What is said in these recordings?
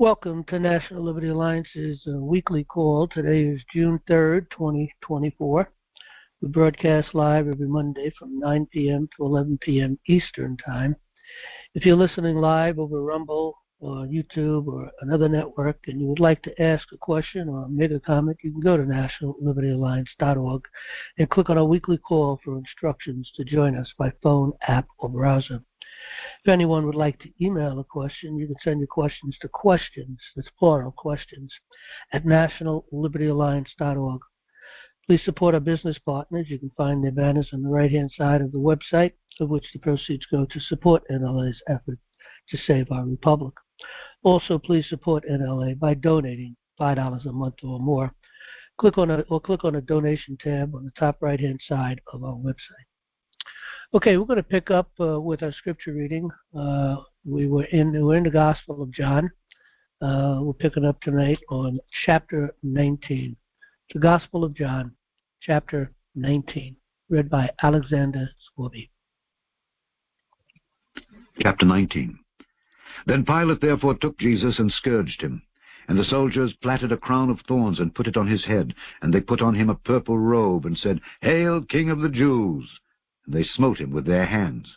Welcome to National Liberty Alliance's weekly call. Today is June 3rd, 2024. We broadcast live every Monday from 9 p.m. to 11 p.m. Eastern Time. If you're listening live over Rumble or YouTube or another network and you would like to ask a question or make a comment, you can go to nationallibetyalliance.org and click on our weekly call for instructions to join us by phone, app, or browser. If anyone would like to email a question, you can send your questions to questions, that's plural, questions, at nationallibetyalliance.org. Please support our business partners. You can find their banners on the right-hand side of the website, of which the proceeds go to support NLA's effort to save our republic. Also, please support NLA by donating $5 a month or more. Click on a donation tab on the top right-hand side of our website. Okay, we're going to pick up with our scripture reading. We're in the Gospel of John. We're picking up tonight on chapter 19. The Gospel of John, chapter 19, read by Alexander Swarby. Chapter 19. Then Pilate therefore took Jesus and scourged him. And the soldiers platted a crown of thorns and put it on his head. And they put on him a purple robe and said, "Hail, King of the Jews!" And they smote him with their hands.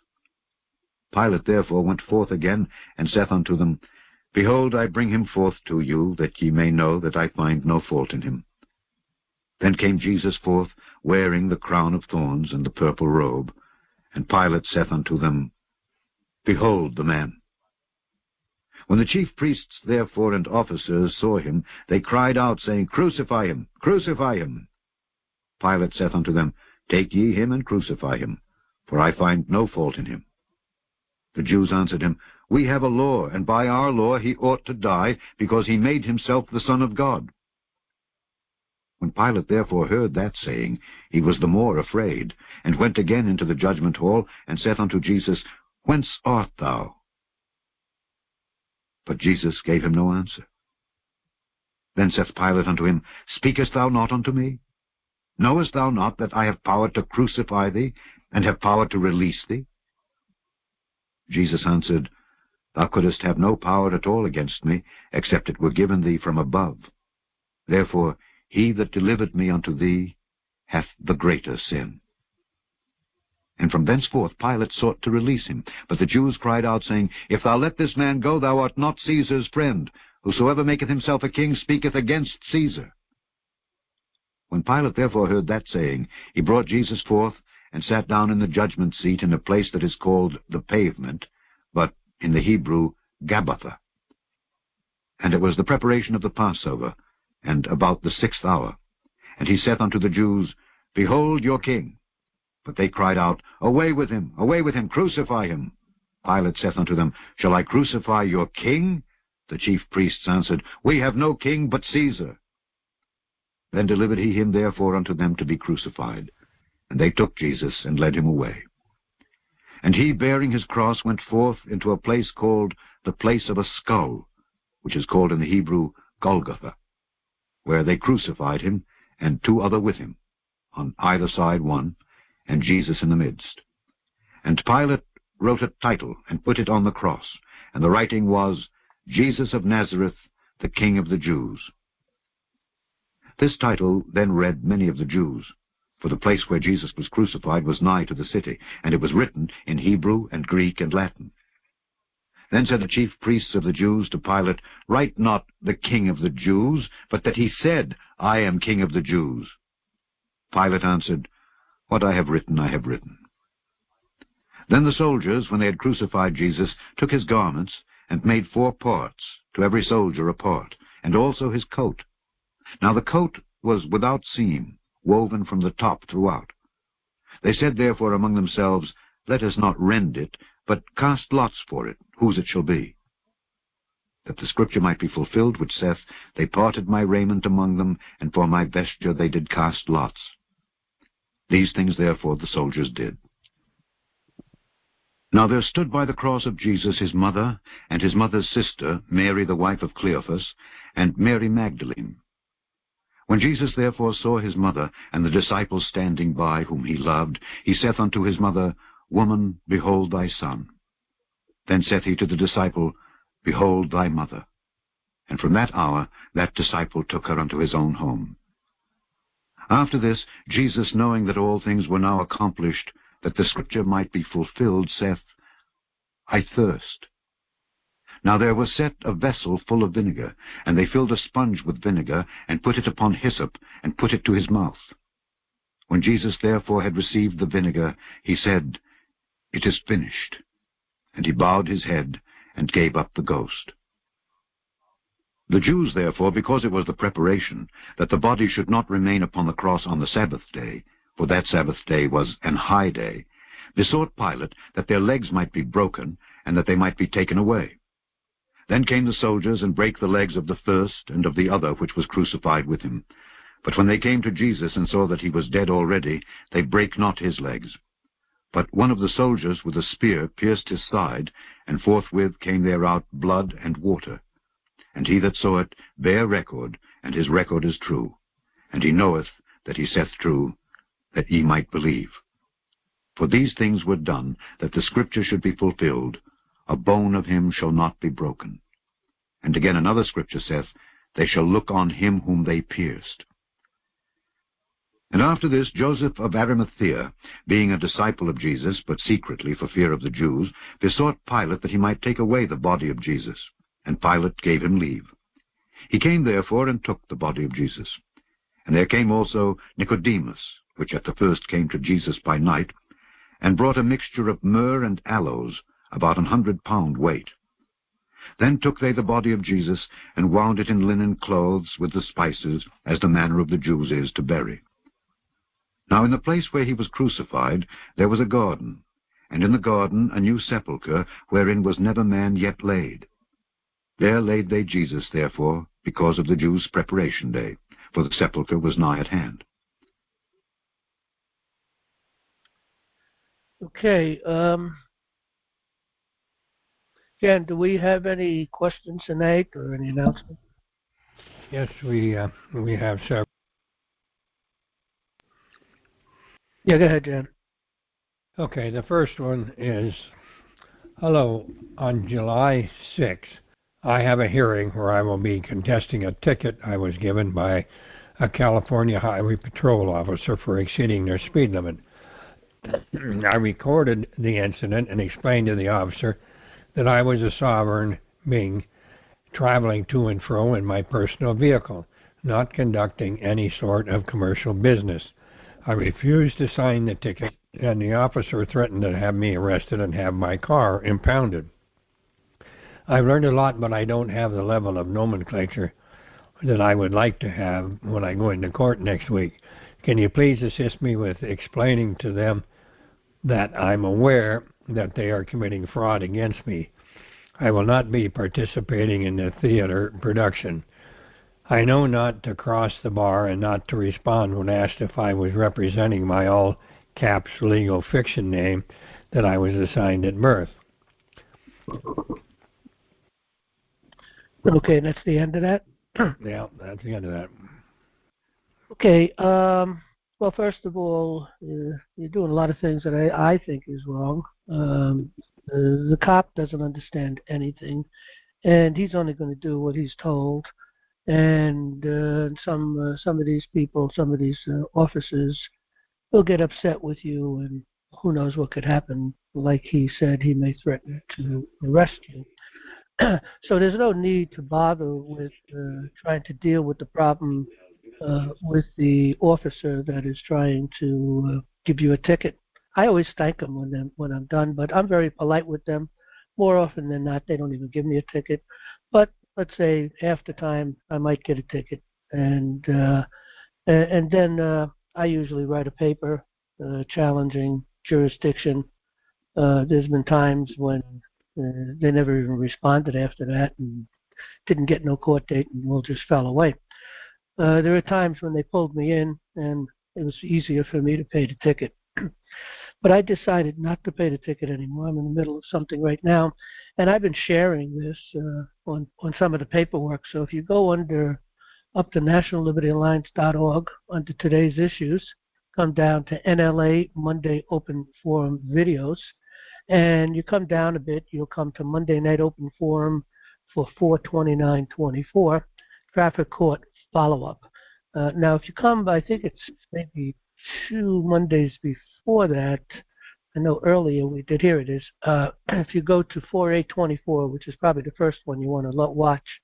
Pilate therefore went forth again, and saith unto them, Behold, I bring him forth to you, that ye may know that I find no fault in him. Then came Jesus forth, wearing the crown of thorns and the purple robe. And Pilate saith unto them, Behold the man. When the chief priests therefore and officers saw him, they cried out, saying, Crucify him, crucify him. Pilate saith unto them, Take ye him and crucify him, for I find no fault in him. The Jews answered him, We have a law, and by our law he ought to die, because he made himself the Son of God. When Pilate therefore heard that saying, he was the more afraid, and went again into the judgment hall, and saith unto Jesus, Whence art thou? But Jesus gave him no answer. Then saith Pilate unto him, Speakest thou not unto me? Knowest thou not that I have power to crucify thee, and have power to release thee? Jesus answered, Thou couldst have no power at all against me, except it were given thee from above. Therefore he that delivered me unto thee hath the greater sin. And from thenceforth Pilate sought to release him. But the Jews cried out, saying, If thou let this man go, thou art not Caesar's friend. Whosoever maketh himself a king speaketh against Caesar. When Pilate therefore heard that saying, he brought Jesus forth, and sat down in the judgment seat in a place that is called the Pavement, but in the Hebrew Gabbatha. And it was the preparation of the Passover, and about the 6th hour. And he saith unto the Jews, Behold your king. But they cried out, Away with him, crucify him. Pilate saith unto them, Shall I crucify your king? The chief priests answered, We have no king but Caesar. Then delivered he him therefore unto them to be crucified. And they took Jesus, and led him away. And he, bearing his cross, went forth into a place called the place of a skull, which is called in the Hebrew Golgotha, where they crucified him, and two other with him, on either side one, and Jesus in the midst. And Pilate wrote a title, and put it on the cross, and the writing was, Jesus of Nazareth, the King of the Jews. This title then read many of the Jews, for the place where Jesus was crucified was nigh to the city, and it was written in Hebrew and Greek and Latin. Then said the chief priests of the Jews to Pilate, Write not the King of the Jews, but that he said, I am King of the Jews. Pilate answered, What I have written, I have written. Then the soldiers, when they had crucified Jesus, took his garments, and made 4 parts, to every soldier a part, and also his coat. Now the coat was without seam, woven from the top throughout. They said therefore among themselves, Let us not rend it, but cast lots for it, whose it shall be. That the scripture might be fulfilled, which saith, They parted my raiment among them, and for my vesture they did cast lots. These things therefore the soldiers did. Now there stood by the cross of Jesus his mother, and his mother's sister, Mary the wife of Cleophas, and Mary Magdalene. When Jesus therefore saw his mother, and the disciples standing by, whom he loved, he saith unto his mother, Woman, behold thy son. Then saith he to the disciple, Behold thy mother. And from that hour that disciple took her unto his own home. After this, Jesus, knowing that all things were now accomplished, that the scripture might be fulfilled, saith, I thirst. Now there was set a vessel full of vinegar, and they filled a sponge with vinegar, and put it upon hyssop, and put it to his mouth. When Jesus therefore had received the vinegar, he said, It is finished. And he bowed his head, and gave up the ghost. The Jews therefore, because it was the preparation, that the body should not remain upon the cross on the Sabbath day, for that Sabbath day was an high day, besought Pilate that their legs might be broken, and that they might be taken away. Then came the soldiers, and brake the legs of the first and of the other which was crucified with him. But when they came to Jesus, and saw that he was dead already, they brake not his legs. But one of the soldiers with a spear pierced his side, and forthwith came there out blood and water. And he that saw it bare record, and his record is true. And he knoweth that he saith true, that ye might believe. For these things were done, that the scripture should be fulfilled, A bone of him shall not be broken. And again another scripture saith, They shall look on him whom they pierced. And after this Joseph of Arimathea, being a disciple of Jesus, but secretly for fear of the Jews, besought Pilate that he might take away the body of Jesus. And Pilate gave him leave. He came therefore, and took the body of Jesus. And there came also Nicodemus, which at the first came to Jesus by night, and brought a mixture of myrrh and aloes, about 100 pound weight. Then took they the body of Jesus, and wound it in linen clothes with the spices, as the manner of the Jews is to bury. Now in the place where he was crucified there was a garden, and in the garden a new sepulchre, wherein was never man yet laid. There laid they Jesus, therefore, because of the Jews' preparation day, for the sepulchre was nigh at hand. Okay, Ken, do we have any questions tonight or any announcements? Yes, we have several. Yeah, go ahead, Jan. Okay, the first one is, hello, on July 6th, I have a hearing where I will be contesting a ticket I was given by a California Highway Patrol officer for exceeding their speed limit. I recorded the incident and explained to the officer that I was a sovereign being traveling to and fro in my personal vehicle, not conducting any sort of commercial business. I refused to sign the ticket, and the officer threatened to have me arrested and have my car impounded. I've learned a lot, but I don't have the level of nomenclature that I would like to have when I go into court next week. Can you please assist me with explaining to them that I'm aware that they are committing fraud against me? I will not be participating in the theater production. I know not to cross the bar and not to respond when asked if I was representing my all-caps legal fiction name that I was assigned at birth. Okay, that's the end of that? Yeah, that's the end of that. Okay, well, first of all, you're doing a lot of things that I think is wrong. The cop doesn't understand anything, and he's only going to do what he's told. And some of these people, some of these officers will get upset with you, and who knows what could happen. Like he said, he may threaten to arrest you. So there's no need to bother with trying to deal with the problem with the officer that is trying to give you a ticket. I always thank them when I'm done, but I'm very polite with them. More often than not, they don't even give me a ticket. But let's say half the time I might get a ticket, and then I usually write a paper challenging jurisdiction. There's been times when they never even responded after that and didn't get no court date and all just fell away. There are times when they pulled me in and it was easier for me to pay the ticket. But I decided not to pay the ticket anymore. I'm in the middle of something right now, and I've been sharing this on some of the paperwork. So if you go up to nationallibertyalliance.org under today's issues, come down to NLA Monday Open Forum videos, and you come down a bit, you'll come to Monday Night Open Forum for 4/29/24, traffic court follow-up. Now, if you come, I think it's maybe 2 Mondays before that. I know earlier we did. Here it is. If you go to 4/8/24, which is probably the first one you want to watch,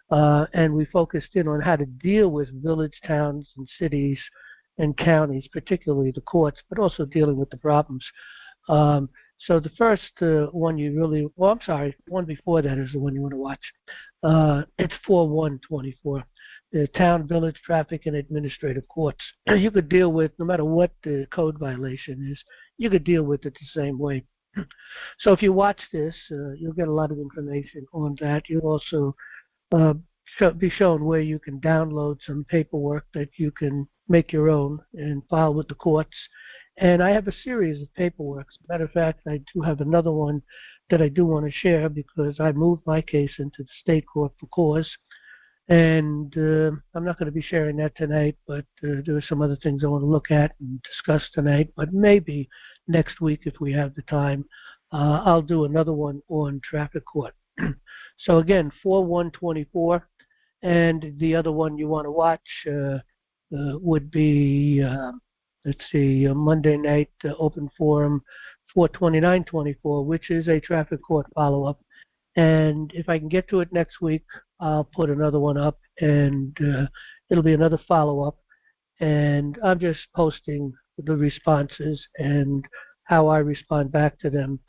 and we focused in on how to deal with village, towns, and cities and counties, particularly the courts, but also dealing with the problems. So the first one you really, well, I'm sorry, one before that is the one you want to watch. It's 4/1/24, the town, village, traffic, and administrative courts. You could deal with, no matter what the code violation is, you could deal with it the same way. So if you watch this, you'll get a lot of information on that. You'll also be shown where you can download some paperwork that you can make your own and file with the courts. And I have a series of paperwork. As a matter of fact, I do have another one that I do want to share because I moved my case into the state court for cause. And I'm not going to be sharing that tonight, but there are some other things I want to look at and discuss tonight. But maybe next week, if we have the time, I'll do another one on traffic court. So again, 4/1/24, and the other one you want to watch would be, let's see, Monday night open forum 4/29/24, which is a traffic court follow-up. And if I can get to it next week, I'll put another one up, and it'll be another follow-up. And I'm just posting the responses and how I respond back to them.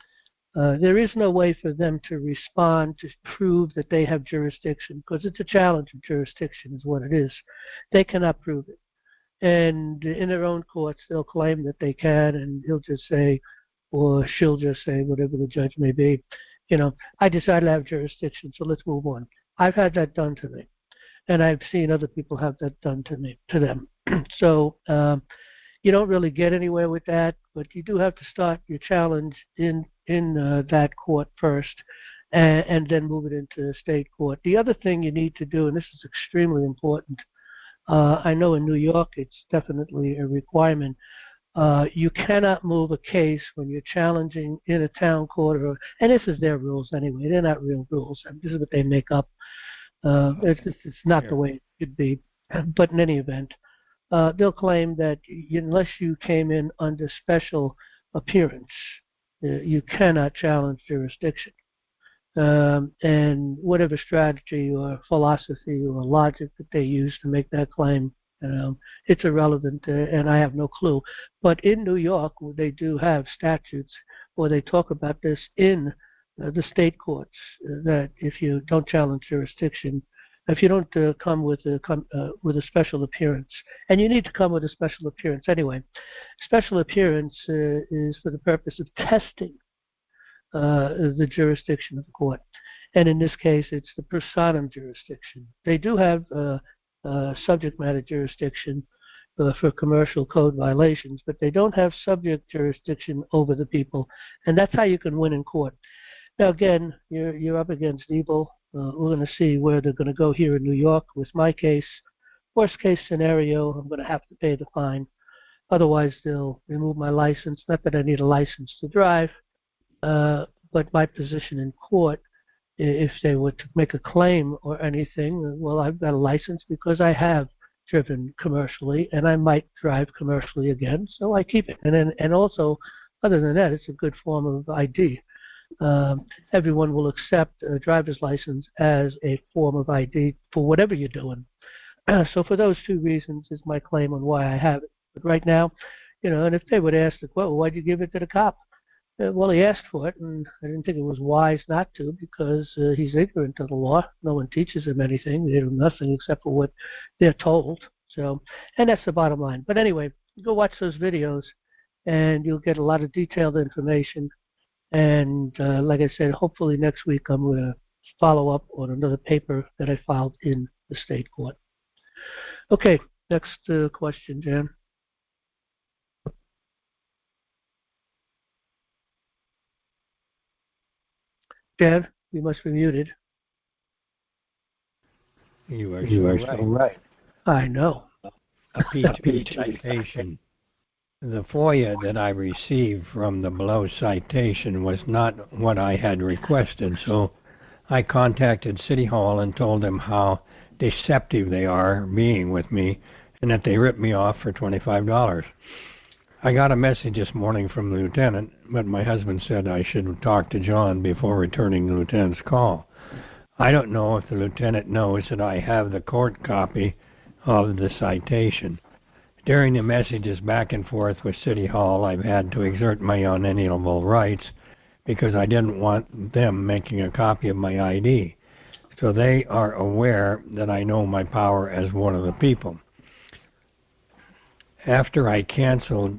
There is no way for them to respond to prove that they have jurisdiction, because it's a challenge of jurisdiction is what it is. They cannot prove it. And in their own courts, they'll claim that they can, and he'll just say, or she'll just say, whatever the judge may be, you know, I decided to have jurisdiction, so let's move on. I've had that done to me, and I've seen other people have that done to them. So you don't really get anywhere with that, but you do have to start your challenge in that court first, and then move it into state court. The other thing you need to do, and this is extremely important, I know in New York it's definitely a requirement. You cannot move a case when you're challenging in a town court, and this is their rules anyway. They're not real rules. This is what they make up. It's not the way it should be. But in any event, they'll claim that unless you came in under special appearance, you cannot challenge jurisdiction. And whatever strategy or philosophy or logic that they use to make that claim, it's irrelevant, and I have no clue. But in New York, they do have statutes where they talk about this in the state courts, that if you don't challenge jurisdiction, if you don't come with a special appearance, and you need to come with a special appearance anyway. Special appearance is for the purpose of testing the jurisdiction of the court, and in this case, it's the personam jurisdiction. They do have subject matter jurisdiction for commercial code violations, but they don't have subject jurisdiction over the people, and that's how you can win in court. Now again, you're up against evil. We're going to see where they're going to go here in New York with my case. Worst case scenario, I'm going to have to pay the fine. Otherwise, they'll remove my license. Not that I need a license to drive, but my position in court, if they were to make a claim or anything, well, I've got a license because I have driven commercially, and I might drive commercially again, so I keep it. And also, other than that, it's a good form of ID. Everyone will accept a driver's license as a form of ID for whatever you're doing. So for those two reasons is my claim on why I have it. But right now, and if they would ask, well, why'd you give it to the cop? Well, he asked for it, and I didn't think it was wise not to, because he's ignorant of the law. No one teaches him anything. They do nothing except for what they're told. So, and that's the bottom line. But anyway, go watch those videos, and you'll get a lot of detailed information. And like I said, hopefully next week I'm going to follow up on another paper that I filed in the state court. Okay, next question, Jan. Jan, you must be muted. You are so right. I know. A Petit citation. The FOIA that I received from the below citation was not what I had requested, so I contacted City Hall and told them how deceptive they are being with me and that they ripped me off for $25. I got a message this morning from the lieutenant, but my husband said I should talk to John before returning the lieutenant's call. I don't know if the lieutenant knows that I have the court copy of the citation. During the messages back and forth with City Hall, I've had to exert my unalienable rights because I didn't want them making a copy of my ID. So they are aware that I know my power as one of the people. After I canceled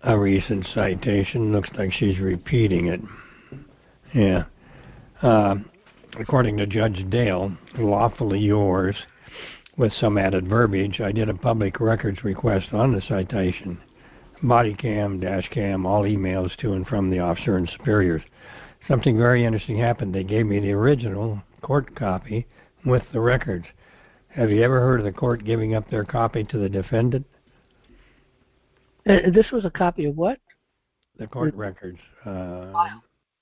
a recent citation, looks like she's repeating it. Yeah. According to Judge Dale, lawfully yours, with some added verbiage, I did a public records request on the citation. Body cam, dash cam, all emails to and from the officer and superiors. Something very interesting happened. They gave me the original court copy with the records. Have you ever heard of the court giving up their copy to the defendant? This was a copy of what? The court records. Well,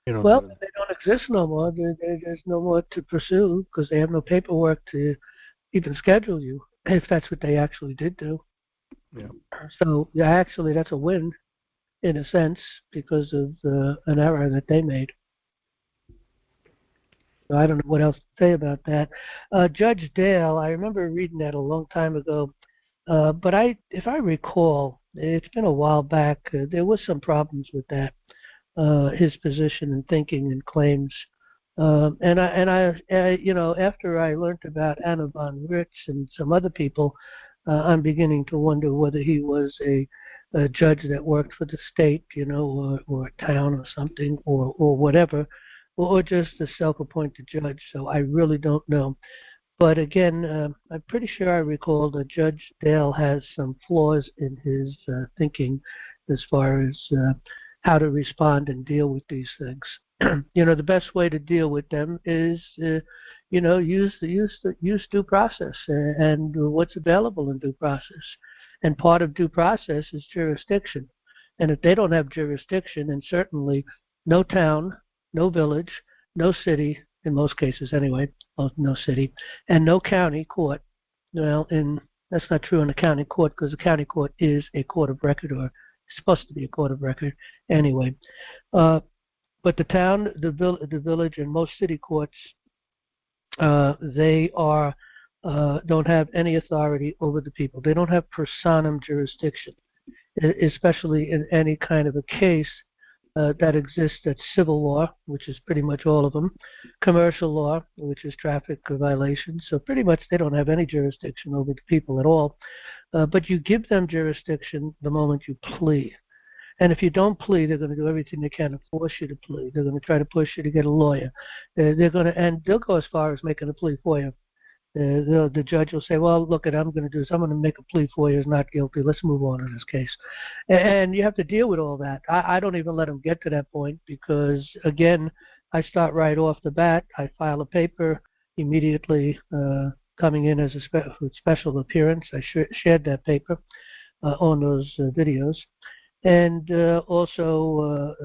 they don't exist no more. There's no more to pursue because they have no paperwork to even schedule you, if that's what they actually did do. Yeah. So, yeah, actually, that's a win, in a sense, because of an error that they made. So I don't know what else to say about that. Judge Dale, I remember reading that a long time ago, but if I recall, it's been a while back, there was some problems with that, his position and thinking and claims. And I, you know, after I learned about Anna von Ritz and some other people, I'm beginning to wonder whether he was a judge that worked for the state, you know, or a town or something, or whatever, or just a self-appointed judge. So I really don't know. But again, I'm pretty sure I recall that Judge Dale has some flaws in his thinking as far as how to respond and deal with these things. You know, the best way to deal with them is, you know, use due process and what's available in due process. And part of due process is jurisdiction. And if they don't have jurisdiction, then certainly no town, no village, no city, in most cases anyway, no city, and no county court. Well, that's not true in a county court because a county court is a court of record, or supposed to be a court of record anyway. But the town, the village, and most city courts, they don't have any authority over the people. They don't have personam jurisdiction, especially in any kind of a case that exists. That's civil law, which is pretty much all of them, commercial law, which is traffic violations. So pretty much they don't have any jurisdiction over the people at all. But you give them jurisdiction the moment you plead. And if you don't plead, they're going to do everything they can to force you to plead. They're going to try to push you to get a lawyer. They'll go as far as making a plea for you. The judge will say, well, look, what I'm going to do is I'm going to make a plea for you as not guilty. Let's move on in this case. And you have to deal with all that. I don't even let them get to that point because, again, I start right off the bat. I file a paper immediately coming in as a special appearance. I shared that paper on those videos. And also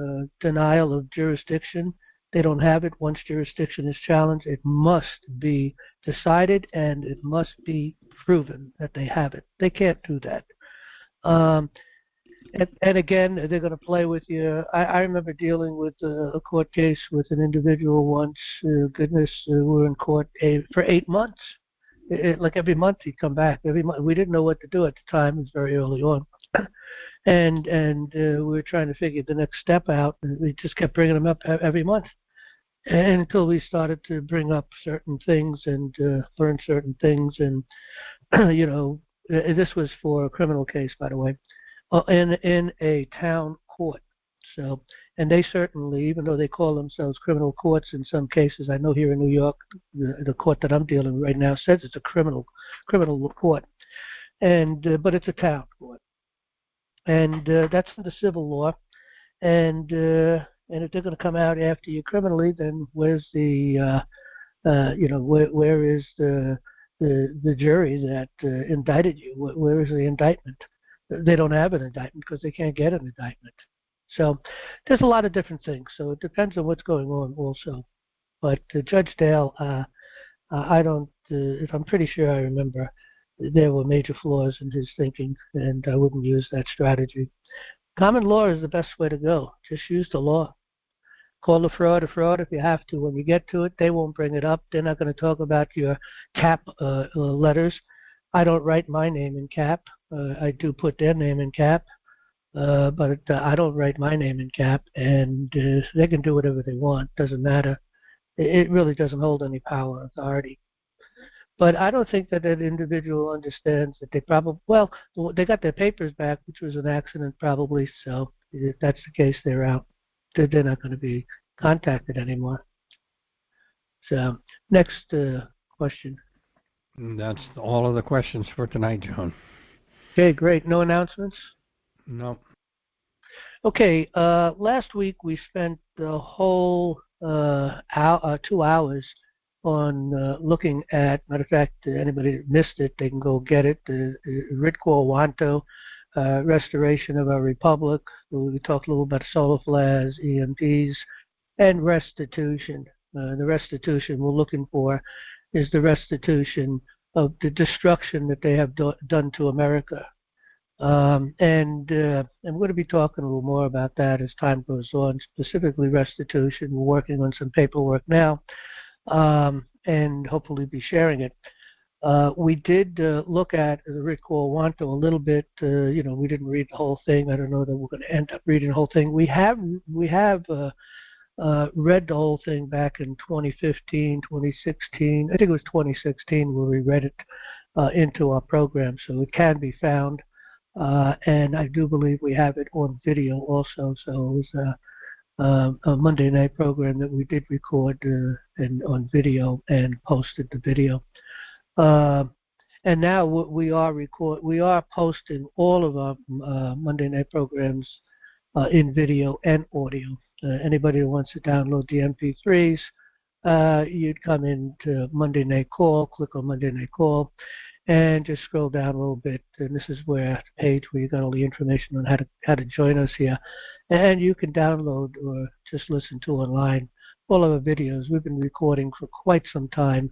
denial of jurisdiction. They don't have it. Once jurisdiction is challenged, it must be decided and it must be proven that they have it. They can't do that. And again, they're going to play with you. I remember dealing with a court case with an individual once. Goodness, we were in court for 8 months. Like every month he'd come back. Every month. We didn't know what to do at the time. It was very early on. And we were trying to figure the next step out, and we just kept bringing them up every month, and until we started to bring up certain things and learn certain things. And you know, this was for a criminal case, by the way, in a town court. So, and they certainly, even though they call themselves criminal courts in some cases, I know here in New York, the court that I'm dealing with right now says it's a criminal court, and but it's a town court. And that's the civil law, and if they're going to come out after you criminally, then where's the you know, where is the jury that indicted you? Where is the indictment? They don't have an indictment because they can't get an indictment. So there's a lot of different things. So it depends on what's going on also. But Judge Dale, I don't, if I'm pretty sure I remember, there were major flaws in his thinking, and I wouldn't use that strategy. Common law is the best way to go. Just use the law. Call the fraud a fraud if you have to. When you get to it, they won't bring it up. They're not going to talk about your cap letters. I don't write my name in cap. I do put their name in cap, but I don't write my name in cap, and they can do whatever they want. Doesn't matter. It really doesn't hold any power or authority. But I don't think that that individual understands that they probably, well, they got their papers back, which was an accident probably, so if that's the case, they're out. They're not going to be contacted anymore. So, next question. That's all of the questions for tonight, John. Okay, great. No announcements? No. Okay, last week we spent the whole 2 hours on looking at, matter of fact, anybody that missed it, they can go get it, the Writ Quo Wanto, restoration of our republic. We talked a little about solar flares, EMPs, and restitution. The restitution we're looking for is the restitution of the destruction that they have done to America. And I'm going to be talking a little more about that as time goes on, specifically restitution. We're working on some paperwork now, and hopefully be sharing it. We did look at the Writ Quo Wanto a little bit. We didn't read the whole thing. I don't know that we're going to end up reading the whole thing. We have read the whole thing back in 2015, 2016. I think it was 2016 where we read it into our program, so it can be found. And I do believe we have it on video also. So it was a Monday night program that we did record on video and posted the video. And now we are posting all of our Monday night programs in video and audio. Anybody who wants to download the MP3s, you'd come into Monday Night Call, click on Monday Night Call, and just scroll down a little bit. And this is where the page where you got all the information on how to join us here. And you can download or just listen to online all of our videos. We've been recording for quite some time.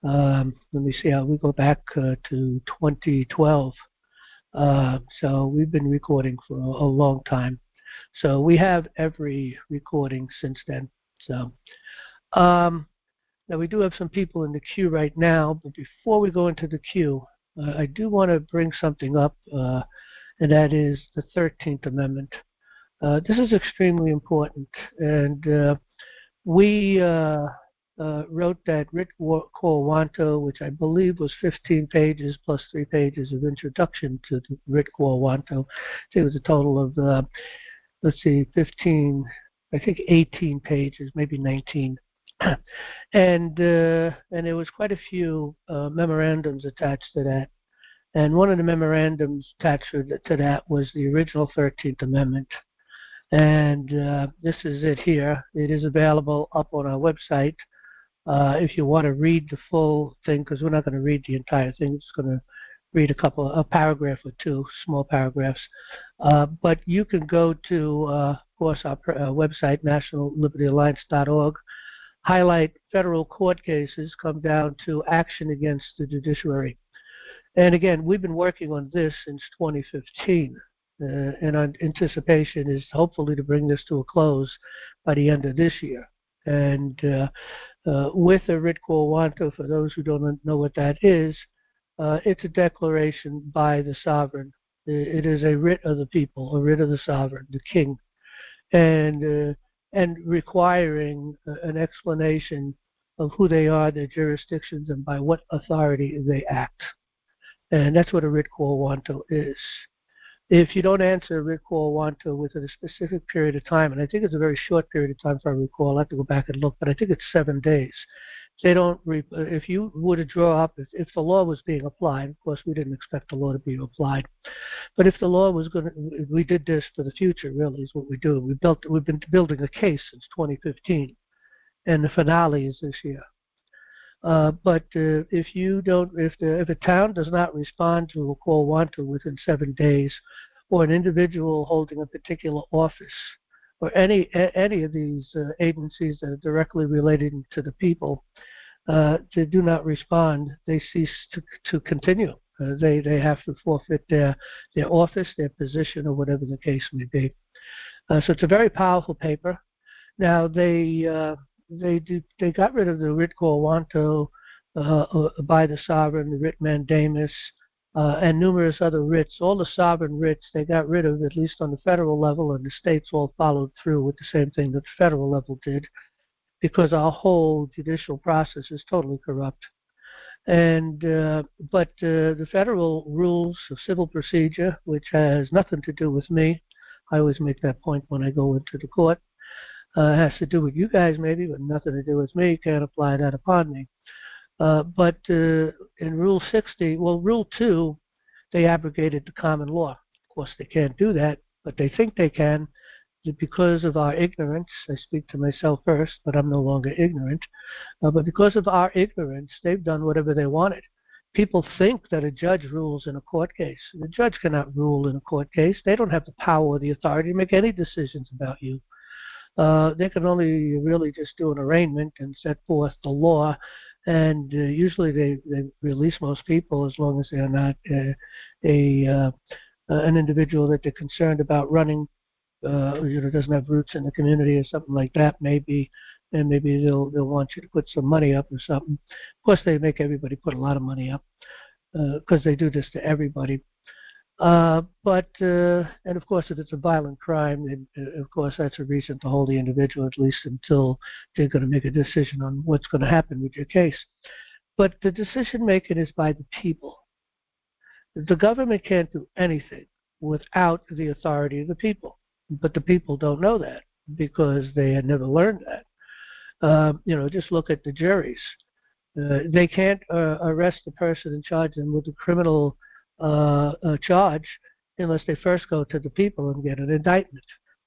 Let me see how we go back to 2012. So we've been recording for a long time. So we have every recording since then. So now we do have some people in the queue right now, but before we go into the queue, I do want to bring something up, and that is the 13th Amendment. This is extremely important, and we wrote that Writ Quo Wanto, which I believe was 15 pages plus 3 pages of introduction to the Writ Quo Wanto. I think it was a total of 15, I think 18 pages, maybe 19. And there was quite a few memorandums attached to that. And one of the memorandums attached to that was the original 13th Amendment. And this is it here. It is available up on our website. If you want to read the full thing, because we're not going to read the entire thing, it's going to read a paragraph or two, small paragraphs. But you can go to, of course, our website, nationallibertyalliance.org, highlight federal court cases, come down to action against the judiciary. And again, we've been working on this since 2015. And our anticipation is hopefully to bring this to a close by the end of this year. And with the Writ Quo Wanto, for those who don't know what that is, it's a declaration by the sovereign. It is a writ of the people, a writ of the sovereign, the king, and requiring an explanation of who they are, their jurisdictions, and by what authority they act. And that's what a Writ Quo Wanto is. If you don't answer a Writ Quo Wanto within a specific period of time, and I think it's a very short period of time if I recall, I'll have to go back and look, but I think it's 7 days. They don't. If you were to draw up, if the law was being applied, of course we didn't expect the law to be applied, but if the law was going to, we did this for the future. Really, is what we do. We've been building a case since 2015, and the finale is this year. But if a town does not respond to a Quo Wanto within 7 days, or an individual holding a particular office, or any of these agencies that are directly related to the people, they do not respond, they cease to continue. They have to forfeit their office, their position, or whatever the case may be. So it's a very powerful paper. Now they got rid of the writ quo wanto by the sovereign, the writ mandamus, and numerous other writs. All the sovereign writs they got rid of, at least on the federal level, and the states all followed through with the same thing that the federal level did, because our whole judicial process is totally corrupt. And but the federal rules of civil procedure, which has nothing to do with me, I always make that point when I go into the court, has to do with you guys maybe, but nothing to do with me. Can't apply that upon me. But in Rule 60, well, Rule 2, they abrogated the common law. Of course, they can't do that, but they think they can because of our ignorance. I speak to myself first, but I'm no longer ignorant. But because of our ignorance, they've done whatever they wanted. People think that a judge rules in a court case. The judge cannot rule in a court case. They don't have the power or the authority to make any decisions about you. They can only really just do an arraignment and set forth the law, and usually they release most people as long as they're not an individual that they're concerned about running, doesn't have roots in the community or something like that, maybe, and maybe they'll want you to put some money up or something. Of course, they make everybody put a lot of money up because they do this to everybody. And of course, if it's a violent crime, then, of course, that's a reason to hold the individual, at least until they're going to make a decision on what's going to happen with your case. But the decision making is by the people. The government can't do anything without the authority of the people. But the people don't know that because they had never learned that. Just look at the juries. They can't arrest the person and charge them with a criminal charge unless they first go to the people and get an indictment.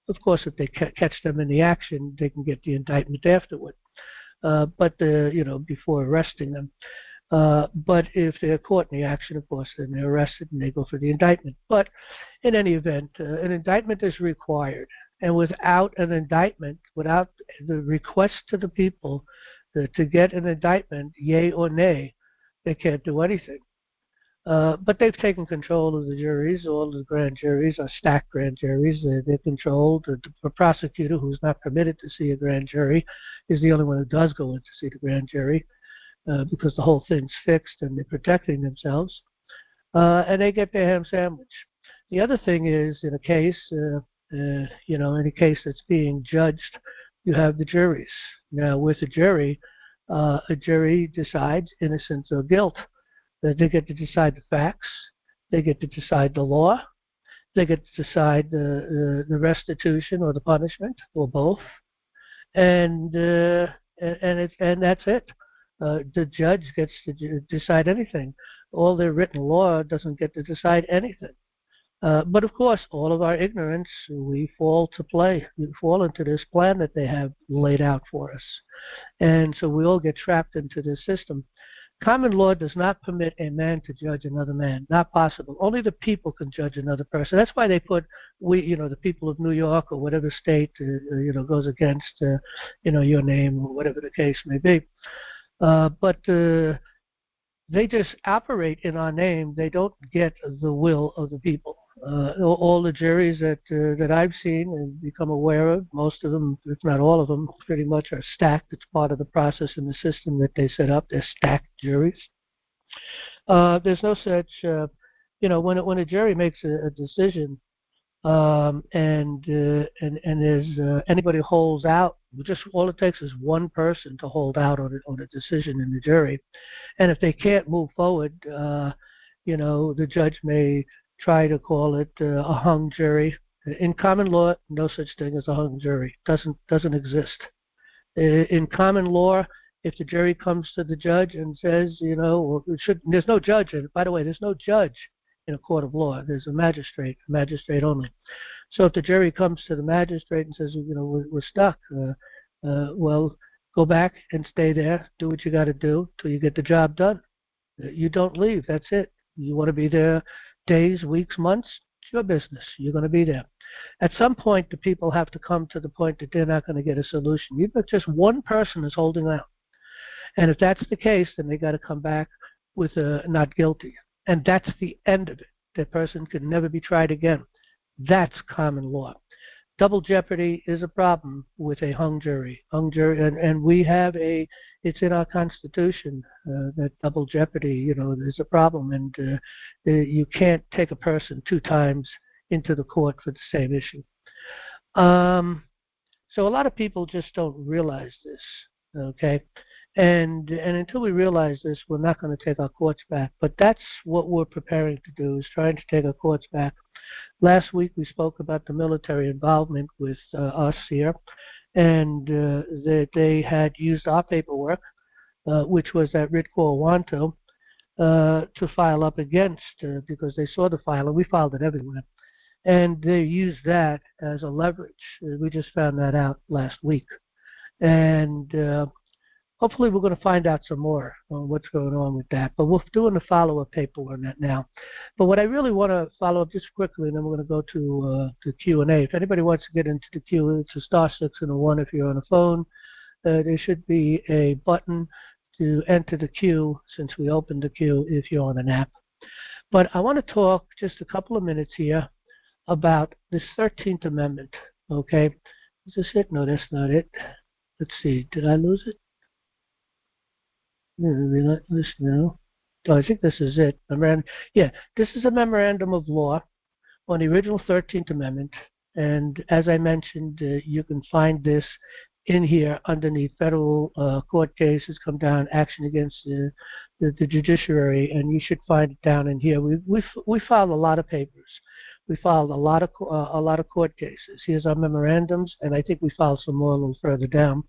Of course, if they catch them in the action, they can get the indictment afterward. Before arresting them. But if they're caught in the action, of course, then they're arrested and they go for the indictment. But in any event, an indictment is required. And without an indictment, without the request to the people to get an indictment, yay or nay, they can't do anything. But they've taken control of the juries. All the grand juries are stacked grand juries. They're controlled. The prosecutor, who's not permitted to see a grand jury, is the only one who does go in to see the grand jury. Because the whole thing's fixed and they're protecting themselves, and they get their ham sandwich. The other thing is, in a case, in a case that's being judged, you have the juries. Now, with a jury decides innocence or guilt. They get to decide the facts. They get to decide the law. They get to decide the restitution or the punishment, or both. And that's it. The judge gets to decide anything. All their written law doesn't get to decide anything. But of course, all of our ignorance, we fall to play. We fall into this plan that they have laid out for us. And so we all get trapped into this system. Common law does not permit a man to judge another man. Not possible. Only the people can judge another person. That's why they put the people of New York or whatever state, goes against, your name or whatever the case may be. But they just operate in our name. They don't get the will of the people. All the juries that I've seen and become aware of, most of them, if not all of them, pretty much are stacked. It's part of the process in the system that they set up. They're stacked juries. There's no such, when a jury makes a decision, and there's anybody who holds out, just all it takes is one person to hold out on a decision in the jury, and if they can't move forward, the judge may try to call it a hung jury. In common law, no such thing as a hung jury. Doesn't exist. In common law, if the jury comes to the judge and says, there's no judge. And by the way, there's no judge in a court of law. There's a magistrate only. So if the jury comes to the magistrate and says, we're stuck, well, go back and stay there, do what you got to do till you get the job done. You don't leave. That's it. You want to be there days, weeks, months, It's your business. You're going to be there. At some point, the people have to come to the point that they're not going to get a solution. Even if just one person is holding out. And if that's the case, then they got to come back with a not guilty. And that's the end of it. That person could never be tried again. That's common law. Double jeopardy is a problem with a hung jury. And we have it's in our Constitution that double jeopardy, is a problem. And you can't take a person 2 times into the court for the same issue. So a lot of people just don't realize this, okay? And until we realize this, we're not going to take our courts back. But that's what we're preparing to do, is trying to take our courts back. Last week we spoke about the military involvement with us here, and that they had used our paperwork, which was that writ quo wanto, to file up against, because they saw the file, and we filed it everywhere. And they used that as a leverage. We just found that out last week. And hopefully we're going to find out some more on what's going on with that. But we're doing a follow-up paper on that now. But what I really want to follow up just quickly, and then we're going to go to the Q&A. If anybody wants to get into the queue, it's a *6 and a 1 if you're on a phone. There should be a button to enter the queue since we opened the queue if you're on an app. But I want to talk just a couple of minutes here about this 13th Amendment, okay? Is this it? No, that's not it. Let's see. Did I lose it? No. Oh, I think this is it. Yeah, this is a memorandum of law on the original 13th Amendment. And as I mentioned, you can find this in here underneath federal court cases, come down, action against the judiciary, and you should find it down in here. We filed a lot of papers. We filed a lot of court cases. Here's our memorandums, and I think we filed some more a little further down.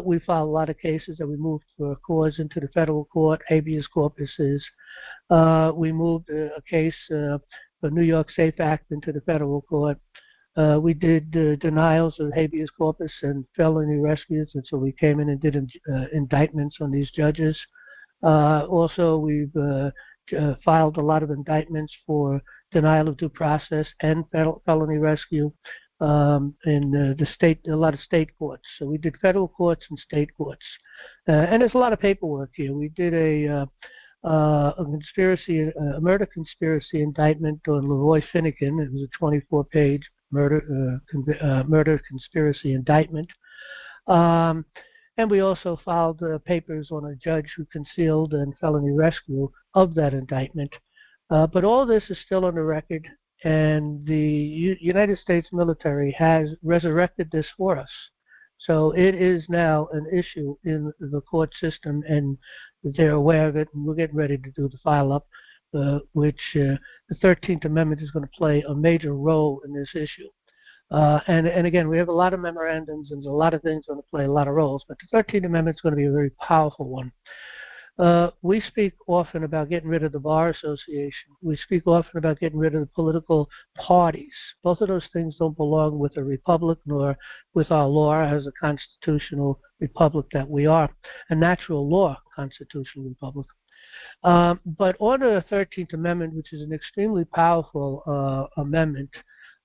We filed a lot of cases that we moved for cause into the federal court, habeas corpuses. We moved a case for New York SAFE Act into the federal court. We did denials of habeas corpus and felony rescues, and so we came in and did indictments on these judges. Also, we've filed a lot of indictments for denial of due process and felony rescue in a lot of state courts. So we did federal courts and state courts, and there's a lot of paperwork here. We did a murder conspiracy indictment on Leroy Finnegan. It was a 24-page murder conspiracy indictment. And we also filed papers on a judge who concealed and felony rescue of that indictment. But all this is still on the record, and the United States military has resurrected this for us. So it is now an issue in the court system, and they're aware of it, and we're getting ready to do the file-up, which the 13th Amendment is going to play a major role in this issue. And again, we have a lot of memorandums and a lot of things going to play a lot of roles, but the 13th Amendment is going to be a very powerful one. We speak often about getting rid of the Bar Association. We speak often about getting rid of the political parties. Both of those things don't belong with a republic nor with our law as a constitutional republic that we are, a natural law constitutional republic. But on the 13th Amendment, which is an extremely powerful amendment,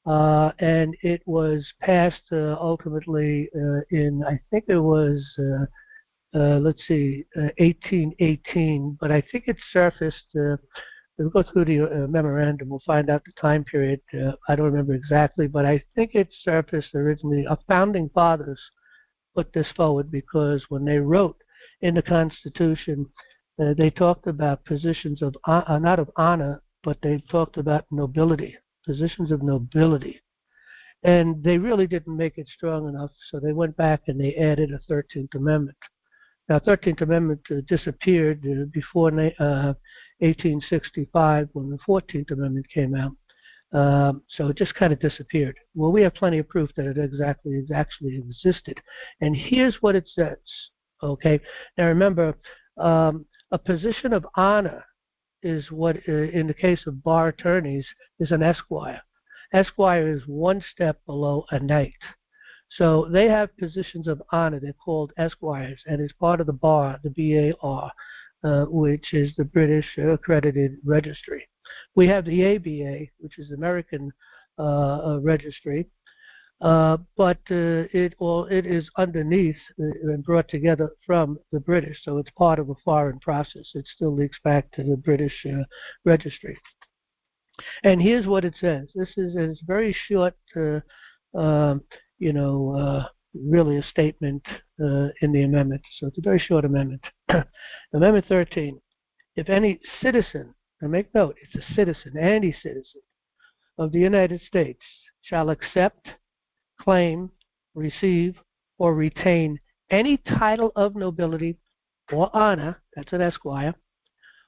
and it was passed ultimately in, I think it was, 1818, but I think it surfaced, we'll go through the memorandum, we'll find out the time period, I don't remember exactly, but I think it surfaced originally. Our founding fathers put this forward because when they wrote in the Constitution, they talked about positions of, not of honor, but they talked about nobility, positions of nobility. And they really didn't make it strong enough, so they went back and they added a 13th Amendment. Now, 13th Amendment disappeared before 1865 when the 14th Amendment came out. So it just kind of disappeared. Well, we have plenty of proof that it actually existed. And here's what it says, okay? Now, remember, a position of honor is what, in the case of bar attorneys, is an esquire. Esquire is one step below a knight. So they have positions of honor. They're called esquires, and it's part of the bar, the BAR, which is the British accredited registry. We have the ABA, which is American registry, but it is underneath and brought together from the British, so it's part of a foreign process. It still leaks back to the British registry. And here's what it says. This is very short, really a statement in the amendment. So it's a very short amendment. Amendment 13. If any citizen, and make note, it's a citizen, any citizen of the United States shall accept, claim, receive, or retain any title of nobility or honor, that's an esquire,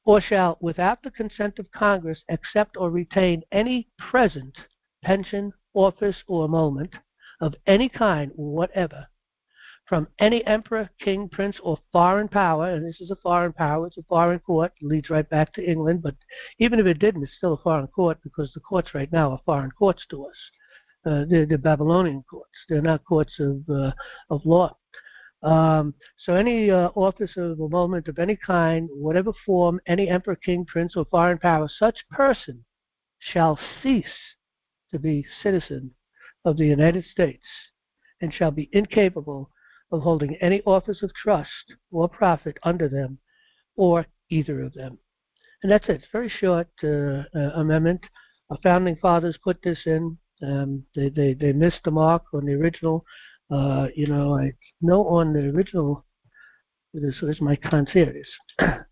or shall, without the consent of Congress, accept or retain any present, pension, office, or emolument of any kind whatever from any emperor, king, prince, or foreign power, and this is a foreign power, it's a foreign court, it leads right back to England, but even if it didn't, it's still a foreign court because the courts right now are foreign courts to us. They're Babylonian courts. They're not courts of law. So any office of emolument of any kind, whatever form, any emperor, king, prince, or foreign power, such person shall cease to be citizen of the United States and shall be incapable of holding any office of trust or profit under them or either of them. And that's it. It's a very short amendment. Our founding fathers put this in. They missed the mark on the original. I know on the original, so this is my here it is. Let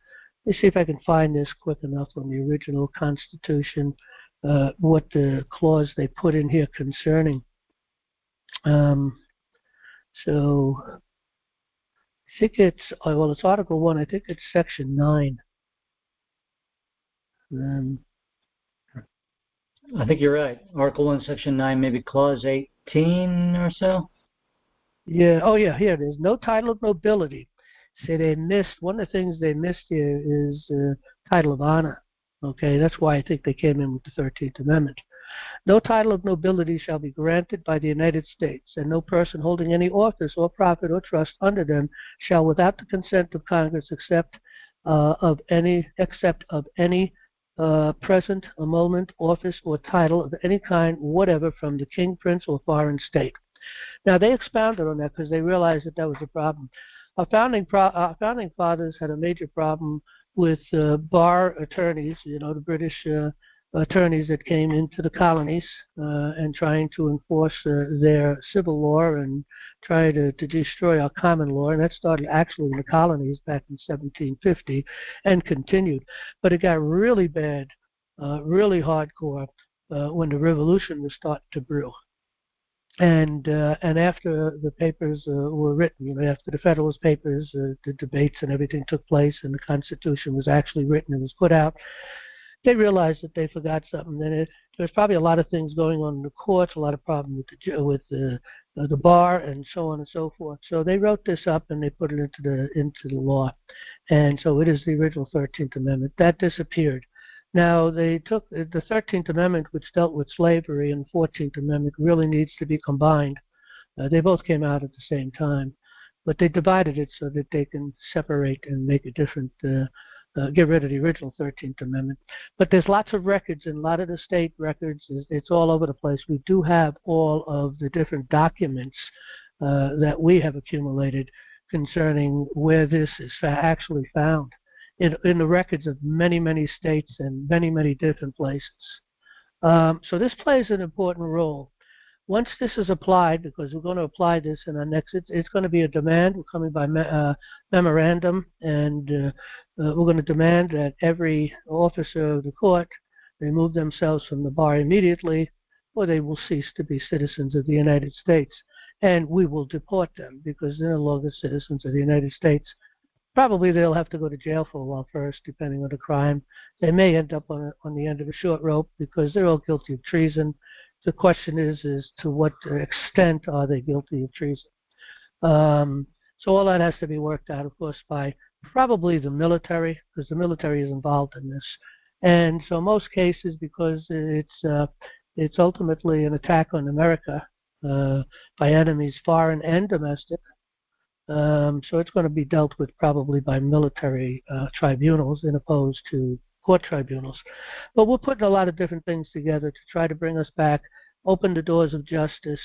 me see if I can find this quick enough on the original Constitution, what the clause they put in here concerning. So I think it's, it's Article 1, I think it's Section 9. I think you're right. Article 1, Section 9, maybe Clause 18 or so? Yeah, oh yeah, here it is. No title of nobility. Say they missed, one of the things they missed here is title of honor. Okay, that's why I think they came in with the 13th Amendment. No title of nobility shall be granted by the United States, and no person holding any office or profit or trust under them shall, without the consent of Congress, accept of any present, emolument, office, or title of any kind whatever from the king, prince, or foreign state. Now, they expounded on that because they realized that was a problem. Our founding fathers had a major problem with bar attorneys, the British attorneys that came into the colonies and trying to enforce their civil law and try to destroy our common law. And that started actually in the colonies back in 1750 and continued. But it got really bad, really hardcore when the revolution was starting to brew. And after the papers were written, after the Federalist Papers, the debates and everything took place, and the Constitution was actually written and was put out, they realized that they forgot something. Then there was probably a lot of things going on in the courts, a lot of problems with the bar, and so on and so forth. So they wrote this up and they put it into the law, and so it is the original 13th Amendment that disappeared. Now, they took the 13th Amendment, which dealt with slavery, and the 14th Amendment really needs to be combined. They both came out at the same time, but they divided it so that they can separate and make a different, get rid of the original 13th Amendment. But there's lots of records, and a lot of the state records, it's all over the place. We do have all of the different documents that we have accumulated concerning where this is actually found. In the records of many, many states and many, many different places. So this plays an important role. Once this is applied, because we're going to apply this in our next, it's going to be a demand. We're coming by memorandum, and we're going to demand that every officer of the court remove themselves from the bar immediately, or they will cease to be citizens of the United States. And we will deport them because they're no longer citizens of the United States. Probably they'll have to go to jail for a while first, depending on the crime. They may end up on the end of a short rope because they're all guilty of treason. The question is to what extent are they guilty of treason? So all that has to be worked out, of course, by probably the military, because the military is involved in this. And so most cases, because it's ultimately an attack on America by enemies foreign and domestic, so it's going to be dealt with probably by military tribunals, in opposed to court tribunals. But we're putting a lot of different things together to try to bring us back, open the doors of justice.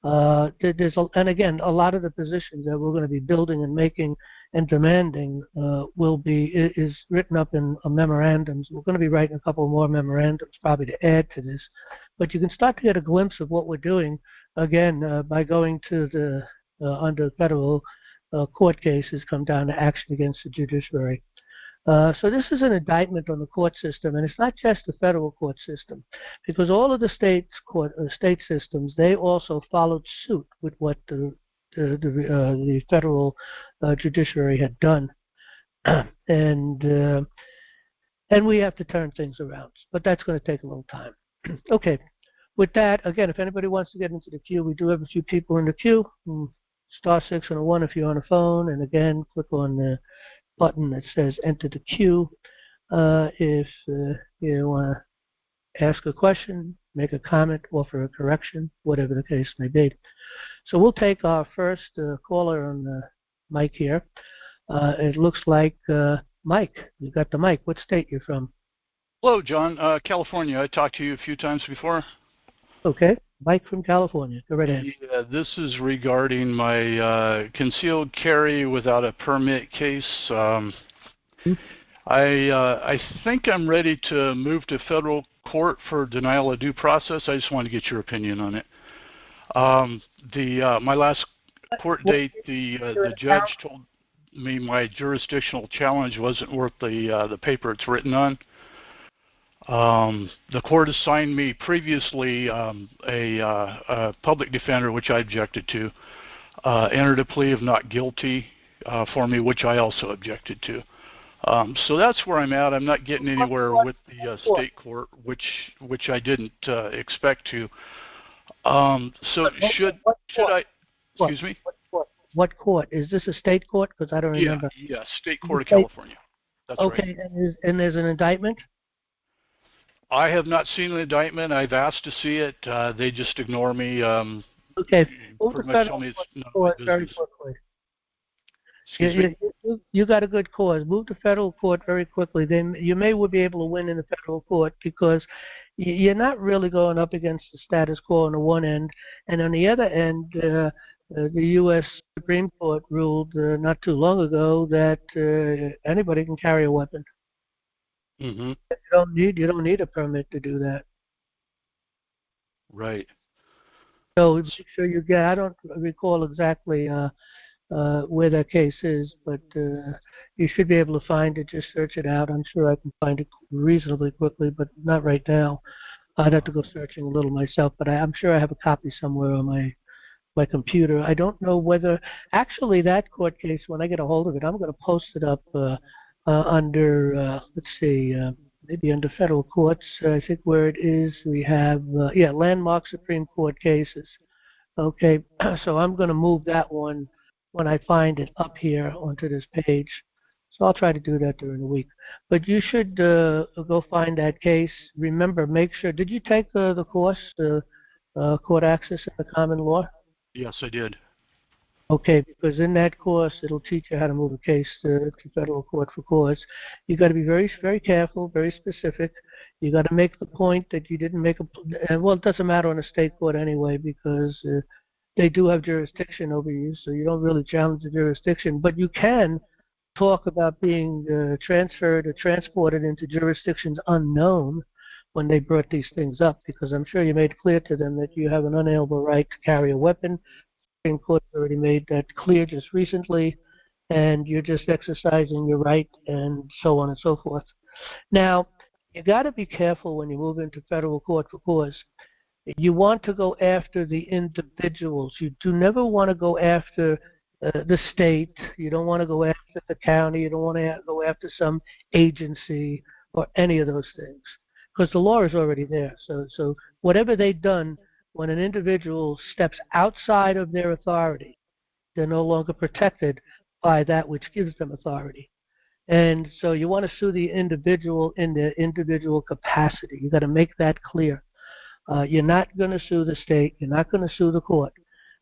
And again, a lot of the positions that we're going to be building and making and demanding is written up in memorandums. We're going to be writing a couple more memorandums probably to add to this. But you can start to get a glimpse of what we're doing, again, by going to the under federal court cases come down to action against the judiciary. So this is an indictment on the court system, and it's not just the federal court system, because all of the state systems, they also followed suit with what the federal judiciary had done, and we have to turn things around. But that's going to take a little time. Okay. With that, again, if anybody wants to get into the queue, we do have a few people in the queue. *6 and a 1 if you're on a phone, and again, click on the button that says enter the queue if you want to ask a question, make a comment, offer a correction, whatever the case may be. So we'll take our first caller on the mic here. It looks like Mike. You got the mic. What state you're from? Hello, John. California. I talked to you a few times before. Okay. Mike from California. Go right ahead. Yeah, this is regarding my concealed carry without a permit case. I think I'm ready to move to federal court for denial of due process. I just wanted to get your opinion on it. My last court date, the judge told me my jurisdictional challenge wasn't worth the paper it's written on. The court assigned me previously a public defender, which I objected to, entered a plea of not guilty for me, which I also objected to. So that's where I'm at. I'm not getting anywhere with the state court, which I didn't expect to. So should I? Excuse me. What court is this? A state court? Because I don't remember. Yeah, State Court of California. That's right. Okay, and there's an indictment. I have not seen an indictment. I've asked to see it. They just ignore me. Okay. Pretty much tell me it's none of my business. Very quickly. You got a good cause. Move to federal court very quickly. Then you may be able to win in the federal court because you're not really going up against the status quo on the one end, and on the other end, the U.S. Supreme Court ruled not too long ago that anybody can carry a weapon. Mm-hmm. You don't need a permit to do that. Right. So make sure you get. I don't recall exactly where that case is, but you should be able to find it. Just search it out. I'm sure I can find it reasonably quickly, but not right now. I'd have to go searching a little myself, but I'm sure I have a copy somewhere on my computer. I don't know whether actually that court case. When I get a hold of it, I'm going to post it up. Under, let's see, maybe under federal courts, I think where it is, we have, landmark Supreme Court cases. Okay, so I'm going to move that one when I find it up here onto this page. So I'll try to do that during the week. But you should go find that case. Remember, make sure, did you take the course, Court Access in the Common Law? Yes, I did. Okay, because in that course, it'll teach you how to move a case to federal court for cause. You got to be very, very careful, very specific. You got to make the point that you didn't make well, it doesn't matter on a state court anyway because they do have jurisdiction over you, so you don't really challenge the jurisdiction. But you can talk about being transferred or transported into jurisdictions unknown when they brought these things up, because I'm sure you made clear to them that you have an unalienable right to carry a weapon. The Supreme Court already made that clear just recently, and you're just exercising your right and so on and so forth. Now, you got to be careful when you move into federal court for cause. You want to go after the individuals. You do never want to go after the state. You don't want to go after the county. You don't want to go after some agency or any of those things, because the law is already there. So whatever they've done, when an individual steps outside of their authority, they're no longer protected by that which gives them authority. And so you want to sue the individual in their individual capacity. You've got to make that clear. You're not going to sue the state. You're not going to sue the court,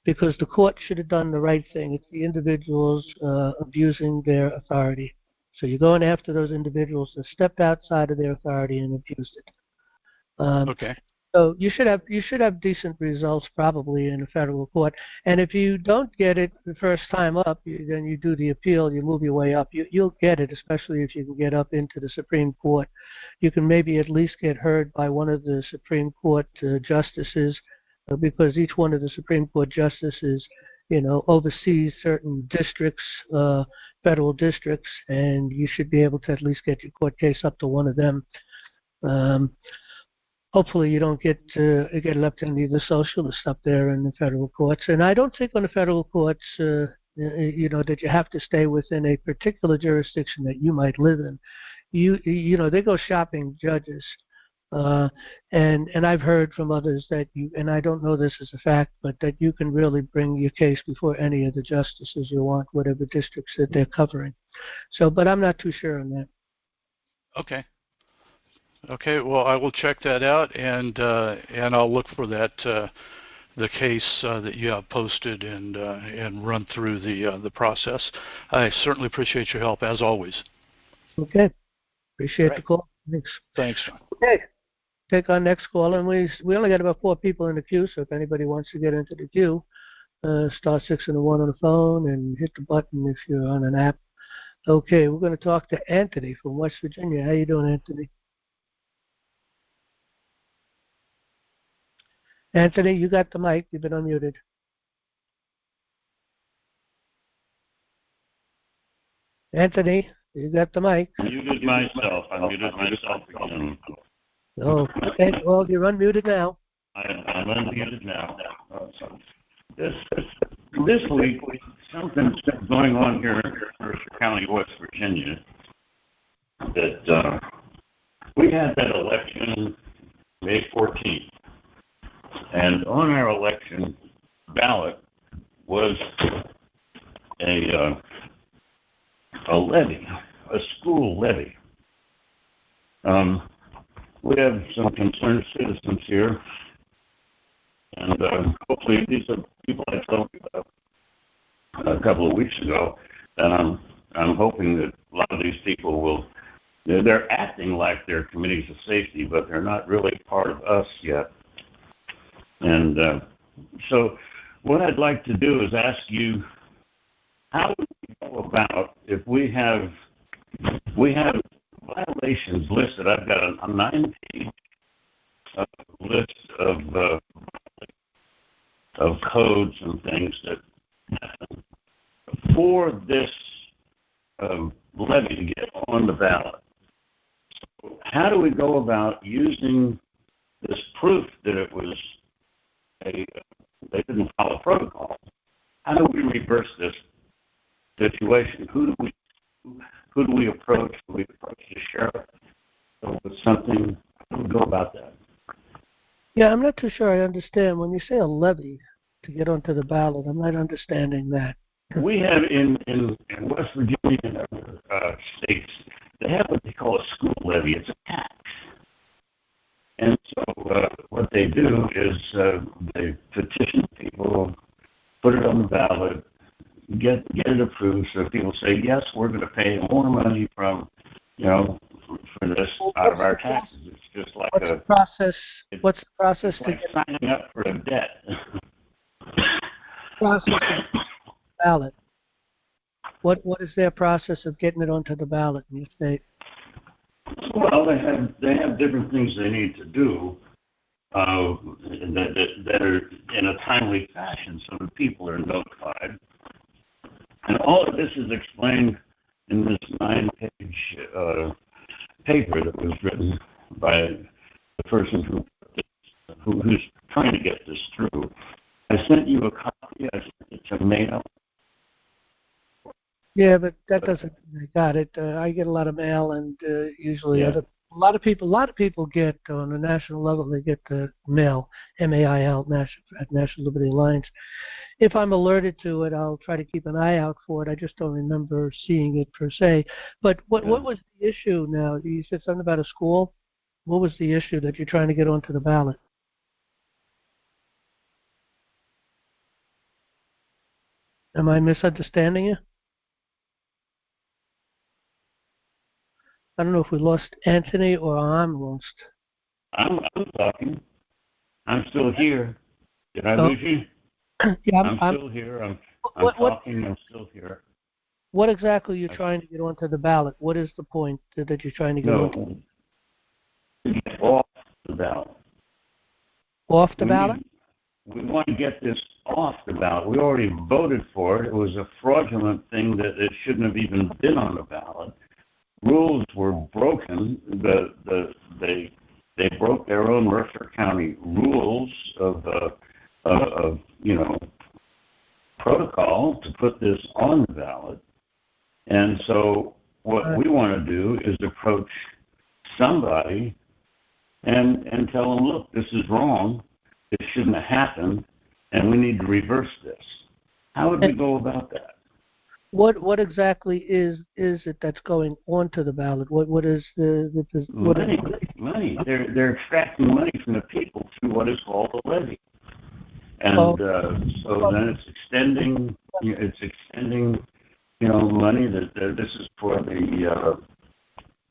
because the court should have done the right thing. It's the individuals abusing their authority. So you're going after those individuals that stepped outside of their authority and abused it. Okay. So you should have decent results probably in a federal court. And if you don't get it the first time up, then you do the appeal. You move your way up. You'll get it, especially if you can get up into the Supreme Court. You can maybe at least get heard by one of the Supreme Court justices, because each one of the Supreme Court justices, oversees certain districts, federal districts, and you should be able to at least get your court case up to one of them. Hopefully you don't get left in the socialists up there in the federal courts. And I don't think on the federal courts, that you have to stay within a particular jurisdiction that you might live in. They go shopping judges. And I've heard from others that and I don't know this as a fact, but that you can really bring your case before any of the justices you want, whatever districts that they're covering. So, but I'm not too sure on that. Okay. Okay, well, I will check that out, and I'll look for that the case that you have posted and run through the process. I certainly appreciate your help as always. Okay, appreciate the call. Thanks. Thanks, John. Okay, take our next call, and we only got about 4 people in the queue. So if anybody wants to get into the queue, star 6 and a 1 on the phone, and hit the button if you're on an app. Okay, we're going to talk to Anthony from West Virginia. How you doing, Anthony? Anthony, you got the mic. You've been unmuted. Anthony, you got the mic. I muted myself again. Oh, okay. Well, you're unmuted now. I'm unmuted now. This week, something's been going on here in Mercer County, West Virginia, that we had that election May 14th. And on our election ballot was a levy, a school levy. We have some concerned citizens here, and hopefully these are people I told you about a couple of weeks ago, and I'm hoping that a lot of these people will. They're acting like they're committees of safety, but they're not really part of us yet. And so what I'd like to do is ask you, how do we go about if we have violations listed? I've got a 9-page list of codes and things that happen for this levy to get on the ballot. So how do we go about using this proof that it was they didn't follow protocol? How do we reverse this situation? Who do we approach? Do we approach the sheriff with something? How do we go about that? Yeah, I'm not too sure I understand. When you say a levy to get onto the ballot, I'm not understanding that. We have in West Virginia and other states, they have what they call a school levy. It's a tax. And so what they do is they petition people, put it on the ballot, get it approved. So people say, yes, we're going to pay more money from, for this out of our taxes. It's just like What's the process it's to like get signing up for a debt. process of the ballot? What is their process of getting it onto the ballot in your state? Well, they have different things they need to do that are in a timely fashion, so the people are notified. And all of this is explained in this 9-page paper that was written by the person who's trying to get this through. I sent you a copy. I sent it to mail. Yeah, but that doesn't. I got it. I get a lot of mail, and usually a lot of people get on the national level. They get the mail, MAIL, National Liberty Alliance. If I'm alerted to it, I'll try to keep an eye out for it. I just don't remember seeing it per se. But what was the issue now? You said something about a school. What was the issue that you're trying to get onto the ballot? Am I misunderstanding you? I don't know if we lost Anthony or I'm lost. I'm talking. I'm still here. Did I Oh. lose you? Yeah, I'm still here. I'm talking. I'm still here. What exactly are you trying to get onto the ballot? What is the point that you're trying to get onto? Off the ballot. Off the ballot? We want to get this off the ballot. We already voted for it. It was a fraudulent thing that it shouldn't have even been on the ballot. Rules were broken. They broke their own Mercer County rules of protocol to put this on the ballot. And so what we want to do is approach somebody and tell them, look, this is wrong. It shouldn't have happened, and we need to reverse this. How would we go about that? What exactly is it that's going onto the ballot? What is money? They're extracting money from the people through what is called a levy, and so then it's extending. Money that this is for the.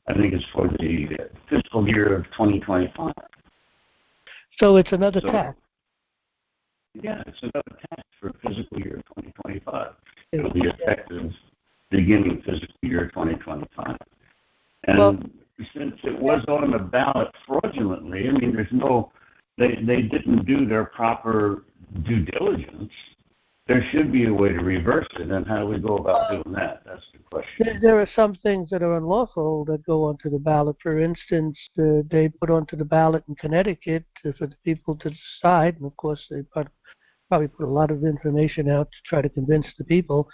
I think it's for the fiscal year of 2025. So it's another tax. Yeah, it's another tax for fiscal year 2025. It'll be effective beginning fiscal year 2025. And since it was on the ballot fraudulently, I mean, they didn't do their proper due diligence. There should be a way to reverse it, and how do we go about doing that? That's the question. There are some things that are unlawful that go onto the ballot. For instance, they put onto the ballot in Connecticut for the people to decide, and of course they probably put a lot of information out to try to convince the people,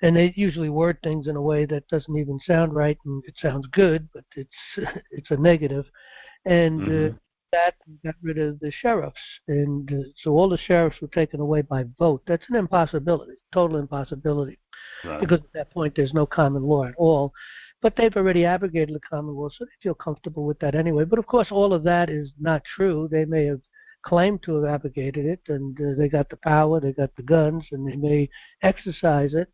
and they usually word things in a way that doesn't even sound right, and it sounds good, but it's a negative. And that got rid of the sheriffs, and so all the sheriffs were taken away by vote. That's an impossibility, total impossibility, because at that point there's no common law at all. But they've already abrogated the common law, so they feel comfortable with that anyway. But of course, all of that is not true. They may have claimed to have abrogated it, and they got the power, they got the guns, and they may exercise it,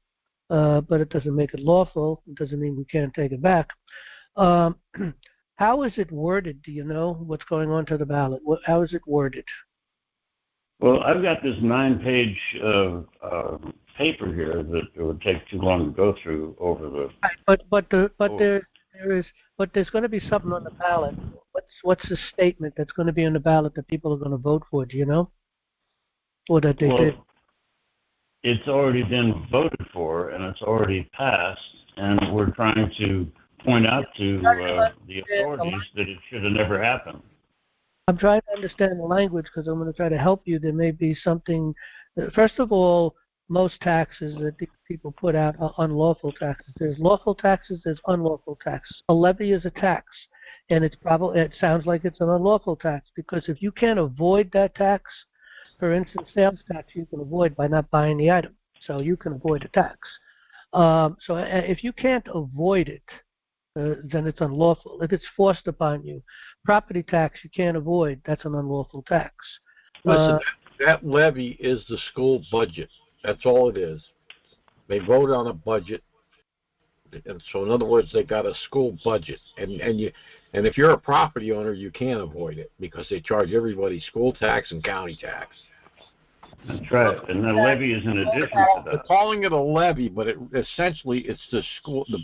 but it doesn't make it lawful. It doesn't mean we can't take it back. How is it worded? Do you know what's going on to the ballot? How is it worded? Well, I've got this 9-page paper here that it would take too long to go through over the. But there's going to be something on the ballot. What's the statement that's going to be on the ballot that people are going to vote for? Do you know? Or that they did? It's already been voted for and it's already passed, and we're trying to point out to the authorities that it should have never happened. I'm trying to understand the language because I'm going to try to help you. There may be something. First of all, most taxes that people put out are unlawful taxes. There's lawful taxes, there's unlawful taxes. A levy is a tax, and it sounds like it's an unlawful tax because if you can't avoid that tax, for instance, sales tax you can avoid by not buying the item, so you can avoid a tax. So if you can't avoid it, then it's unlawful. If it's forced upon you, property tax you can't avoid, that's an unlawful tax. Listen, that levy is the school budget. That's all it is. They vote on a budget, and so in other words, they got a school budget, and if you're a property owner, you can't avoid it because they charge everybody school tax and county tax. That's right, and the levy is in addition to that. They're calling it a levy, but essentially it's the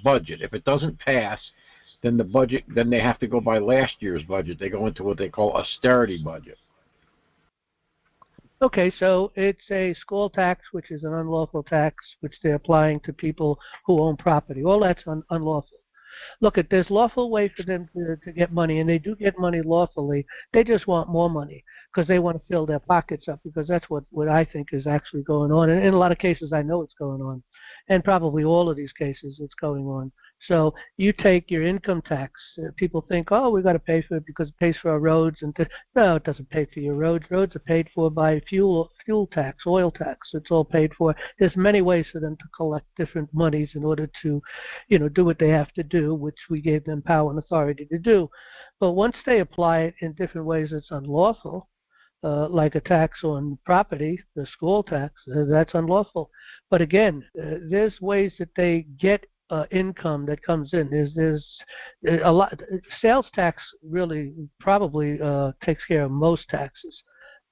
budget. If it doesn't pass, then the budget, then they have to go by last year's budget. They go into what they call austerity budget. Okay, so it's a school tax, which is an unlawful tax, which they're applying to people who own property. All that's unlawful. Look, there's lawful way for them to get money, and they do get money lawfully. They just want more money because they want to fill their pockets up, because that's what I think is actually going on. And in a lot of cases, I know it's going on. And probably all of these cases, it's going on. So you take your income tax. People think, oh, we've got to pay for it because it pays for our roads. No, it doesn't pay for your roads. Roads are paid for by fuel tax, oil tax. It's all paid for. There's many ways for them to collect different monies in order to, do what they have to do, which we gave them power and authority to do. But once they apply it in different ways, it's unlawful. Like a tax on property, the school tax, that's unlawful. But again, there's ways that they get income that comes in. There's a lot. Sales tax really probably takes care of most taxes,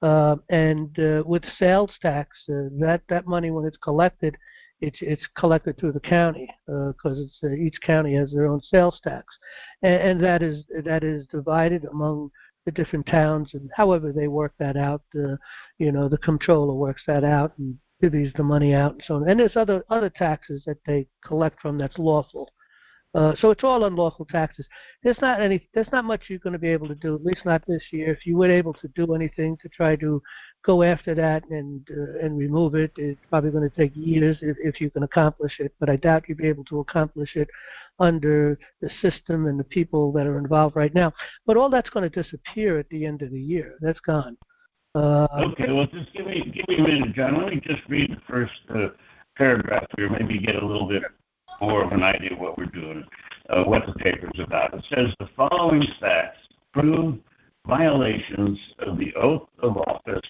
and with sales tax, that money when it's collected, it's collected through the county because each county has their own sales tax, and that is divided among the different towns, and however they work that out, the comptroller works that out and divvies the money out and so on. And there's other taxes that they collect from that's lawful. So it's all unlawful taxes. There's not much you're going to be able to do, at least not this year. If you were able to do anything to try to go after that and remove it, it's probably going to take years if you can accomplish it. But I doubt you'll be able to accomplish it under the system and the people that are involved right now. But all that's going to disappear at the end of the year. That's gone. Okay, well, just give me a minute, John. Let me just read the first paragraph here, maybe get a little bit more of an idea of what we're doing, what the paper's about. It says the following facts prove violations of the oath of office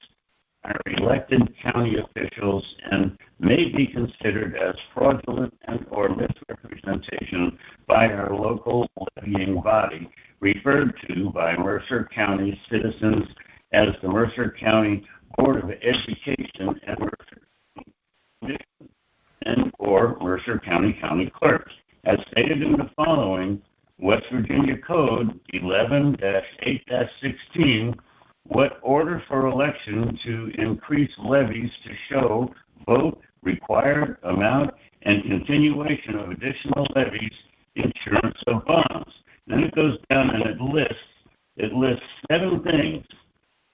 are elected county officials and may be considered as fraudulent and or misrepresentation by our local levying body, referred to by Mercer County citizens as the Mercer County Board of Education and Mercer County and or Mercer County County Clerk. As stated in the following West Virginia Code 11-8-16, what order for election to increase levies to show vote, required amount, and continuation of additional levies, insurance of bonds. Then it goes down and it lists 7 things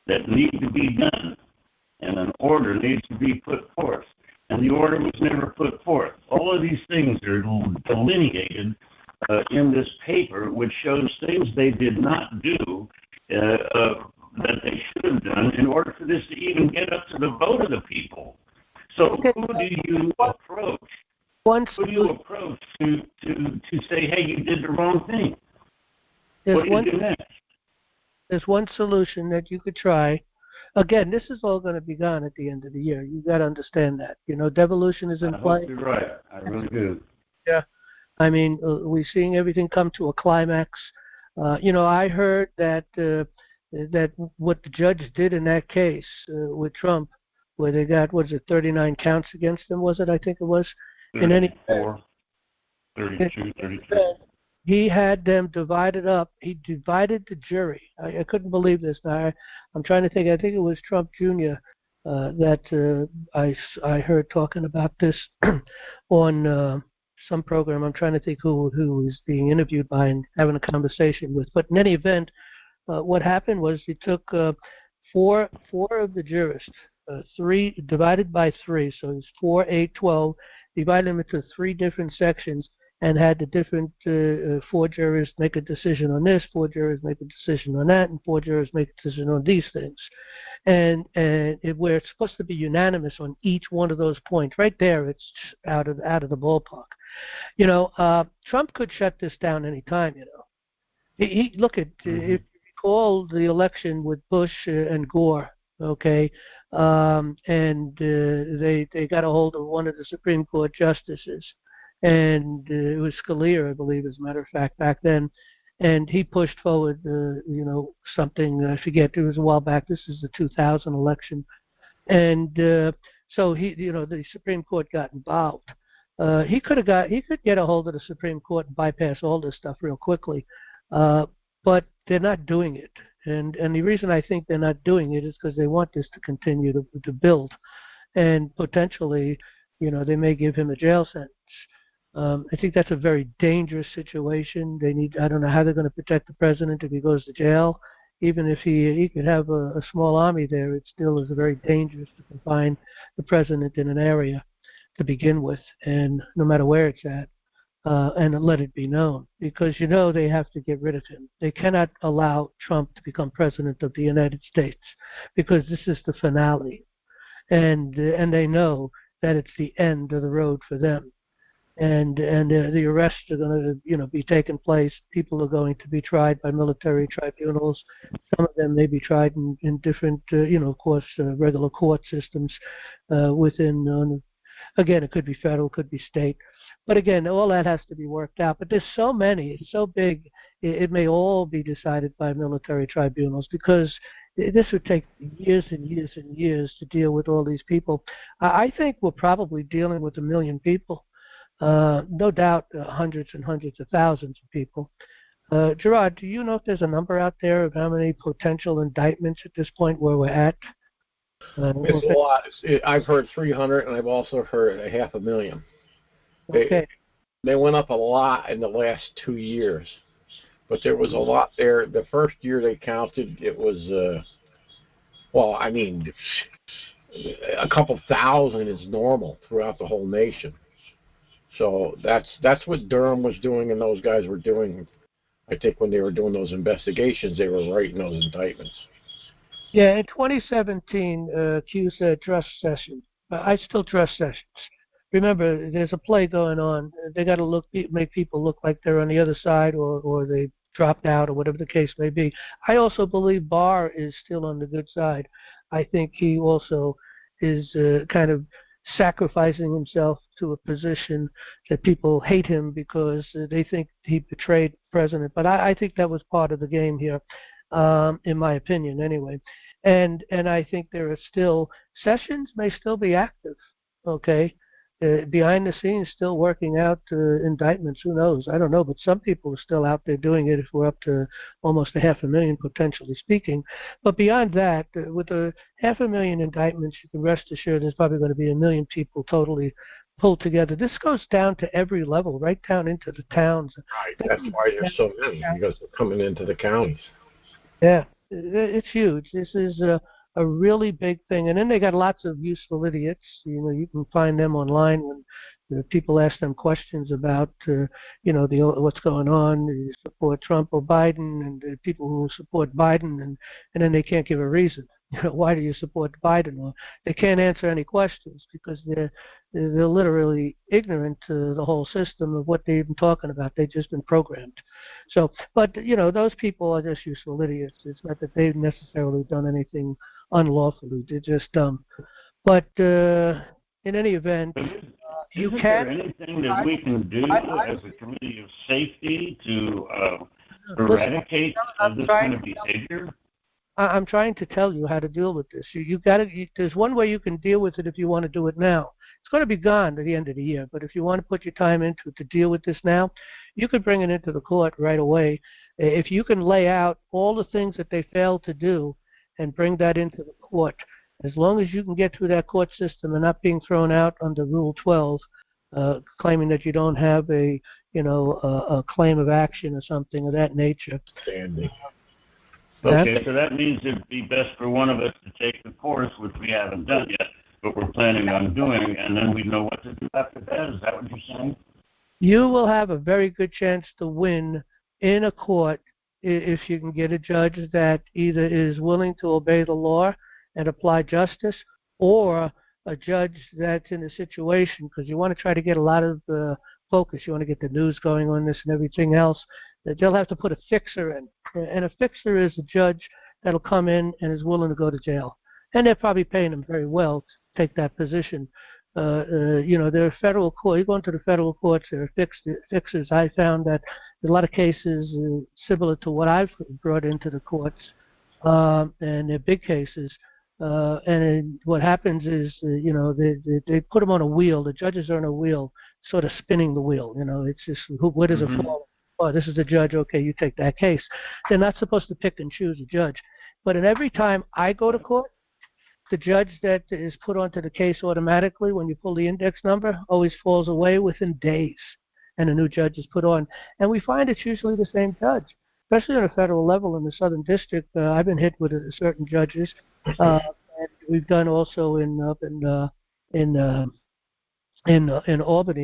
that need to be done, and an order needs to be put forth. And the order was never put forth. All of these things are delineated in this paper, which shows things they did not do that they should have done in order for this to even get up to the vote of the people. So who do you approach? Who do you approach to say, hey, you did the wrong thing? What do you do next? There's one solution that you could try. Again, this is all going to be gone at the end of the year. You've got to understand that. Devolution is in play. I hope you're right. I really do. Yeah. I mean, we're seeing everything come to a climax. I heard that what the judge did in that case with Trump, where they got, 39 counts against him, was it? I think it was. 34, 32, 33. He had them divided up. He divided the jury. I couldn't believe this. Now, I'm trying to think. I think it was Trump Jr. That I heard talking about this on some program. I'm trying to think who was being interviewed by and having a conversation with. But in any event, what happened was he took four of the jurists, 3 divided by 3, so it's 4, 8, 12, divided them into 3 different sections, and had the different 4 jurors make a decision on this, 4 jurors make a decision on that, and 4 jurors make a decision on these things. And where it's supposed to be unanimous on each one of those points, right there, it's out of the ballpark. Trump could shut this down any time. He look at if you recall the election with Bush and Gore, okay, and they got a hold of one of the Supreme Court justices. And it was Scalia, I believe, as a matter of fact, back then. And he pushed forward, something, I forget, it was a while back. This is the 2000 election. And so the Supreme Court got involved. He could get a hold of the Supreme Court and bypass all this stuff real quickly. But they're not doing it. And the reason I think they're not doing it is because they want this to continue to build. And potentially, they may give him a jail sentence. I think that's a very dangerous situation. I don't know how they're going to protect the president if he goes to jail. Even if he could have a small army there, it still is very dangerous to confine the president in an area to begin with, and no matter where it's at, and let it be known. Because they have to get rid of him. They cannot allow Trump to become president of the United States, because this is the finale. And they know that it's the end of the road for them. And the arrests are going to be taking place. People are going to be tried by military tribunals. Some of them may be tried in different, of course, regular court systems within. Again, it could be federal, could be state. But again, all that has to be worked out. But there's so many, it's so big, it may all be decided by military tribunals because this would take years and years and years to deal with all these people. I think we're probably dealing with 1 million people. No doubt hundreds and hundreds of thousands of people. Gerard, do you know if there's a number out there of how many potential indictments at this point where we're at? It's a lot. I've heard 300, and I've also heard 500,000. Okay. They went up a lot in the last 2 years, but there was a lot there. The first year they counted, it was, well, I mean, a couple thousand is normal throughout the whole nation. So that's what Durham was doing, and those guys were doing. I think when they were doing those investigations, they were writing those indictments. Yeah, in 2017, Q said trust Sessions. I still trust Sessions. Remember, there's a play going on. They got to make people look like they're on the other side, or they dropped out, or whatever the case may be. I also believe Barr is still on the good side. I think he also is kind of sacrificing himself to a position that people hate him because they think he betrayed the president. But I think that was part of the game here, in my opinion, anyway. And I think there are still Sessions may still be active, okay, behind the scenes, still working out indictments. Who knows? I don't know, but some people are still out there doing it. If we're up to almost 500,000, potentially speaking. But beyond that, with the 500,000 indictments, you can rest assured there's probably going to be 1 million people totally pulled together. This goes down to every level, right down into the towns. Right. That's why there's so many, because they're coming into the counties. Yeah, it's huge. This is a really big thing. And then they got lots of useful idiots. You know, you can find them online when people ask them questions about, what's going on. You support Trump or Biden, and people who support Biden, and then they can't give a reason. Why do you support Biden? Or they can't answer any questions because they're literally ignorant to the whole system of what they've been talking about. They've just been programmed. So, but those people are just useful idiots. It's not that they've necessarily done anything unlawfully. They're just dumb. But in any event, you Isn't can. there anything that we can do as a committee of safety to eradicate this kind of behavior? I'm trying to tell you how to deal with this. You got to. There's one way you can deal with it if you want to do it now. It's going to be gone at the end of the year. But if you want to put your time into it to deal with this now, you could bring it into the court right away. If you can lay out all the things that they failed to do and bring that into the court, as long as you can get through that court system and not being thrown out under Rule 12, claiming that you don't have a claim of action or something of that nature. Standing. Okay, so that means it'd be best for one of us to take the course, which we haven't done yet, but we're planning on doing, and then we know what to do after that. Is that what you're saying? You will have a very good chance to win in a court if you can get a judge that either is willing to obey the law and apply justice, or a judge that's in a situation, because you want to try to get a lot of focus. You want to get the news going on this and everything else. That they'll have to put a fixer in. And a fixer is a judge that'll come in and is willing to go to jail. And they're probably paying them very well to take that position. There are federal courts. You go into the federal courts, there are fixers. I found that a lot of cases similar to what I've brought into the courts, and they're big cases. And what happens is, they put them on a wheel. The judges are on a wheel, sort of spinning the wheel. It's just, where does it fall? Oh, this is the judge. Okay, you take that case. They're not supposed to pick and choose a judge. But in every time I go to court, the judge that is put onto the case automatically when you pull the index number always falls away within days, and a new judge is put on. And we find it's usually the same judge, especially on a federal level in the Southern District. I've been hit with certain judges, and we've done also in Albany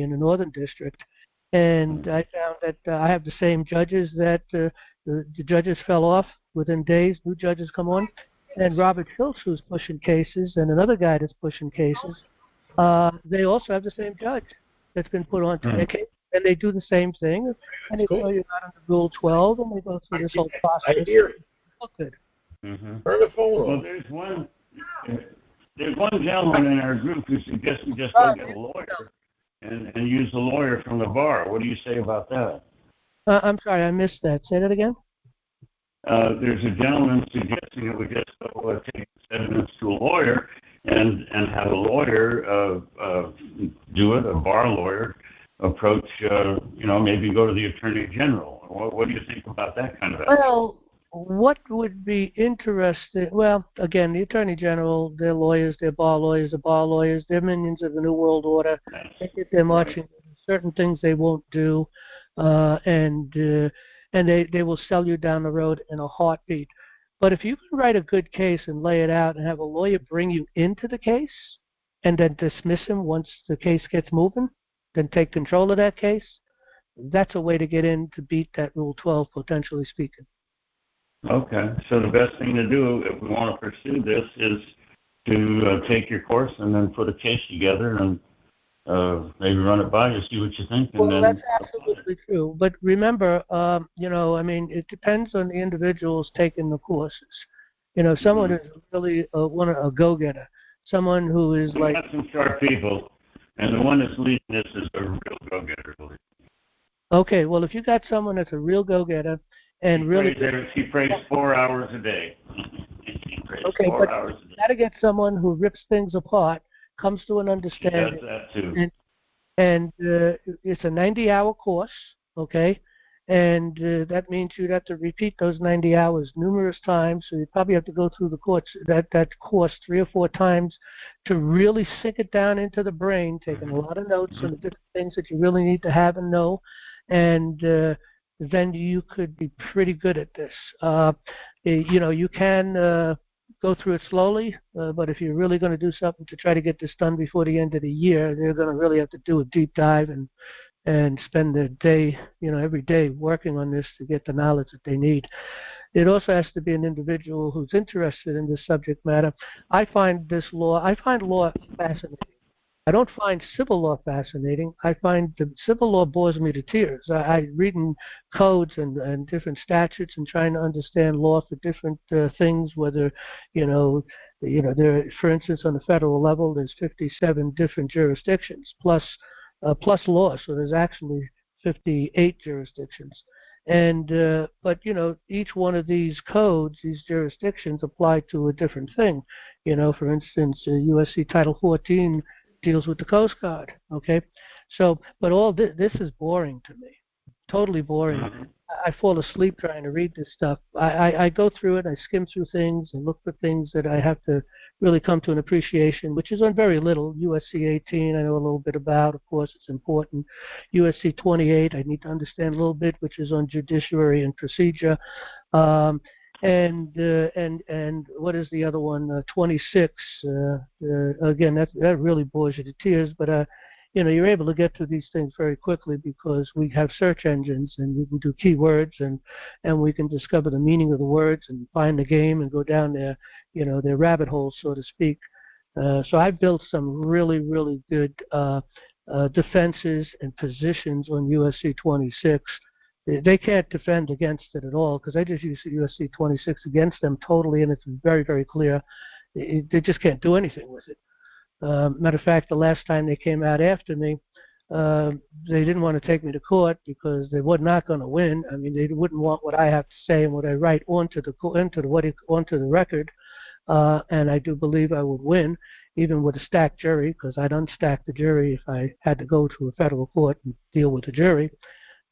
in the Northern District. And I found that I have the same judges that the judges fell off within days. New judges come on. And Robert Schultz, who's pushing cases, and another guy that's pushing cases, they also have the same judge that's been put on to their case. And they do the same thing. And they tell you not under Rule 12, and they go through this whole process. I hear it. Good. Turn the phone Well, on. there's one gentleman in our group who suggests we just go get a lawyer. and use a lawyer from the bar. What do you say about that? I'm sorry, I missed that. Say that again. There's a gentleman suggesting that we just take evidence to a lawyer and have a lawyer do it, a bar lawyer approach, maybe go to the Attorney General. What do you think about that kind of action? Well, what would be interesting, well, again, the Attorney General, they're lawyers, they're bar lawyers, they're minions of the New World Order. They get their marching, certain things they won't do, and they will sell you down the road in a heartbeat. But if you can write a good case and lay it out and have a lawyer bring you into the case and then dismiss him once the case gets moving, then take control of that case, that's a way to get in to beat that Rule 12, potentially speaking. Okay, so the best thing to do if we want to pursue this is to take your course and then put a case together and maybe run it by you, see what you think. And well, then that's absolutely true. But remember, it depends on the individuals taking the courses. Someone who's really a go-getter, someone who is we got some sharp people, and the one that's leading this is a real go-getter. Okay, well, if you got someone that's a real go-getter and he prays 4 hours a day. Okay, but you got to get someone who rips things apart, comes to an understanding. He does that too. And it's a 90-hour course, okay? And that means you'd have to repeat those 90 hours numerous times. So you probably have to go through that course 3 or 4 times to really sink it down into the brain, taking a lot of notes on the different things that you really need to have and know. And then you could be pretty good at this. You can go through it slowly, but if you're really going to do something to try to get this done before the end of the year, they're going to really have to do a deep dive and spend their day, every day working on this to get the knowledge that they need. It also has to be an individual who's interested in this subject matter. I find law fascinating. I don't find civil law fascinating. I find the civil law bores me to tears. I reading codes and different statutes and trying to understand law for different things, whether, there, for instance, on the federal level, there's 57 different jurisdictions plus law, so there's actually 58 jurisdictions. And but each one of these codes, these jurisdictions, apply to a different thing. For instance, USC Title 14 deals with the Coast Guard. Okay, so but all this is boring to me, totally boring. I fall asleep trying to read this stuff. I go through it, I skim through things and look for things that I have to really come to an appreciation, which is on very little. USC 18 I know a little bit about, of course it's important. USC 28 I need to understand a little bit, which is on judiciary and procedure. And what is the other one? 26. Again, that really bores you to tears, but you're able to get to these things very quickly because we have search engines and we can do keywords and we can discover the meaning of the words and find the game and go down their rabbit holes, so to speak. So I've built some really, really good defenses and positions on USC 26. They can't defend against it at all because I just use USC 26 against them totally, and it's very, very clear. They just can't do anything with it. Matter of fact, the last time they came out after me, they didn't want to take me to court because they were not going to win. I mean, they wouldn't want what I have to say and what I write onto the record, and I do believe I would win, even with a stacked jury, because I'd unstack the jury if I had to go to a federal court and deal with the jury.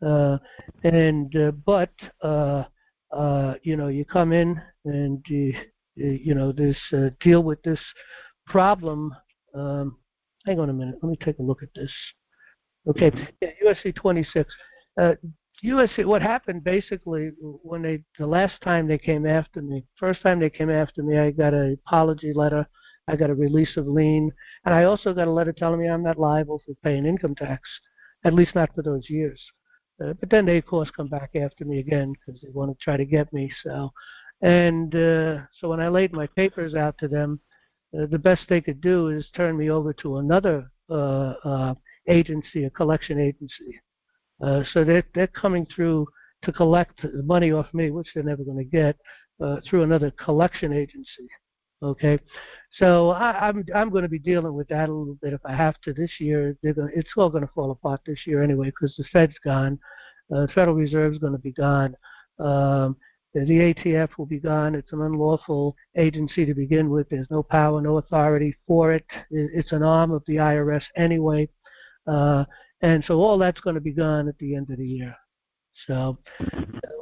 But you come in and deal with this problem. Hang on a minute. Let me take a look at this. Okay, USC 26. USC. What happened basically when the last time they came after me? First time they came after me, I got an apology letter. I got a release of lien, and I also got a letter telling me I'm not liable for paying income tax, at least not for those years. But then they, of course, come back after me again because they want to try to get me. So when I laid my papers out to them, the best they could do is turn me over to another agency, a collection agency. So they're coming through to collect money off me, which they're never going to get, through another collection agency. Okay, so I'm going to be dealing with that a little bit if I have to this year. It's all going to fall apart this year anyway because the Fed's gone, the Federal Reserve's going to be gone, the ATF will be gone. It's an unlawful agency to begin with. There's no power, no authority for it. It's an arm of the IRS anyway, and so all that's going to be gone at the end of the year. So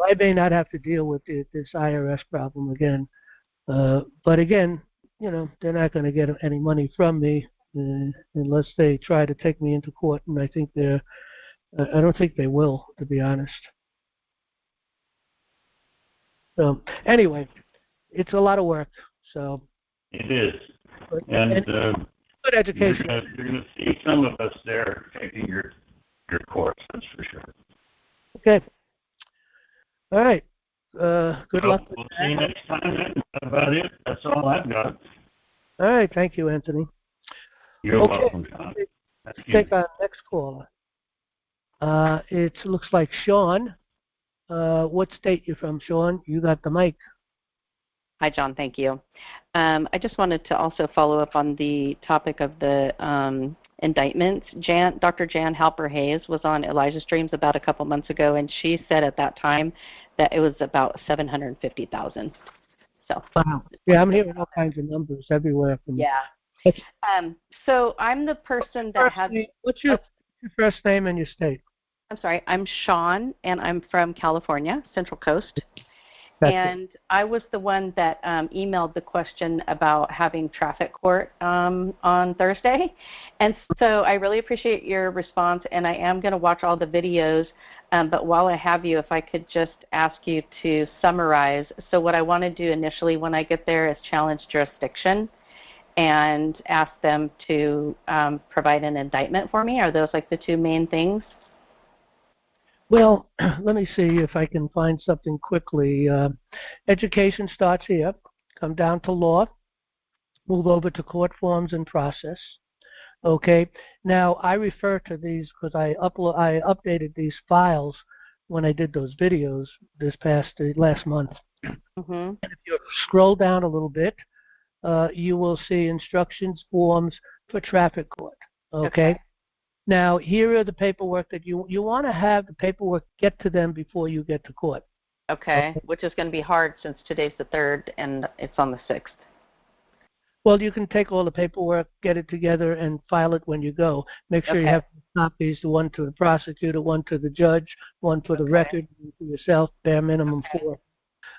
I may not have to deal with this IRS problem again. But again, you know, they're not going to get any money from me unless they try to take me into court, and I don't think they will, to be honest. So anyway, it's a lot of work. So it is, and good education. You're going to see some of us there taking your course. That's for sure. Okay. All right. Good luck. We'll see you next time. That's about it. That's all I've got. All right. Thank you, Anthony. You're welcome, John. Let's take our next caller. It looks like Sean. What state you from, Sean? You got the mic. Hi, John. Thank you. I just wanted to also follow up on the topic of the indictments. Dr. Jan Halper-Hayes was on Elijah Streams about a couple months ago, and she said at that time that it was about 750,000. So wow. Yeah, I'm hearing all kinds of numbers everywhere. So I'm the person that has. What's your first name and your state? I'm sorry. I'm Sean, and I'm from California, Central Coast. And I was the one that emailed the question about having traffic court on Thursday. And so I really appreciate your response, and I am going to watch all the videos. But while I have you, if I could just ask you to summarize. So what I want to do initially when I get there is challenge jurisdiction and ask them to provide an indictment for me. Are those like the two main things? Well, let me see if I can find something quickly. Education starts here, come down to law, move over to court forms and process. Okay. Now, I refer to these because I updated these files when I did those videos last month. Mm-hmm. And if you scroll down a little bit, you will see instructions forms for traffic court. Okay. Now, here are the paperwork that you want to have the paperwork get to them before you get to court. Okay, which is going to be hard since today's the 3rd and it's on the 6th. Well, you can take all the paperwork, get it together, and file it when you go. Make sure you have copies, one to the prosecutor, one to the judge, one for the record, one for yourself, bare minimum 4.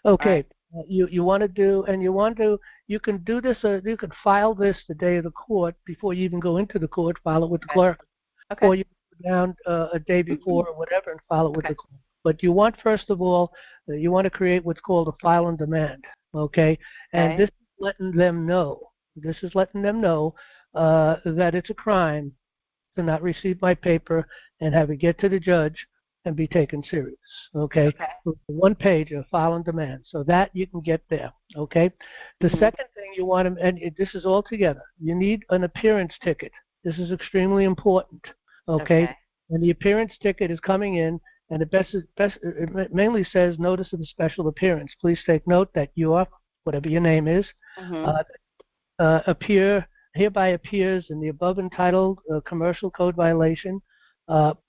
Okay. Right. You want to do, and you can do this, you can file this the day of the court before you even go into the court, file it with the clerk. Okay. Or you go down a day before or whatever and file it with the court. But you want, first of all, you want to create what's called a file on demand, okay? And this is letting them know. This is letting them know that it's a crime to not receive my paper and have it get to the judge and be taken serious, okay? So one page of file on demand. So that you can get there, okay? The second thing you want to, and this is all together, you need an appearance ticket. This is extremely important, okay? And the appearance ticket is coming in, and it mainly says notice of a special appearance. Please take note that your, whatever your name is, hereby appears in the above entitled commercial code violation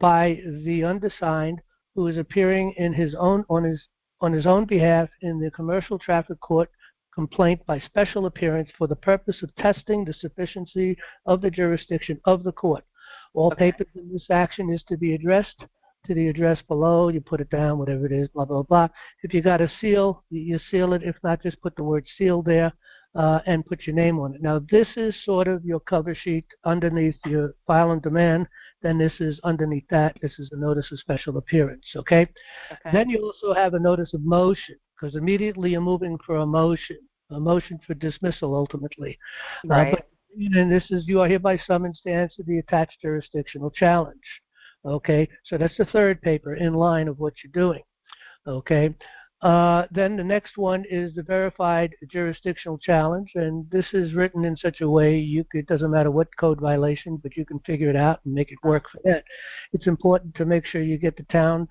by the undersigned, who is appearing in on his own behalf in the commercial traffic court complaint by special appearance for the purpose of testing the sufficiency of the jurisdiction of the court. All papers in this action is to be addressed to the address below. You put it down, whatever it is, blah, blah, blah. If you got a seal, you seal it. If not, just put the word seal there and put your name on it. Now, this is sort of your cover sheet underneath your file on demand. Then this is underneath that. This is a notice of special appearance, okay? Then you also have a notice of motion, because immediately you're moving for a motion for dismissal ultimately. And this is, you are hereby summoned to answer the attached jurisdictional challenge. Okay, so that's the third paper in line of what you're doing. Okay, Then the next one is the verified jurisdictional challenge, and this is written in such a way it doesn't matter what code violation, but you can figure it out and make it work for that. It's important to make sure you get the town,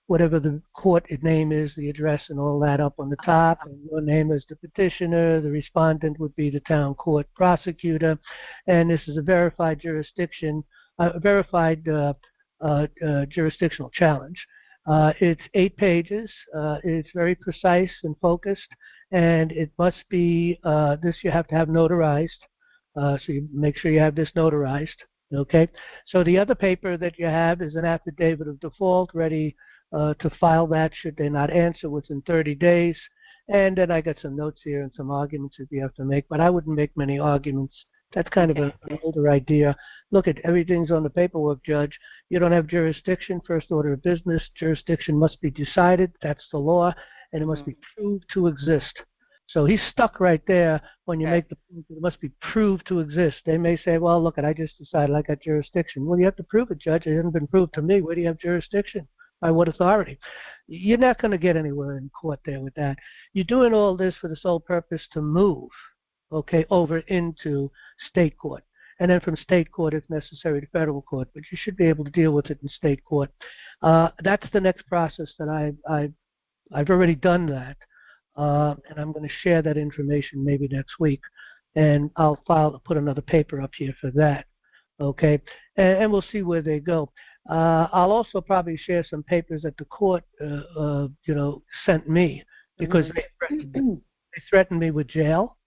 whatever the court name is, the address and all that up on the top, and your name is the petitioner. The respondent would be the town court prosecutor, and this is a verified jurisdictional challenge. It's 8 pages. It's very precise and focused, and it must be this you have to have notarized. So you make sure you have this notarized. Okay. So the other paper that you have is an affidavit of default, ready to file that should they not answer within 30 days. And then I got some notes here and some arguments that you have to make, but I wouldn't make many arguments. That's kind of an older idea. Look, at everything's on the paperwork, Judge. You don't have jurisdiction, first order of business. Jurisdiction must be decided. That's the law, and it must be proved to exist. So he's stuck right there when you make the point that it must be proved to exist. They may say, well, look, I just decided I got jurisdiction. Well, you have to prove it, Judge. It hasn't been proved to me. Where do you have jurisdiction? By what authority? You're not going to get anywhere in court there with that. You're doing all this for the sole purpose to move, over into state court. And then from state court, if necessary, to federal court. But you should be able to deal with it in state court. That's the next process that I've already done that. And I'm going to share that information maybe next week. And I'll put another paper up here for that. Okay? And we'll see where they go. I'll also probably share some papers that the court, sent me because they threatened me with jail.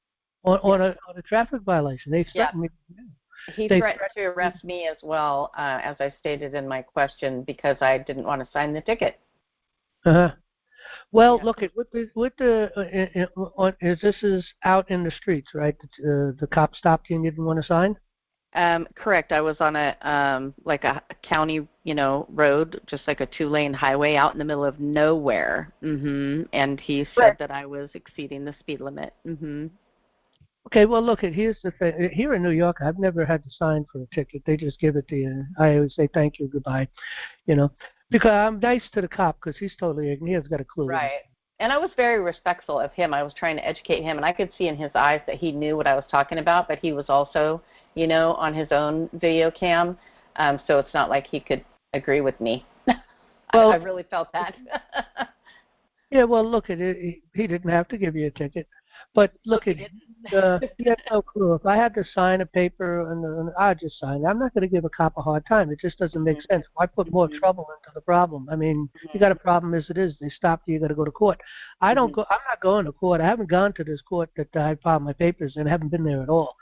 On a traffic violation. They threatened me. He threatened to arrest me as well, as I stated in my question, because I didn't want to sign the ticket. Well, look, this is out in the streets, right? The cop stopped you and you didn't want to sign? Correct. I was on a county, road, just like a 2-lane highway out in the middle of nowhere. And he said that I was exceeding the speed limit. Okay, well, look, here's the thing. Here in New York, I've never had to sign for a ticket. They just give it to you. I always say thank you, goodbye, because I'm nice to the cop because he's totally ignorant. He hasn't got a clue. Right. And I was very respectful of him. I was trying to educate him, and I could see in his eyes that he knew what I was talking about, but he was also, on his own video cam, so it's not like he could agree with me. Well, I really felt that. Yeah, well, look, he didn't have to give you a ticket. But look, he had no clue. If I had to sign a paper, and I'd just sign it. I'm not going to give a cop a hard time. It just doesn't make sense. Why put more trouble into the problem? I mean, you got a problem as it is. They stop you. You got to go to court. I'm not going to court. I haven't gone to this court that I filed my papers and haven't been there at all.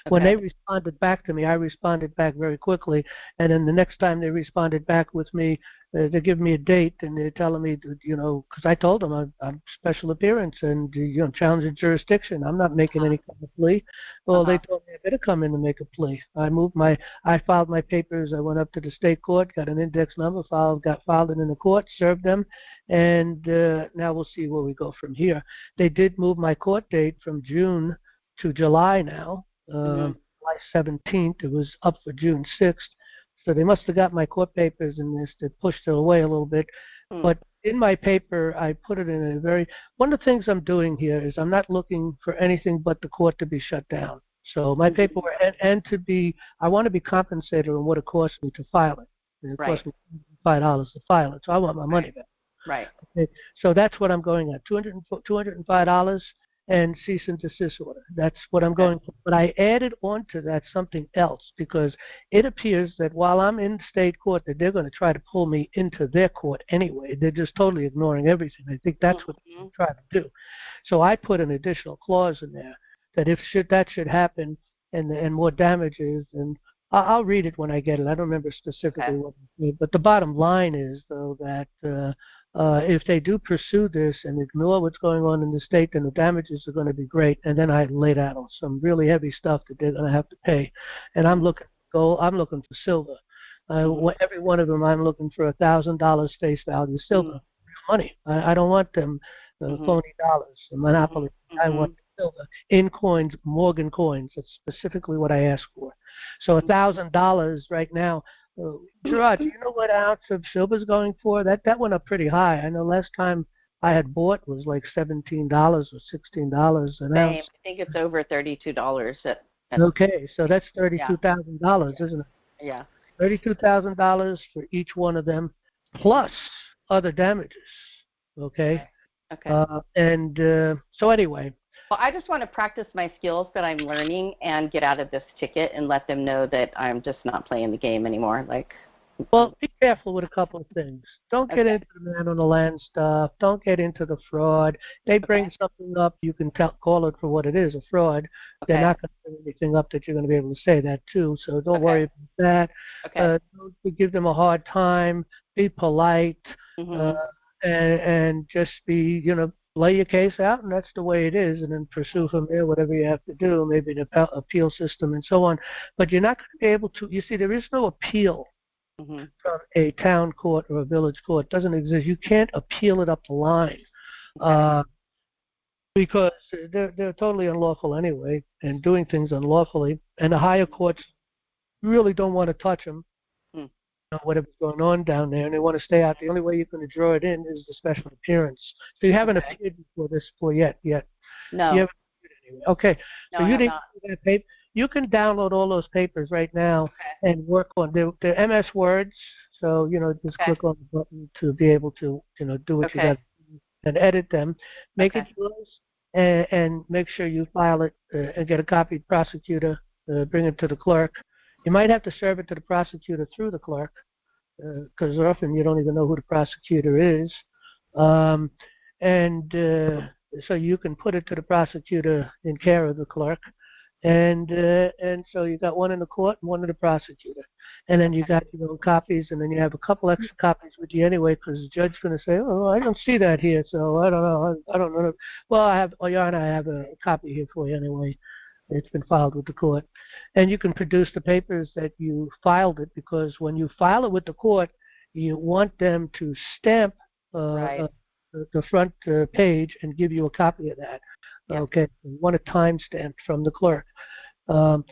Okay. When they responded back to me, I responded back very quickly. And then the next time they responded back with me, they give me a date and they're telling me, because I told them I'm special appearance and challenging jurisdiction. I'm not making any kind of plea. Well, they told me I better come in and make a plea. I filed my papers. I went up to the state court, got an index number, filed it in the court, served them, and now we'll see where we go from here. They did move my court date from June to July now, July 17th. It was up for June 6th. So they must have got my court papers in this. They pushed it away a little bit. But in my paper, I put it in one of the things I'm doing here is I'm not looking for anything but the court to be shut down. So my paperwork, and I want to be compensated on what it cost me to file it. It cost me $5 to file it, so I want my money back. Right. Okay. So that's what I'm going at, $205 and cease and desist order. That's what I'm going for. But I added on to that something else because it appears that while I'm in state court, that they're going to try to pull me into their court anyway. They're just totally ignoring everything. I think that's what they're trying to do. So I put an additional clause in there that that should happen and more damages, and I'll read it when I get it. I don't remember specifically what it means. But the bottom line is, though, that if they do pursue this and ignore what's going on in the state, then the damages are going to be great. And then I laid out on some really heavy stuff that they're going to have to pay. And I'm looking for gold. I'm looking for silver. Every one of them, I'm looking for $1,000 face value silver. Money. I don't want them phony dollars, monopoly. I want silver in coins, Morgan coins. That's specifically what I asked for. So $1,000 right now. Gerard, do you know what ounce of silver is going for? That went up pretty high. I know last time I had bought was like $17 or $16 an ounce. I think it's over $32 at Okay, so that's yeah. $32,000, isn't it? Yeah. $32,000 for each one of them, plus other damages. Okay. So anyway. Well, I just want to practice my skills that I'm learning and get out of this ticket and let them know that I'm just not playing the game anymore. Well, be careful with a couple of things. Don't get into the man on the land stuff. Don't get into the fraud. They bring something up, you can call it for what it is, a fraud. They're not going to bring anything up that you're going to be able to say that too, so don't worry about that. Don't give them a hard time. Be polite. And just be, lay your case out, and that's the way it is, and then pursue from there whatever you have to do, maybe an appeal system and so on. But you're not going to be able to, you see, there is no appeal from a town court or a village court. It doesn't exist. You can't appeal it up the line because they're totally unlawful anyway and doing things unlawfully, and the higher courts really don't want to touch them. Whatever's going on down there, and they want to stay out. The only way you're going to draw it in is the special appearance. So you haven't appeared before this yet. No. You haven't appeared anyway. Okay. No, so you didn't do that paper. You can download all those papers right now and work on they're MS Words. So just click on the button to be able to do what you got and edit them. Make it yours and make sure you file it and get a copy to the prosecutor. Bring it to the clerk. You might have to serve it to the prosecutor through the clerk, because often you don't even know who the prosecutor is. So you can put it to the prosecutor in care of the clerk. And so you got one in the court and one in the prosecutor. And then you got your own copies, and then you have a couple extra copies with you anyway, because the judge's going to say, oh, I don't see that here, so I don't know. I don't know. Well, Your Honor, I have a copy here for you anyway. It's been filed with the court. And you can produce the papers that you filed it, because when you file it with the court, you want them to stamp the front page and give you a copy of that. Yep. Okay. You want a timestamp from the clerk. Again,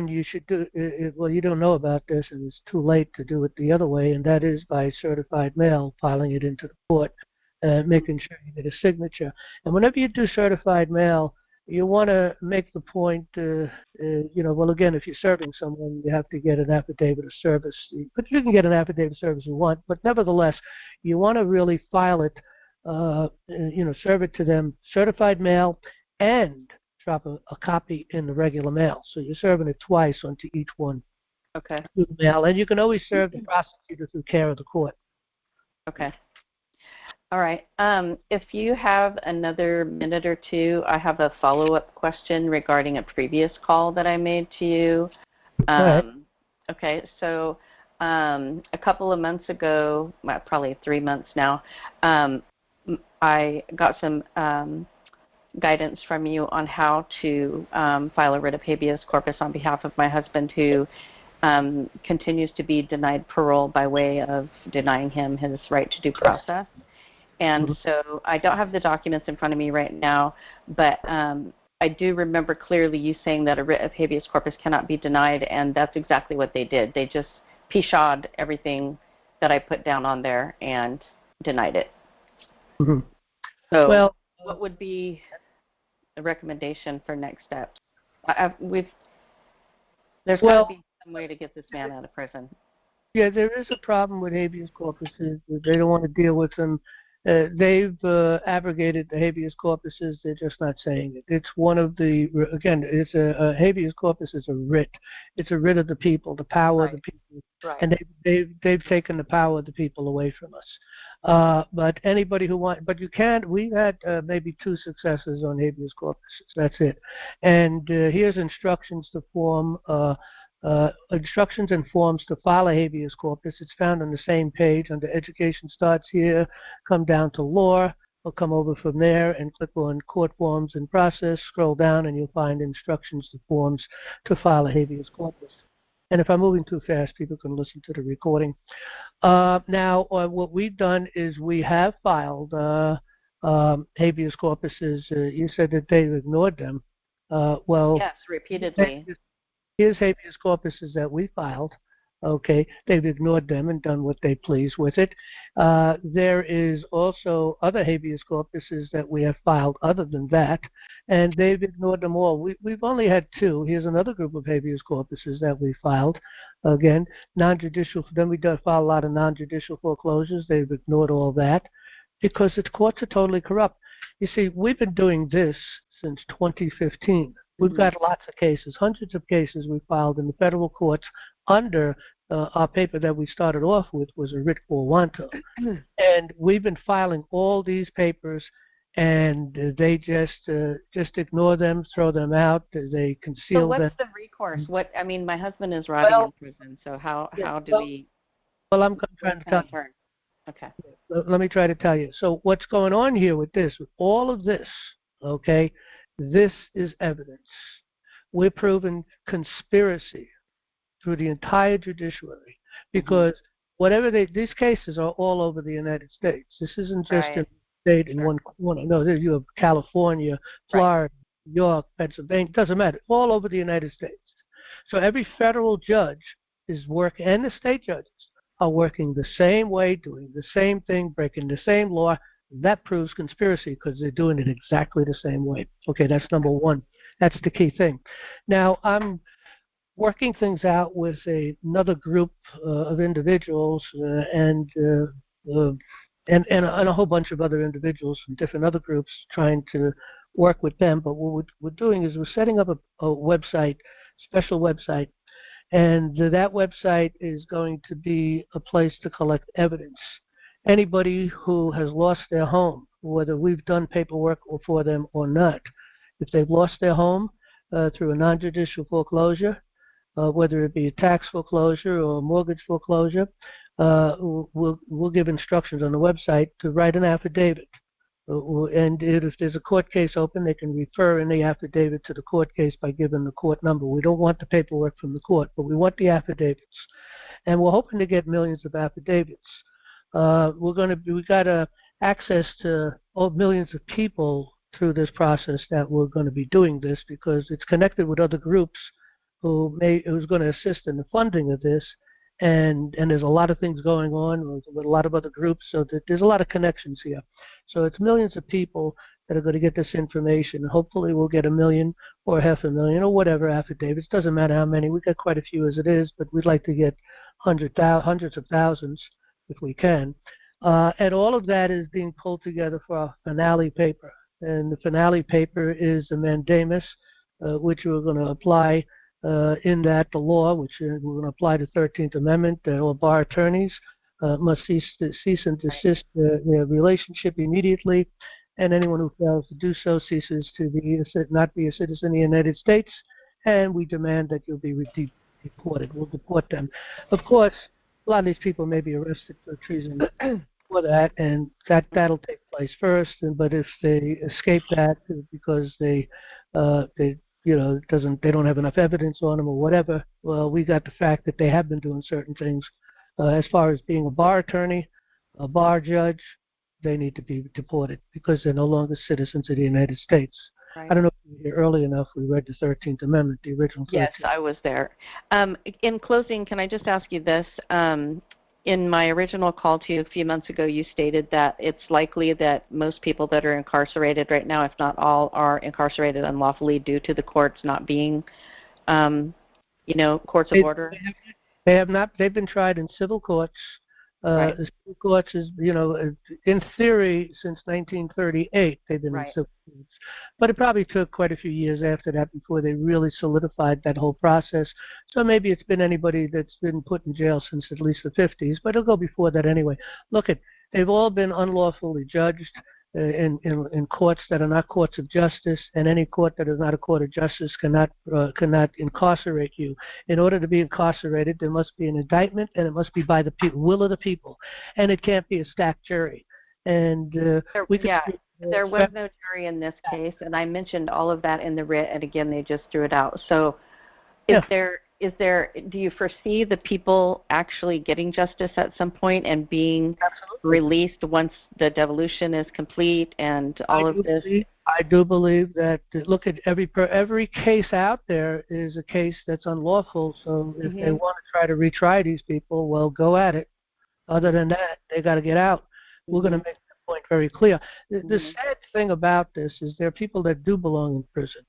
you should do well, you don't know about this, and it's too late to do it the other way, and that is by certified mail, filing it into the court. Making sure you get a signature. And whenever you do certified mail, you want to make the point, well, again, if you're serving someone, you have to get an affidavit of service. But you can get an affidavit of service you want. But nevertheless, you want to really file it, serve it to them, certified mail, and drop a copy in the regular mail. So you're serving it twice onto each one. Okay. Through the mail. And you can always serve the prosecutor through care of the court. Okay. All right. If you have another minute or two, I have a follow-up question regarding a previous call that I made to you. Okay. So a couple of months ago, probably 3 months now, I got some guidance from you on how to file a writ of habeas corpus on behalf of my husband, who continues to be denied parole by way of denying him his right to due process. And so I don't have the documents in front of me right now, but I do remember clearly you saying that a writ of habeas corpus cannot be denied, and that's exactly what they did. They just pishawed everything that I put down on there and denied it. So what would be the recommendation for next steps? There's got to be some way to get this man out of prison. Yeah, there is a problem with habeas corpuses. They don't want to deal with them. They've abrogated the habeas corpuses. They're just not saying it. It's one of the, again, it's a habeas corpus is a writ. It's a writ of the people, the power of the people. And they've taken the power of the people away from us. But anybody who wants, but you can't, we've had maybe 2 successes on habeas corpuses. That's it. And here's instructions to form, instructions and forms to file a habeas corpus. It's found on the same page under Education Starts Here. Come down to Law, or come over from there and click on Court Forms and Process. Scroll down and you'll find instructions to forms to file a habeas corpus. And if I'm moving too fast, people can listen to the recording. Now, what we've done is we have filed habeas corpuses. You said that they've ignored them. Yes, repeatedly. Here's habeas corpuses that we filed. Okay, they've ignored them and done what they please with it. There is also other habeas corpuses that we have filed other than that, and they've ignored them all. We've only had 2. Here's another group of habeas corpuses that we filed. Again, non-judicial. Then we file a lot of non-judicial foreclosures. They've ignored all that because the courts are totally corrupt. You see, we've been doing this since 2015. We've got lots of cases, hundreds of cases we filed in the federal courts under our paper that we started off with was a writ quo wanto. And we've been filing all these papers, and they just ignore them, throw them out, they conceal them. So what's the recourse? My husband is rotting in prison, so how do we... Well, I'm trying to tell you. Okay. Let me try to tell you. So what's going on here with all of this, okay, this is evidence. We're proving conspiracy through the entire judiciary because these cases are all over the United States. This isn't just a state in one corner. No, you have California, Florida, New York, Pennsylvania, doesn't matter, all over the United States. So every federal judge is working, and the state judges are working the same way, doing the same thing, breaking the same law. That proves conspiracy because they're doing it exactly the same way. Okay, that's number one. That's the key thing. Now, I'm working things out with another group of individuals and a whole bunch of other individuals from different other groups trying to work with them. But what we're doing is we're setting up a website, special website, and that website is going to be a place to collect evidence. Anybody who has lost their home, whether we've done paperwork for them or not, if they've lost their home through a non-judicial foreclosure, whether it be a tax foreclosure or a mortgage foreclosure, we'll give instructions on the website to write an affidavit. And if there's a court case open, they can refer in the affidavit to the court case by giving the court number. We don't want the paperwork from the court, but we want the affidavits. And we're hoping to get millions of affidavits. We got access to millions of people through this process that we're going to be doing this because it's connected with other groups who's going to assist in the funding of this, and there's a lot of things going on with a lot of other groups, so there's a lot of connections here. So it's millions of people that are going to get this information. Hopefully we'll get 1 million or 500,000 or whatever affidavits. Doesn't matter how many. We've got quite a few as it is, but we'd like to get hundreds of thousands if we can. And all of that is being pulled together for our finale paper. And the finale paper is a mandamus, which we're going to apply in that the law, which we're going to apply the 13th Amendment, that all bar attorneys must cease and desist their relationship immediately, and anyone who fails to do so ceases to not be a citizen of the United States, and we demand that you'll be deported. We'll deport them. Of course, a lot of these people may be arrested for treason for that, and that'll take place first. But if they escape that because they don't have enough evidence on them or whatever, well, we got the fact that they have been doing certain things. As far as being a bar attorney, a bar judge, they need to be deported because they're no longer citizens of the United States. Right. I don't know if you were here early enough. We read the 13th Amendment, the original 13th. Yes, I was there. In closing, can I just ask you this? In my original call to you a few months ago, you stated that it's likely that most people that are incarcerated right now, if not all, are incarcerated unlawfully due to the courts not being, courts of order. They have not. They've been tried in civil courts. Right. The civil courts is, in theory, since 1938, they've been in civil courts. But it probably took quite a few years after that before they really solidified that whole process. So maybe it's been anybody that's been put in jail since at least the 50s, but it'll go before that anyway. They've all been unlawfully judged in courts that are not courts of justice, and any court that is not a court of justice cannot incarcerate you. In order to be incarcerated, there must be an indictment, and it must be by the will of the people, and it can't be a stacked jury. And there was no jury in this case, and I mentioned all of that in the writ, and again, they just threw it out. So, is there do you foresee the people actually getting justice at some point and being released once the devolution is complete and all of this? I do believe that, look, at every case out there is a case that's unlawful. So if they want to try to retry these people, well, go at it. Other than that, they got to get out. We're going to make that point very clear. The sad thing about this is there are people that do belong in prison.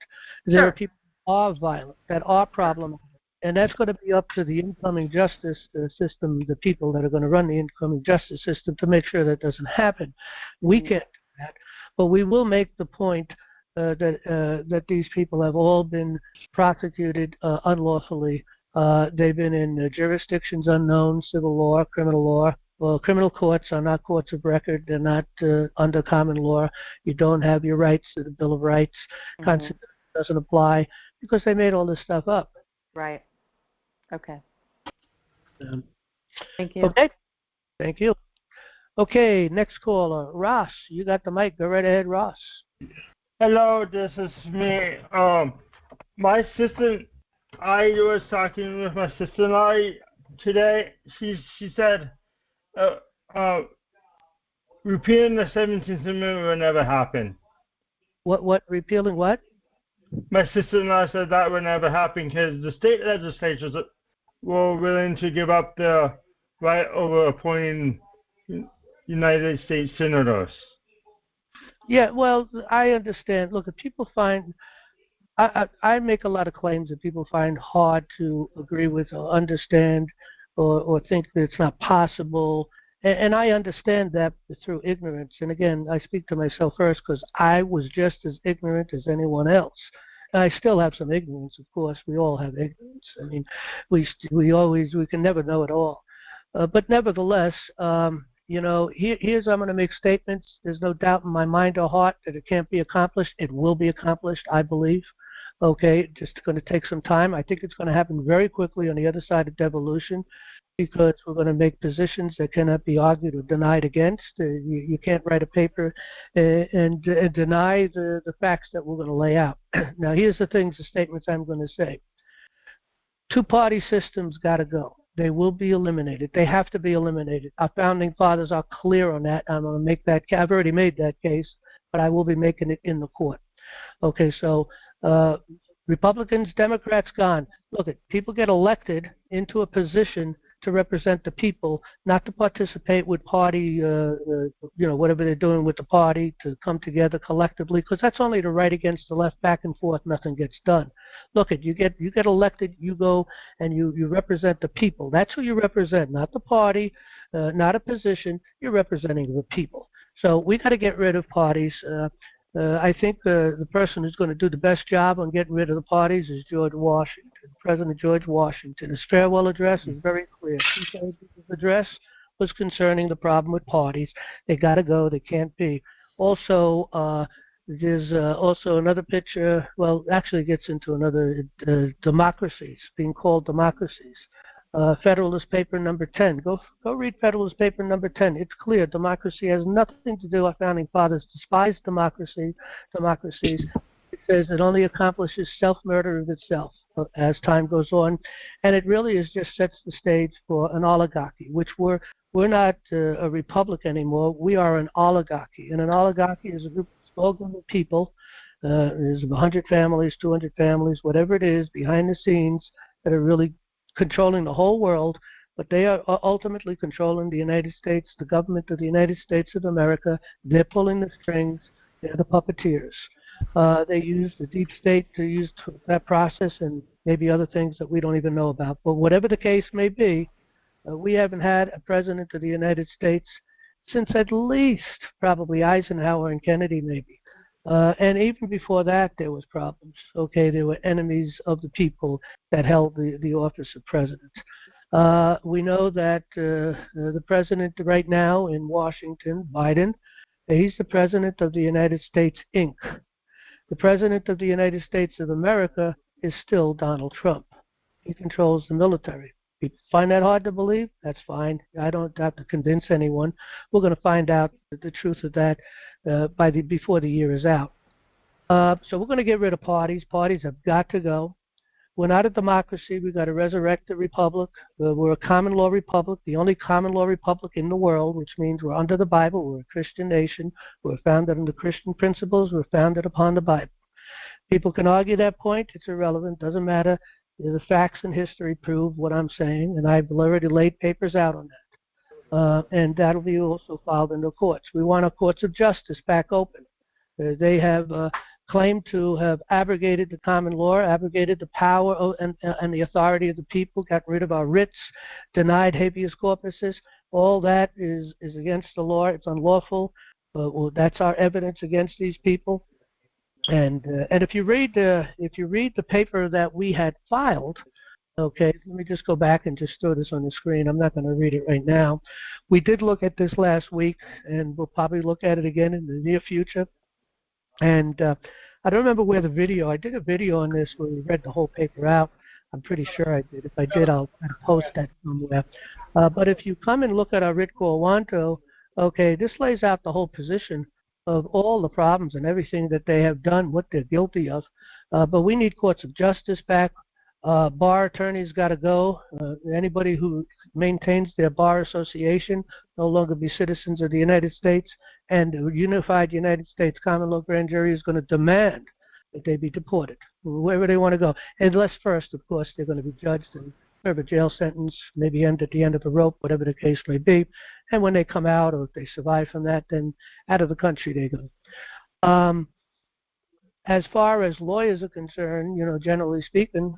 There are people who are violent, that are problematic. And that's going to be up to the incoming justice system, the people that are going to run the incoming justice system, to make sure that doesn't happen. We can't do that, but we will make the point that these people have all been prosecuted unlawfully. They've been in jurisdictions unknown, civil law, criminal law. Well, criminal courts are not courts of record. They're not under common law. You don't have your rights to the Bill of Rights. Constitution doesn't apply because they made all this stuff up. Right. Okay. Thank you. Okay. Thank you. Okay, next caller. Ross, you got the mic. Go right ahead, Ross. Hello, this is me. My sister, I was talking with my sister-in-law today. She said repealing the 17th Amendment will never happen. What? Repealing what? My sister-in-law said that would never happen because the state legislatures were willing to give up the right over appointing United States senators. Yeah, well, I understand. Look, if people find, I make a lot of claims that people find hard to agree with or understand or think that it's not possible. And I understand that through ignorance. And again, I speak to myself first because I was just as ignorant as anyone else. And I still have some ignorance, of course. We all have ignorance. I mean, we can never know it all. But nevertheless, here's I'm going to make statements. There's no doubt in my mind or heart that it can't be accomplished. It will be accomplished, I believe. Okay, just going to take some time. I think it's going to happen very quickly on the other side of devolution because we're going to make positions that cannot be argued or denied against. You can't write a paper and deny the facts that we're going to lay out. Now, here's the statements I'm going to say. Two-party systems got to go. They will be eliminated. They have to be eliminated. Our founding fathers are clear on that. I'm going to make that. I've already made that case, but I will be making it in the court. Okay, so Republicans, Democrats, gone. Look, people get elected into a position to represent the people, not to participate with party, whatever they're doing with the party, to come together collectively, because that's only the right against the left, back and forth, nothing gets done. Look, you get elected, you go and you represent the people. That's who you represent, not the party, not a position. You're representing the people. So we got to get rid of parties. I think the person who's going to do the best job on getting rid of the parties is George Washington, President George Washington. His farewell address is very clear. His address was concerning the problem with parties. They got to go. They can't be. Also, there's also another picture. Well, actually gets into another democracies, being called democracies. Federalist Paper number 10. Go read Federalist Paper number 10. It's clear democracy has nothing to do. Our founding fathers despised democracies. It says it only accomplishes self-murder of itself as time goes on, and it really just sets the stage for an oligarchy, which we're not a republic anymore. We are an oligarchy, and an oligarchy is a small group of people. There's 100 families, 200 families, whatever it is, behind the scenes that are really controlling the whole world, but they are ultimately controlling the United States, the government of the United States of America. They're pulling the strings. They're the puppeteers. They use the deep state to use that process and maybe other things that we don't even know about. But whatever the case may be, we haven't had a president of the United States since at least probably Eisenhower and Kennedy maybe. And even before that, there was problems. Okay, there were enemies of the people that held the office of president. We know that the president right now in Washington, Biden, he's the president of the United States, Inc. The president of the United States of America is still Donald Trump. He controls the military. People find that hard to believe? That's fine. I don't have to convince anyone. We're going to find out the truth of that before the year is out. So we're going to get rid of parties. Parties have got to go. We're not a democracy. We've got to resurrect the republic. We're a common law republic, the only common law republic in the world, which means we're under the Bible. We're a Christian nation. We're founded on the Christian principles. We're founded upon the Bible. People can argue that point. It's irrelevant. Doesn't matter. The facts and history prove what I'm saying, and I've already laid papers out on that. And that'll be also filed in the courts. We want our courts of justice back open. They have claimed to have abrogated the common law, abrogated the power and the authority of the people, got rid of our writs, denied habeas corpuses. All that is against the law. It's unlawful. Well, that's our evidence against these people. And if you read the paper that we had filed, okay, let me just go back and just throw this on the screen. I'm not going to read it right now. We did look at this last week, and we'll probably look at it again in the near future. And I don't remember where the video. I did a video on this where we read the whole paper out. I'm pretty sure I did. If I did, I'll post that somewhere. But if you come and look at our writ quo wanto, okay, this lays out the whole position of all the problems and everything that they have done, what they're guilty of. But we need courts of justice back. Bar attorneys got to go. Anybody who maintains their bar association no longer be citizens of the United States, and the unified United States common law grand jury is going to demand that they be deported wherever they want to go, unless first, of course, they're going to be judged and serve a jail sentence, maybe end at the end of a rope, whatever the case may be. And when they come out, or if they survive from that, then out of the country they go. As far as lawyers are concerned, generally speaking,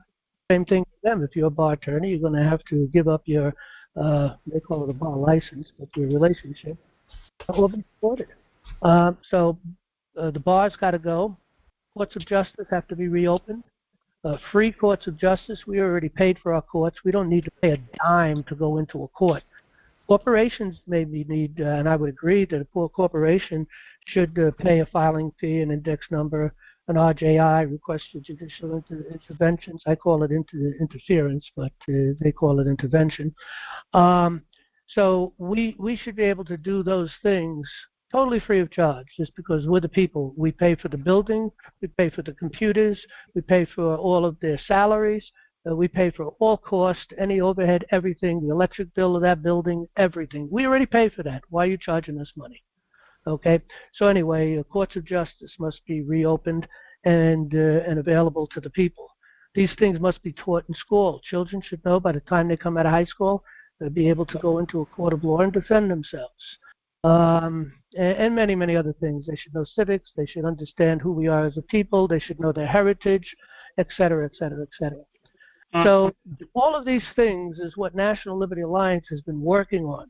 same thing for them. If you're a bar attorney, you're going to have to give up your, they call it a bar license, but your relationship will be deported. So the bar's got to go. Courts of justice have to be reopened. Free courts of justice. We already paid for our courts. We don't need to pay a dime to go into a court. Corporations maybe need, and I would agree that a corporation should pay a filing fee, an index number, an RJI, request for judicial interventions. I call it interference, but they call it intervention. So we should be able to do those things totally free of charge, just because we're the people. We pay for the building, we pay for the computers, we pay for all of their salaries, we pay for all costs, any overhead, everything, the electric bill of that building, everything. We already pay for that. Why are you charging us money? Okay, so anyway, courts of justice must be reopened and available to the people. These things must be taught in school. Children should know by the time they come out of high school, they'll be able to go into a court of law and defend themselves. And many, many other things. They should know civics. They should understand who we are as a people. They should know their heritage, et cetera, et cetera, et cetera. So all of these things is what National Liberty Alliance has been working on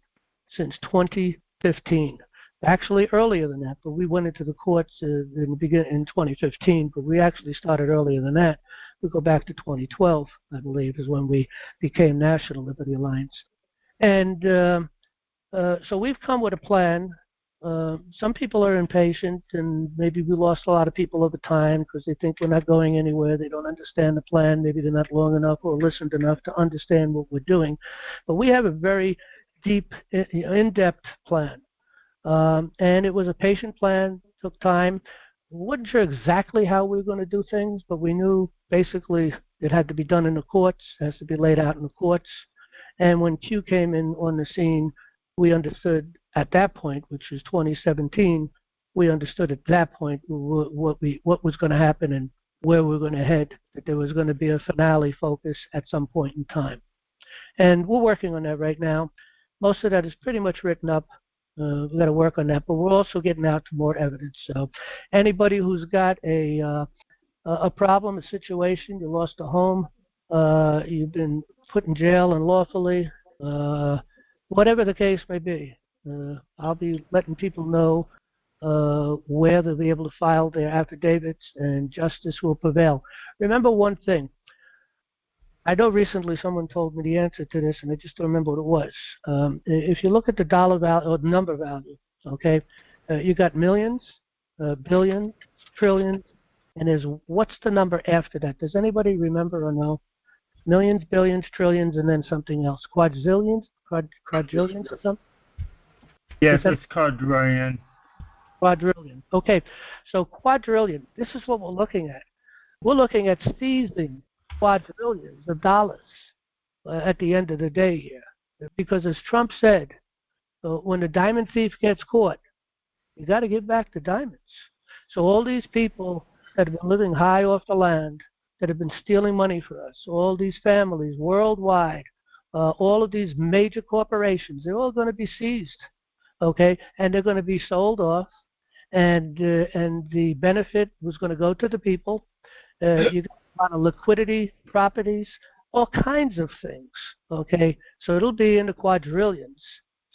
since 2015. Actually earlier than that, but we went into the courts in 2015, but we actually started earlier than that. We go back to 2012, I believe, is when we became National Liberty Alliance. And so we've come with a plan. Some people are impatient, and maybe we lost a lot of people over time because they think we're not going anywhere. They don't understand the plan. Maybe they're not long enough or listened enough to understand what we're doing. But we have a very deep, in-depth plan. And it was a patient plan, took time. We wasn't sure exactly how we were going to do things, but we knew basically it had to be done in the courts, it has to be laid out in the courts. And when Q came in on the scene, we understood at that point, which was 2017, we understood at that point what was going to happen and where we were going to head, that there was going to be a finale focus at some point in time. And we're working on that right now. Most of that is pretty much written up. We've got to work on that, but we're also getting out to more evidence. So anybody who's got a problem, a situation, you lost a home, you've been put in jail unlawfully, whatever the case may be, I'll be letting people know where they'll be able to file their affidavits, and justice will prevail. Remember one thing. I know recently someone told me the answer to this, and I just don't remember what it was. If you look at the dollar value or number value, okay, you got millions, billions, trillions, and there's what's the number after that? Does anybody remember or know? Millions, billions, trillions, and then something else. Quadrillions, quadrillions or something? Yes, it's quadrillion. Quadrillion. Okay, so quadrillion. This is what we're looking at. We're looking at seizing quadrillions of dollars at the end of the day here. Because as Trump said, when a diamond thief gets caught, you got to give back the diamonds. So all these people that have been living high off the land, that have been stealing money for us, all these families worldwide, all of these major corporations, they're all going to be seized, okay? And they're going to be sold off, and the benefit was going to go to the people. You got a lot of liquidity, properties, all kinds of things, okay? So it'll be in the quadrillions.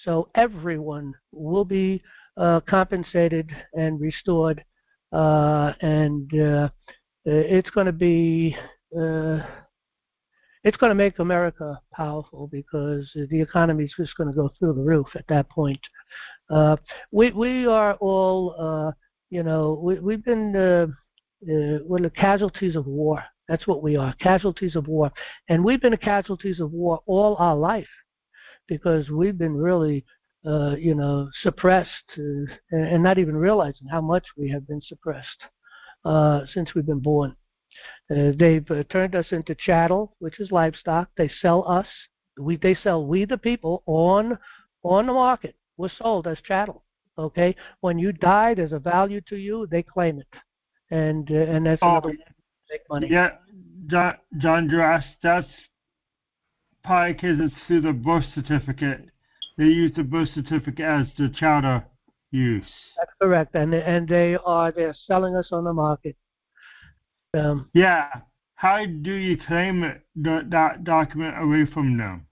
So everyone will be compensated and restored, and it's going to be it's going to make America powerful because the economy is just going to go through the roof at that point. We are all, we've been we're the casualties of war. That's what we are, casualties of war, and we've been the casualties of war all our life because we've been really suppressed and not even realizing how much we have been suppressed since we've been born. They've turned us into chattel, which is livestock. They sell us. They sell we the people on the market. We're sold as chattel. Okay. When you die, there's a value to you. They claim it, and that's another way to make money. Yeah, John Drass, that's probably because it's through the birth certificate. They use the birth certificate as the chattel use. That's correct, and they're selling us on the market. Yeah. How do you claim that document away from them?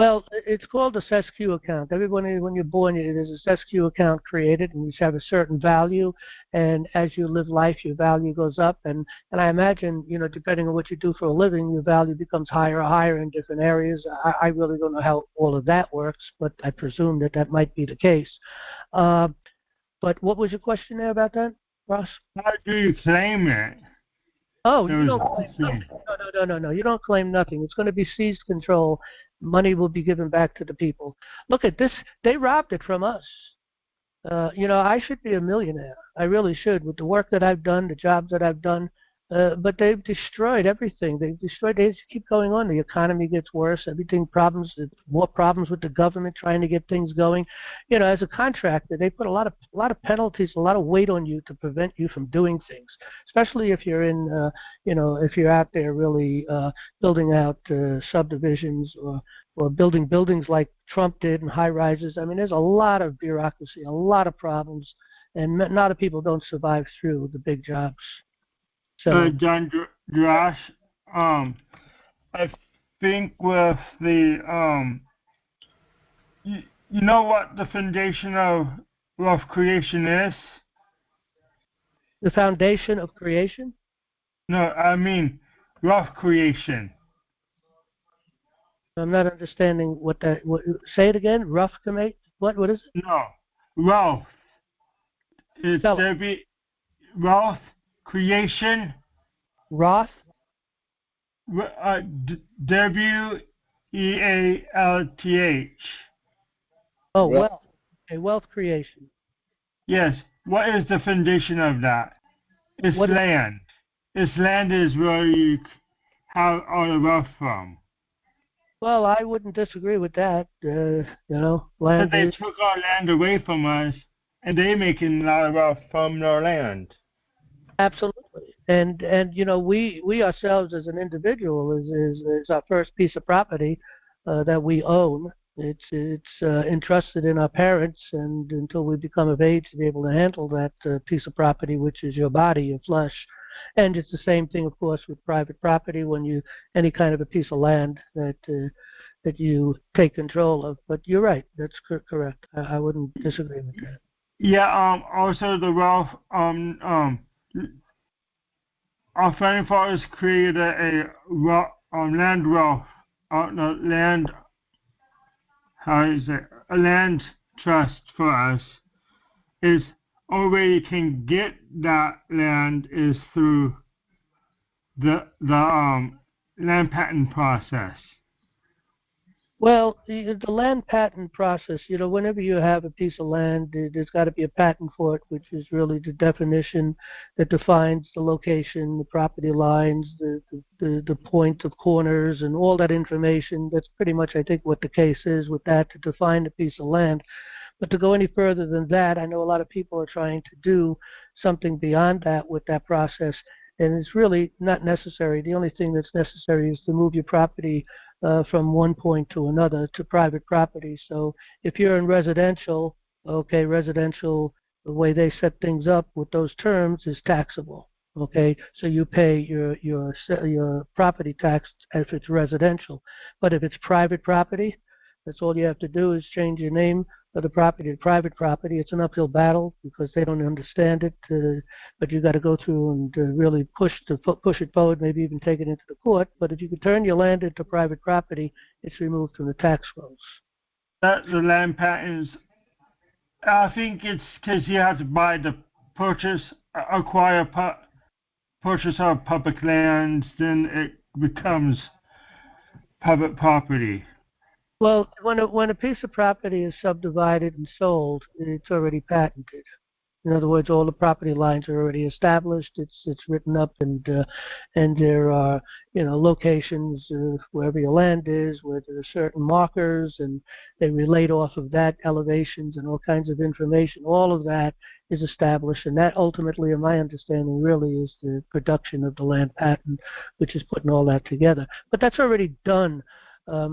Well, it's called a SESQ account. Everybody, when you're born, there's a SESQ account created, and you have a certain value. And as you live life, your value goes up. And I imagine, depending on what you do for a living, your value becomes higher and higher in different areas. I really don't know how all of that works, but I presume that might be the case. But what was your question there about that, Ross? How do you claim it? Oh, you don't claim nothing. No. You don't claim nothing. It's going to be seized control. Money will be given back to the people. Look at this. They robbed it from us. I should be a millionaire. I really should with the work that I've done, the jobs that I've done. But they've destroyed everything. They just keep going on. The economy gets worse. More problems with the government trying to get things going. As a contractor, they put a lot of penalties, a lot of weight on you to prevent you from doing things. Especially if you're in, if you're out there really building out subdivisions or building buildings like Trump did and high rises. I mean, there's a lot of bureaucracy, a lot of problems, and a lot of people don't survive through the big jobs. So, John Josh, I think with the you know what the foundation of wealth creation is? The foundation of creation? No, I mean wealth creation. I'm not understanding what that. Say it again. Rough create. What is it? No, wealth. It's wealth creation. Roth? WEALTH. Oh, wealth. Okay, wealth creation. Yes. What is the foundation of that? It's land. It's land is where you have all the wealth from. Well, I wouldn't disagree with that. Land. They took our land away from us, and they're making a lot of wealth from their land. Absolutely, and we ourselves as an individual is our first piece of property that we own. It's entrusted in our parents, and until we become of age to be able to handle that piece of property, which is your body, your flesh. And it's the same thing, of course, with private property when any kind of a piece of land that you take control of. But you're right, that's correct. I wouldn't disagree with that. Yeah. Also, the wealth. Our founding fathers created a land wealth, land. How is it? A land trust for us. Is only way you can get that land is through the land patent process. Well, the land patent process, whenever you have a piece of land, there's got to be a patent for it, which is really the definition that defines the location, the property lines, the point of corners, and all that information. That's pretty much, I think, what the case is with that, to define the piece of land. But to go any further than that, I know a lot of people are trying to do something beyond that with that process, and it's really not necessary. The only thing that's necessary is to move your property from one point to another to private property. So if you're in residential, okay, residential, the way they set things up with those terms is taxable. Okay, so you pay your property tax if it's residential, but if it's private property, that's all you have to do is change your name of the property to private property. It's an uphill battle because they don't understand it, but you got to go through and really push it forward, maybe even take it into the court. But if you could turn your land into private property, it's removed from the tax rolls. That the land patents, I think it's because you have to buy the acquire purchase of public lands, then it becomes private property. Well, when a piece of property is subdivided and sold, it's already patented. In other words, all the property lines are already established. It's written up, and there are locations wherever your land is, where there are certain markers, and they relate off of that, elevations and all kinds of information. All of that is established, and that ultimately, in my understanding, really is the production of the land patent, which is putting all that together. But that's already done. I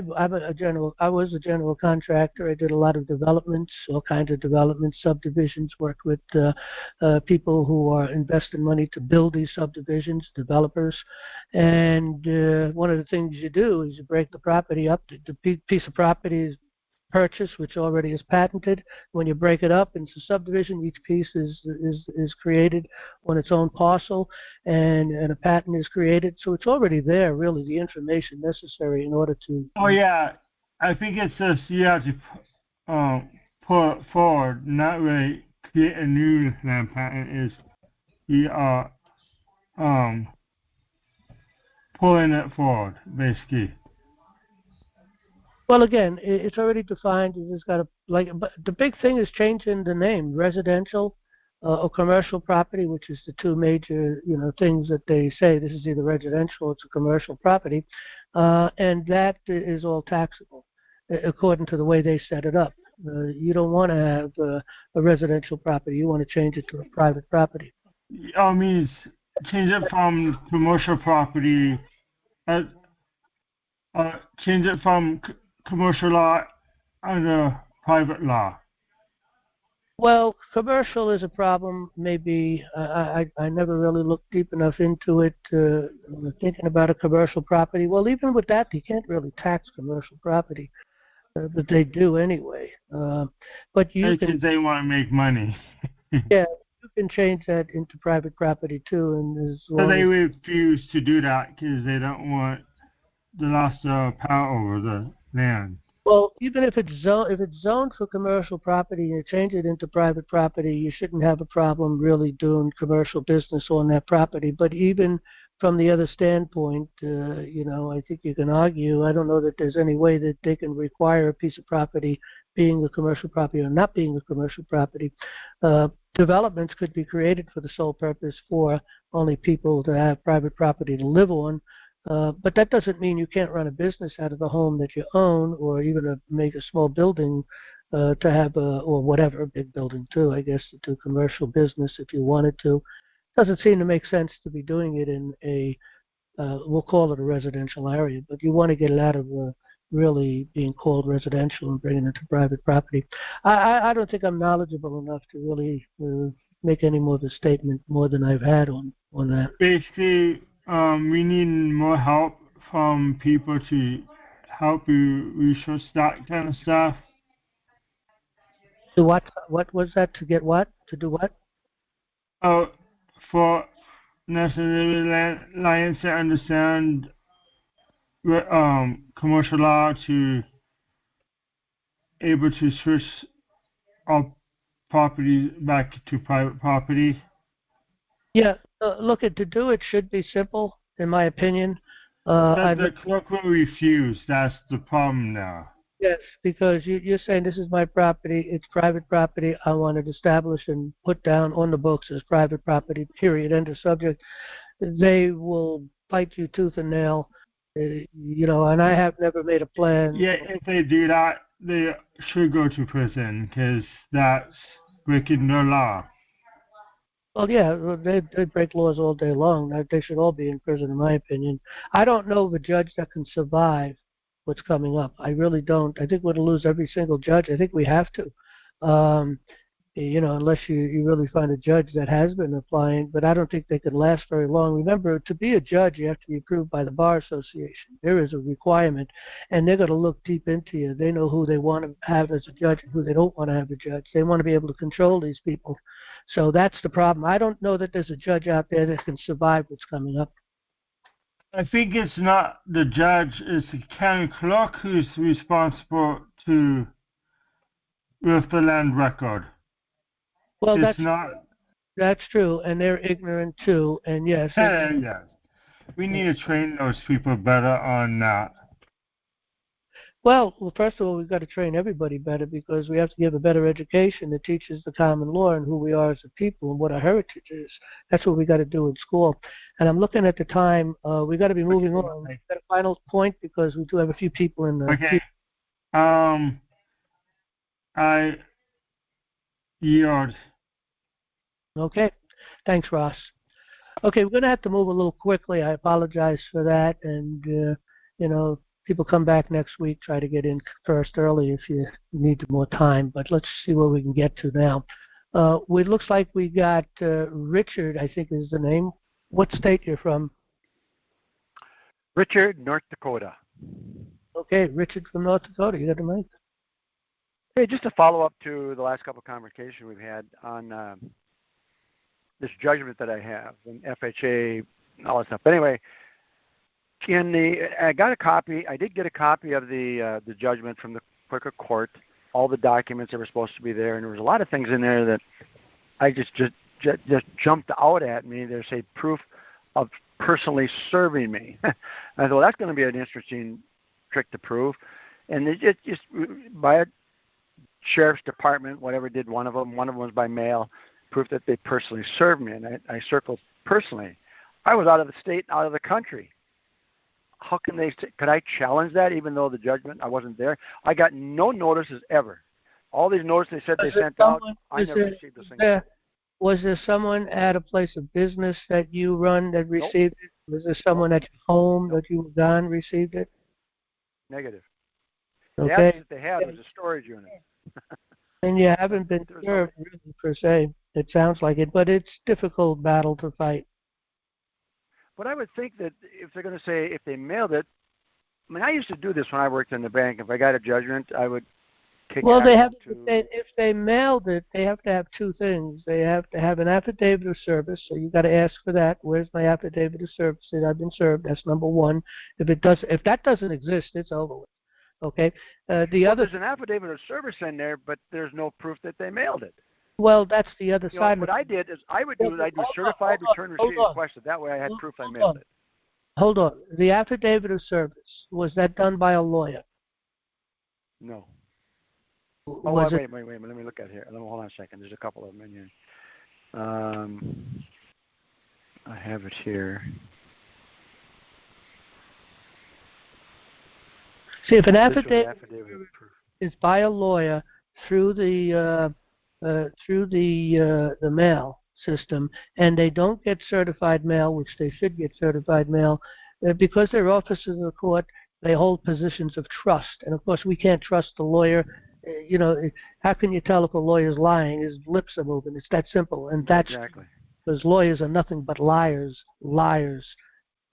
was a general contractor. I did a lot of developments, all kinds of developments, subdivisions, worked with people who are investing money to build these subdivisions, developers. And one of the things you do is you break the property up. The piece of property is purchase, which already is patented. When you break it up into subdivision, each piece is created on its own parcel, and a patent is created. So it's already there, really, the information necessary in order to. Oh yeah, I think it's just you have to pull it forward, not really create a new land patent. Is you are pulling it forward, basically. Well, again, it's already defined. You just got to but the big thing is changing the name, residential or commercial property, which is the two major, things that they say. This is either residential or it's a commercial property, and that is all taxable, according to the way they set it up. You don't want to have a residential property. You want to change it to a private property. I mean, change it from commercial property, change it from commercial law under private law. Well, commercial is a problem. Maybe I never really looked deep enough into it. Thinking about a commercial property. Well, even with that, you can't really tax commercial property, but they do anyway. But you can. They want to make money. Yeah, you can change that into private property too, and so they refuse to do that because they don't want the loss of power over the land. Well, even if it's zoned for commercial property and you change it into private property, you shouldn't have a problem really doing commercial business on that property. But even from the other standpoint, I think you can argue. I don't know that there's any way that they can require a piece of property being a commercial property or not being a commercial property. Developments could be created for the sole purpose for only people to have private property to live on. But that doesn't mean you can't run a business out of the home that you own, or even make a small building to have or whatever, a big building too, I guess, to do commercial business if you wanted to. Doesn't seem to make sense to be doing it in we'll call it a residential area, but you want to get it out of really being called residential and bringing it to private property. I don't think I'm knowledgeable enough to really make any more of a statement more than I've had on that. Basically, we need more help from people to help you research that kind of stuff. To what? What was that? To get what? To do what? For National Alliance to understand commercial law, to able to switch our property back to private property. Yeah, look, to do it should be simple, in my opinion. The clerk will refuse. That's the problem now. Yes, because you're saying this is my property, it's private property, I want it established and put down on the books as private property, period, end of subject. They will fight you tooth and nail, and I have never made a plan. Yeah, if they do that, they should go to prison because that's breaking the law. Well, yeah, they break laws all day long. They should all be in prison, in my opinion. I don't know of a judge that can survive what's coming up. I really don't. I think we're going to lose every single judge. I think we have to, unless you really find a judge that has been applying. But I don't think they can last very long. Remember, to be a judge, you have to be approved by the Bar Association. There is a requirement, and they're going to look deep into you. They know who they want to have as a judge and who they don't want to have a judge. They want to be able to control these people. So that's the problem. I don't know that there's a judge out there that can survive what's coming up. I think it's not the judge, it's the county clerk who's responsible with the land record. Well, it's that's true, and they're ignorant too, and yes. Yes. We need to train those people better on that. Well, first of all, we've got to train everybody better because we have to give a better education that teaches the common law and who we are as a people and what our heritage is. That's what we got to do in school. And I'm looking at the time. We got to be moving on. We've got a final point because we do have a few people in the. Okay. I yield. Okay. Thanks, Ross. Okay, we're going to have to move a little quickly. I apologize for that, and people come back next week, try to get in first early if you need more time, but let's see where we can get to now. It looks like we got Richard, I think is the name. What state you're from? Richard, North Dakota. Okay, Richard from North Dakota, you got the mic. Hey, just to follow up to the last couple of conversations we've had on this judgment that I have, and FHA and all that stuff. But anyway, I got a copy. I did get a copy of the judgment from the quicker court. All the documents that were supposed to be there, and there was a lot of things in there that I just jumped out at me. There's a proof of personally serving me. I thought that's going to be an interesting trick to prove, and it just by a sheriff's department, whatever did one of them. One of them was by mail, proof that they personally served me, and I circled personally. I was out of the state, out of the country. How can they? Could I challenge that even though the judgment, I wasn't there? I got no notices ever. All these notices they said they sent out, I never received a single. Was there someone at a place of business that you run that received it? Was there someone at your home that you were gone received it? Negative. Okay. The address that they had was a storage unit. And you haven't been served really, per se. It sounds like it, but it's a difficult battle to fight. But I would think that if they're going to say if they mailed it, I mean, I used to do this when I worked in the bank. If I got a judgment, I would kick Well, they have to. If they mailed it, they have to have two things. They have to have an affidavit of service. So you got to ask for that. Where's my affidavit of service? That I've been served. That's number one. If that doesn't exist, it's over with. Okay. There's an affidavit of service in there, but there's no proof that they mailed it. Well, that's the other side. What I did is I would do certified return receipt requested. That way I had proof I mailed it. Hold on. The affidavit of service, was that done by a lawyer? No. Wait. Let me look at here. Hold on a second. There's a couple of them in here. I have it here. See, if an affidavit is by a lawyer through the mail system, and they don't get certified mail, which they should get certified mail, because they're officers of the court, they hold positions of trust. And of course, we can't trust the lawyer. How can you tell if a lawyer's lying? His lips are moving. It's that simple. And that's exactly because lawyers are nothing but liars.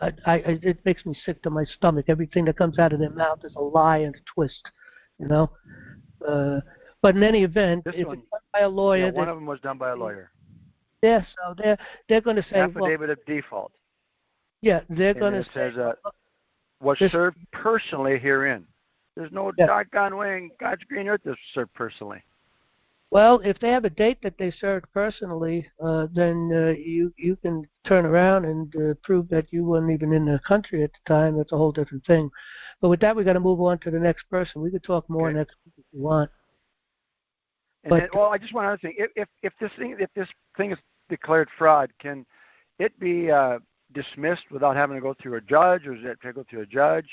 It makes me sick to my stomach. Everything that comes out of their mouth is a lie and a twist, But in any event, if it's done by a lawyer, one of them was done by a lawyer. Yeah, so they're going to say affidavit of default. Yeah, they're going to say was served personally herein. There's no doggone way in God's green earth this was served personally. Well, if they have a date that they served personally, then you can turn around and prove that you weren't even in the country at the time. That's a whole different thing. But with that, we got to move on to the next person. We could talk more Okay. next week if you want. And But then, well, I just want another thing. If this thing is declared fraud, can it be dismissed without having to go through a judge, or does it have to go through a judge?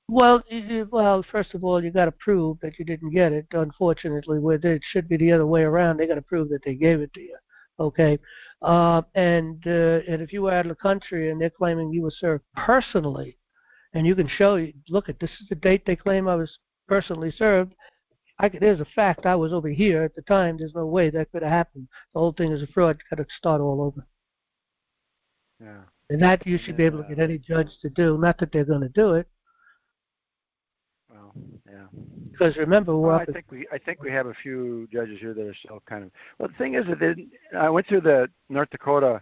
well, first of all, you got to prove that you didn't get it. Unfortunately, it should be the other way around. They got to prove that they gave it to you. Okay, and if you were out of the country and they're claiming you were served personally, and you can show, look at this is the date they claim I was personally served. There's a fact I was over here at the time. There's no way that could have happened. The whole thing is a fraud. Got to start all over. Yeah. And that you should be able to get any judge to do. Not that they're going to do it. Well, yeah. Because remember, I think we have a few judges here that are still kind of. Well, the thing is that I went through the North Dakota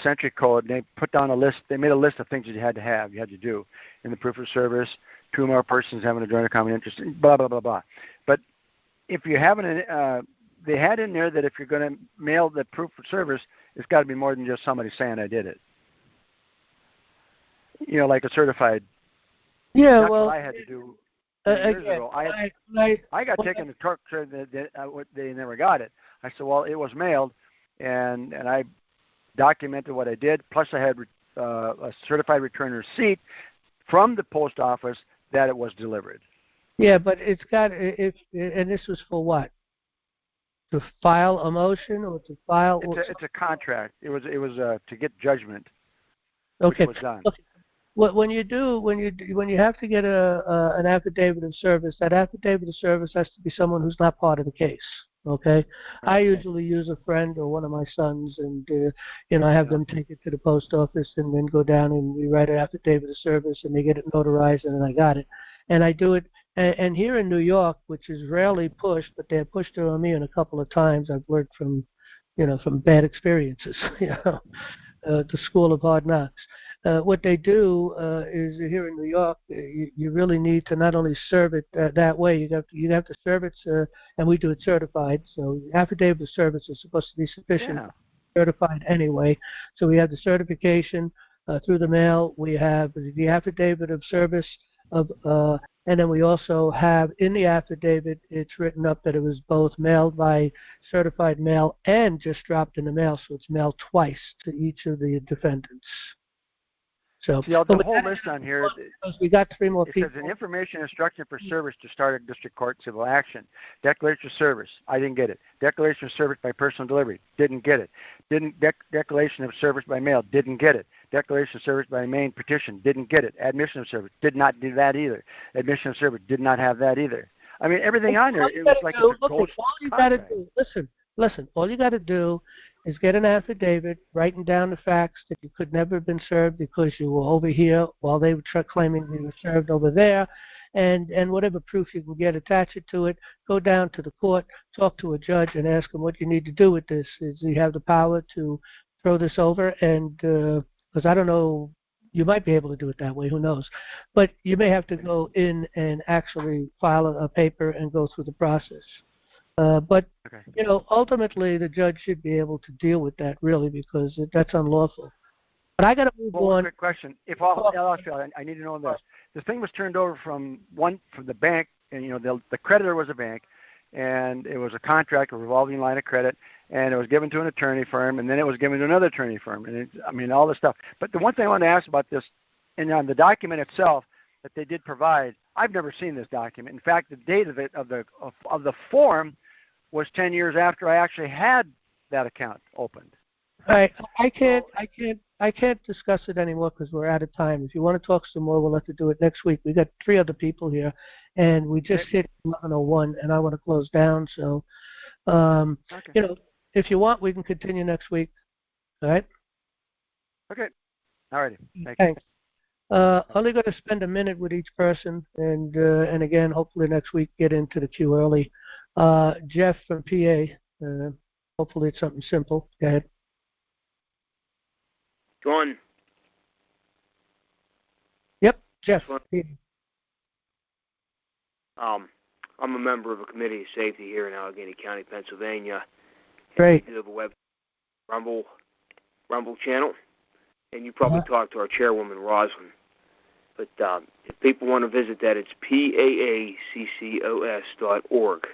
Century Code, and they put down a list. They made a list of things that you had to do in the proof of service. 2 or more persons having a joint or common interest, blah blah blah blah. But if you haven't, they had in there that if you're going to mail the proof of service, it's got to be more than just somebody saying I did it. You know, like a certified. Yeah, that's well, what I had to do. Years ago, I got taken to court. They never got it. I said, well, it was mailed, and I documented what I did. Plus, I had a certified return receipt from the post office that it was delivered. Yeah, but it's got and this was for what? To file a motion or to file? It's a contract. It was to get judgment. Okay. Which was done. Okay. When you have to get an affidavit of service, that affidavit of service has to be someone who's not part of the case. Okay, I usually use a friend or one of my sons, and I have them take it to the post office and then go down and we write an affidavit of service and they get it notarized and I got it, and I do it. And here in New York, which is rarely pushed, but they pushed it on me a couple of times. I've learned from bad experiences. The school of hard knocks. What they do is here in New York, you really need to not only serve it that way. You have to serve it, and we do it certified. So affidavit of service is supposed to be sufficient, certified anyway. So we have the certification through the mail. We have the affidavit of service and then we also have in the affidavit, it's written up that it was both mailed by certified mail and just dropped in the mail, so it's mailed twice to each of the defendants. So see, the whole list on here. We got 3 more people. It says an information instruction for service to start a district court civil action. Declaration of service. I didn't get it. Declaration of service by personal delivery. Didn't get it. Declaration of service by mail. Didn't get it. Declaration of service by main petition. Didn't get it. Admission of service. Did not do that either. Admission of service. Did not have that either. I mean, everything on there, it was like it's a ghost all you got to do, listen, all you got to do is get an affidavit writing down the facts that you could never have been served because you were over here while they were claiming you were served over there, and whatever proof you can get, attach it to it, go down to the court, talk to a judge and ask him what you need to do with this. Is you have the power to throw this over, and because I don't know, you might be able to do it that way, who knows, but you may have to go in and actually file a paper and go through the process. But ultimately the judge should be able to deal with that really because that's unlawful. But I got to move on. One quick question: I need to know this. This thing was turned over from the bank, and the creditor was a bank, and it was a contract, a revolving line of credit, and it was given to an attorney firm, and then it was given to another attorney firm, and all this stuff. But the one thing I wanted to ask about this, and on the document itself that they did provide, I've never seen this document. In fact, the date of it of the form was 10 years after I actually had that account opened. All right, I can't discuss it anymore because we're out of time. If you want to talk some more, we'll have to do it next week. We got 3 other people here, and we just hit 11:01, and I want to close down. So, if you want, we can continue next week. All right. Okay. All righty. Thanks. Only going to spend a minute with each person, and again, hopefully next week get into the queue early. Jeff from PA. Hopefully it's something simple. Go ahead. Go on. Yep, Jeff. I'm a member of a committee of safety here in Allegheny County, Pennsylvania. Great. We do have a web Rumble channel, and you probably talked to our chairwoman, Roslyn. But if people want to visit that, it's paaccos.org.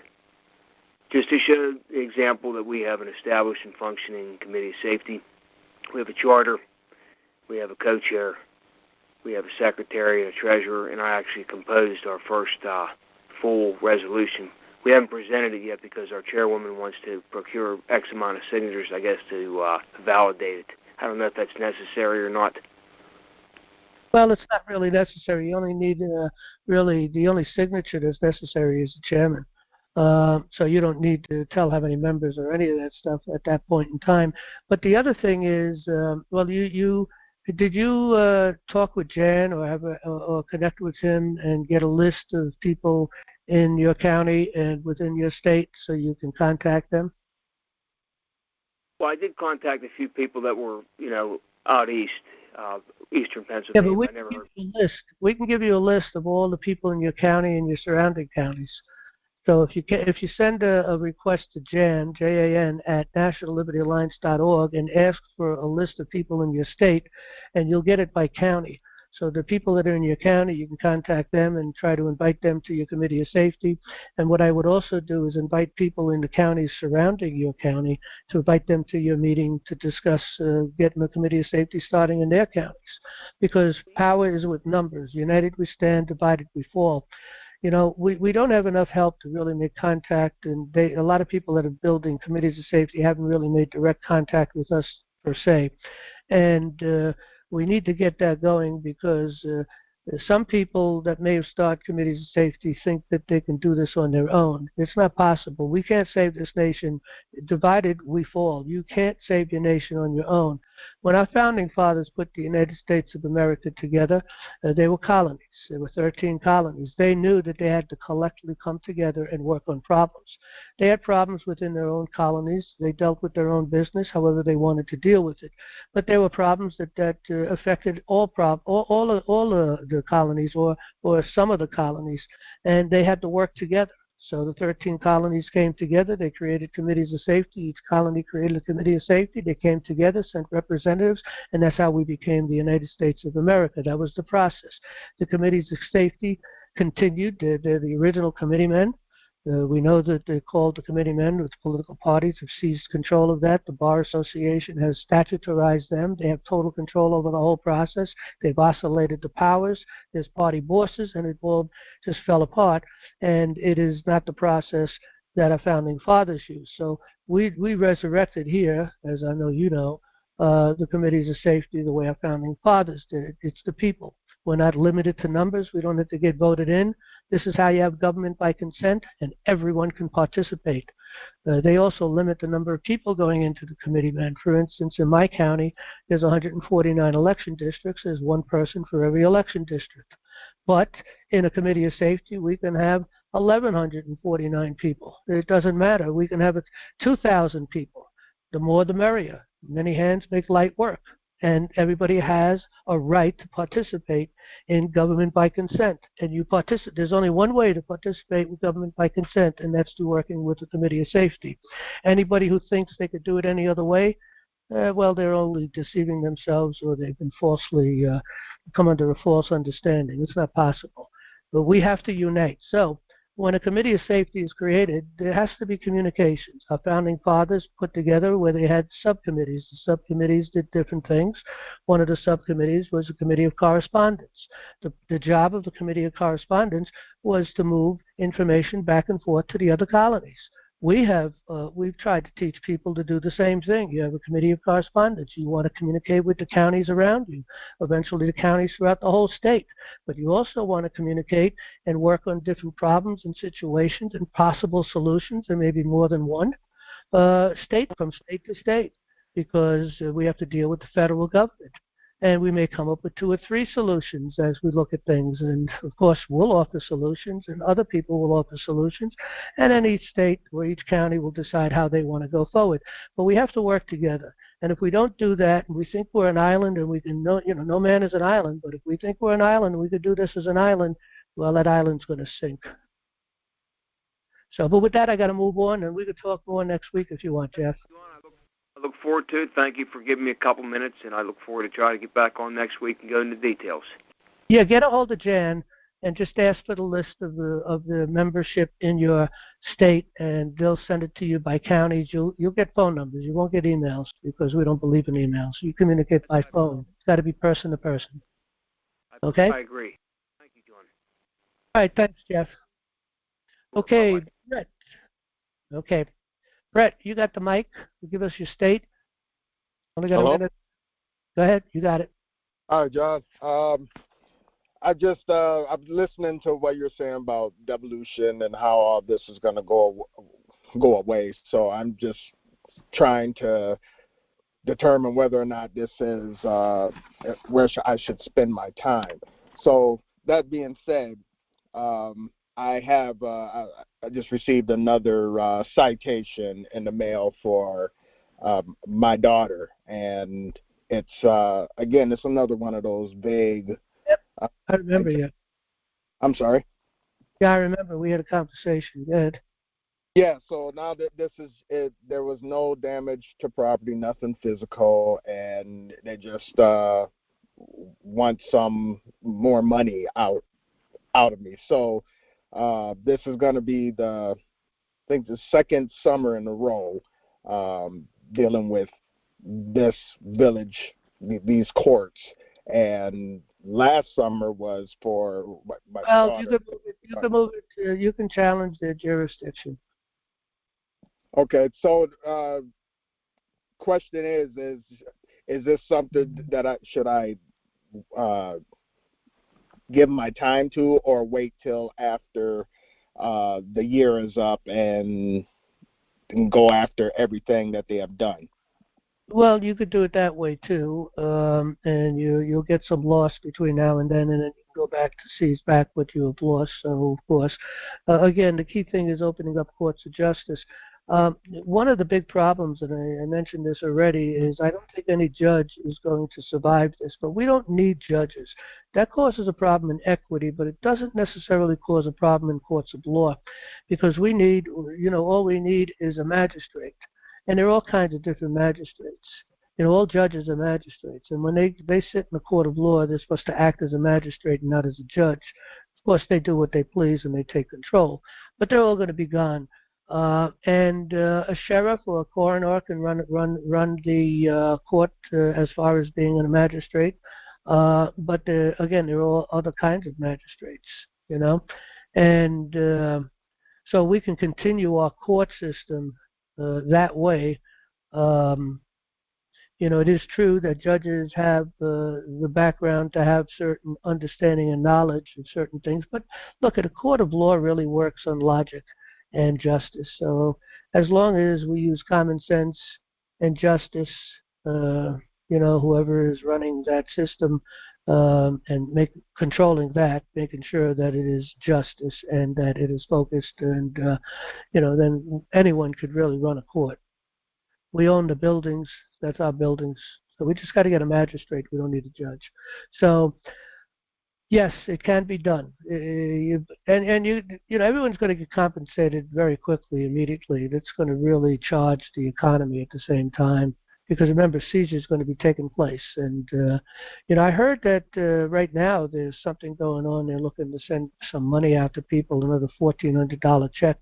Just to show the example that we have an established and functioning committee of safety. We have a charter, we have a co-chair, we have a secretary and a treasurer, and I actually composed our first full resolution. We haven't presented it yet because our chairwoman wants to procure X amount of signatures, I guess, to validate it. I don't know if that's necessary or not. Well, it's not really necessary. You only need really the only signature that's necessary is the chairman. So you don't need to tell how many members or any of that stuff at that point in time. But the other thing is, well, did you talk with Jan or connect with him and get a list of people in your county and within your state so you can contact them? Well, I did contact a few people that were, out east, eastern Pennsylvania. Yeah, but we can give you a list. We can give you a list of all the people in your county and your surrounding counties. So if you send a request to Jan, Jan, at nationallibertyalliance.org and ask for a list of people in your state, and you'll get it by county. So the people that are in your county, you can contact them and try to invite them to your committee of safety. And what I would also do is invite people in the counties surrounding your county to invite them to your meeting to discuss getting a committee of safety starting in their counties. Because power is with numbers. United we stand, divided we fall. We don't have enough help to really make contact, and a lot of people that are building committees of safety haven't really made direct contact with us per se. And we need to get that going because some people that may have started committees of safety think that they can do this on their own. It's not possible. We can't save this nation. Divided, we fall. You can't save your nation on your own. When our founding fathers put the United States of America together, they were colonies. There were 13 colonies. They knew that they had to collectively come together and work on problems. They had problems within their own colonies. They dealt with their own business, however they wanted to deal with it. But there were problems that affected all the colonies or some of the colonies, and they had to work together. So the 13 colonies came together. They created committees of safety. Each colony created a committee of safety. They came together, sent representatives, and that's how we became the United States of America. That was the process. The committees of safety continued. They're the original committeemen. We know that they're called the committeemen, with political parties have seized control of that. The Bar Association has statutorized them. They have total control over the whole process. They've oscillated the powers. There's party bosses, and it all just fell apart. And it is not the process that our founding fathers used. So we resurrected here, as I know you know, the committees of safety the way our founding fathers did it. It's the people. We're not limited to numbers. We don't have to get voted in. This is how you have government by consent, and everyone can participate. They also limit the number of people going into the committeeman. For instance, in my county, there's 149 election districts. There's one person for every election district. But in a committee of safety, we can have 1,149 people. It doesn't matter. We can have 2,000 people. The more the merrier. Many hands make light work. And everybody has a right to participate in government by consent. And there's only one way to participate with government by consent, and that's through working with the Committee of Safety. Anybody who thinks they could do it any other way, well, they're only deceiving themselves, or they've been falsely come under a false understanding. It's not possible. But we have to unite. So when a committee of safety is created, there has to be communications. Our founding fathers put together where they had subcommittees. The subcommittees did different things. One of the subcommittees was a committee of correspondence. The job of the committee of correspondence was to move information back and forth to the other colonies. We've tried to teach people to do the same thing. You have a committee of correspondence. You want to communicate with the counties around you, eventually the counties throughout the whole state. But you also want to communicate and work on different problems and situations and possible solutions, and maybe more than one, from state to state, because we have to deal with the federal government. And we may come up with 2 or 3 solutions as we look at things. And, of course, we'll offer solutions, and other people will offer solutions. And then each state or each county will decide how they want to go forward. But we have to work together. And if we don't do that, and we think we're an island, and we can, no man is an island, but if we think we're an island and we could do this as an island, well, that island's going to sink. So, but with that, I got to move on, and we could talk more next week if you want, Jeff. I look forward to it. Thank you for giving me a couple minutes, and I look forward to trying to get back on next week and go into details. Yeah, get a hold of Jan and just ask for the list of the membership in your state, and they'll send it to you by counties. You'll get phone numbers. You won't get emails because we don't believe in emails. You communicate by phone. It's got to be person to person. Okay? I agree. Thank you, John. All right, thanks, Jeff. Okay, Bye-bye. Brett. Okay. Brett, you got the mic. Give us your state. Only got a minute. Go ahead. You got it. All right, John. I'm listening to what you're saying about devolution and how all this is going to go away. So I'm just trying to determine whether or not this is where I should spend my time. So that being said, I just received another citation in the mail for my daughter, and it's again, it's another one of those vague. Yep, I remember you. I'm sorry. Yeah, I remember. We had a conversation. Good. Yeah. So now that this is it, there was no damage to property, nothing physical, and they just want some more money out of me. So this is going to be the second summer in a row dealing with this village, these courts, and last summer was for my daughter. You can challenge their jurisdiction. Okay, so question is this something that I should give my time to, or wait till after the year is up and go after everything that they have done? Well, you could do it that way too, and you'll get some loss between now and then you can go back to seize back what you have lost. So, of course, again, the key thing is opening up courts of justice. One of the big problems, and I mentioned this already, is I don't think any judge is going to survive this, but we don't need judges. That causes a problem in equity, but it doesn't necessarily cause a problem in courts of law, because we need, all we need is a magistrate. And there are all kinds of different magistrates. All judges are magistrates. And when they sit in the court of law, they're supposed to act as a magistrate and not as a judge. Of course, they do what they please and they take control. But they're all going to be gone. And a sheriff or a coroner can run the court as far as being a magistrate. But again, there are all other kinds of magistrates, And so we can continue our court system that way. It is true that judges have the background to have certain understanding and knowledge of certain things, but look, a court of law really works on logic and justice. So as long as we use common sense and justice, whoever is running that system and controlling that, making sure that it is justice and that it is focused, and then anyone could really run a court. We own the buildings; that's our buildings. So we just got to get a magistrate. We don't need a judge. So yes, it can be done. Everyone's going to get compensated very quickly, immediately. That's going to really charge the economy at the same time. Because remember, seizure is going to be taking place, and I heard that right now there's something going on. They're looking to send some money out to people, another $1,400 check.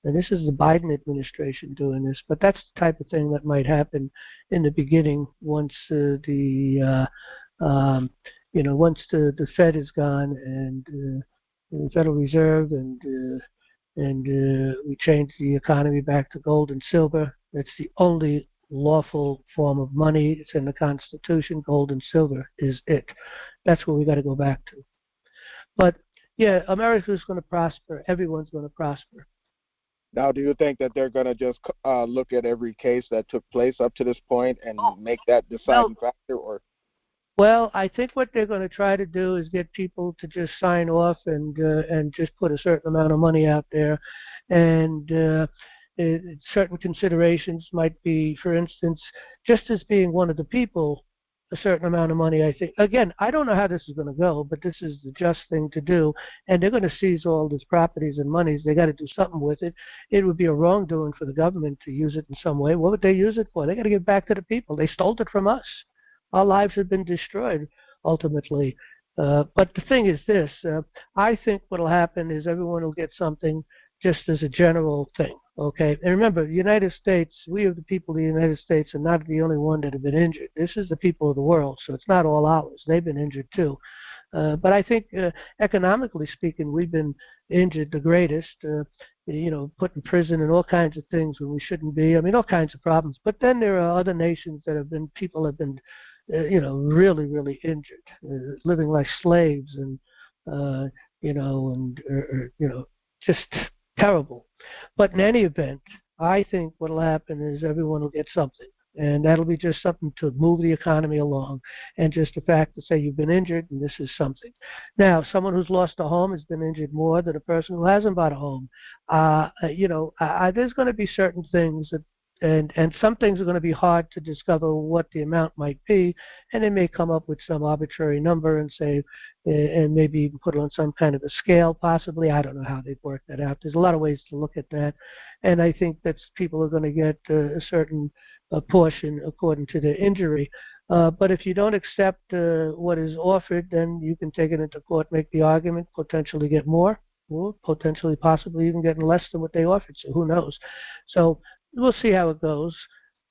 And this is the Biden administration doing this, but that's the type of thing that might happen in the beginning once the Fed is gone and the Federal Reserve and we change the economy back to gold and silver. That's the only lawful form of money. It's in the Constitution. Gold and silver is it. That's where we got to go back to. But yeah, America's going to prosper. Everyone's going to prosper. Now, do you think that they're going to just look at every case that took place up to this point and make that deciding factor, or? Well, I think what they're going to try to do is get people to just sign off and just put a certain amount of money out there, and certain considerations might be, for instance, just as being one of the people a certain amount of money, I think. Again, I don't know how this is going to go, but this is the just thing to do. And they're going to seize all these properties and monies. They got to do something with it. It would be a wrongdoing for the government to use it in some way. What would they use it for? They got to give back to the people. They stole it from us. Our lives have been destroyed, ultimately. But the thing is this. I think what will happen is everyone will get something just as a general thing. Okay, and remember, the United States, we are the people of the United States are not the only one that have been injured. This is the people of the world, so it's not all ours. They've been injured too. But I think economically speaking, we've been injured the greatest, put in prison and all kinds of things when we shouldn't be. I mean, all kinds of problems. But then there are other nations that have been, people have been, really, really injured, living like slaves and, just terrible. But in any event, I think what will happen is everyone will get something. And that'll be just something to move the economy along. And just the fact to say you've been injured and this is something. Now, someone who's lost a home has been injured more than a person who hasn't bought a home. There's going to be certain things that and some things are going to be hard to discover what the amount might be, and they may come up with some arbitrary number and say, and maybe even put it on some kind of a scale, possibly. I don't know how they've worked that out. There's a lot of ways to look at that, and I think that people are going to get a certain portion according to their injury. But if you don't accept what is offered, then you can take it into court, make the argument, potentially get more, or potentially, possibly even getting less than what they offered. So who knows? So we'll see how it goes.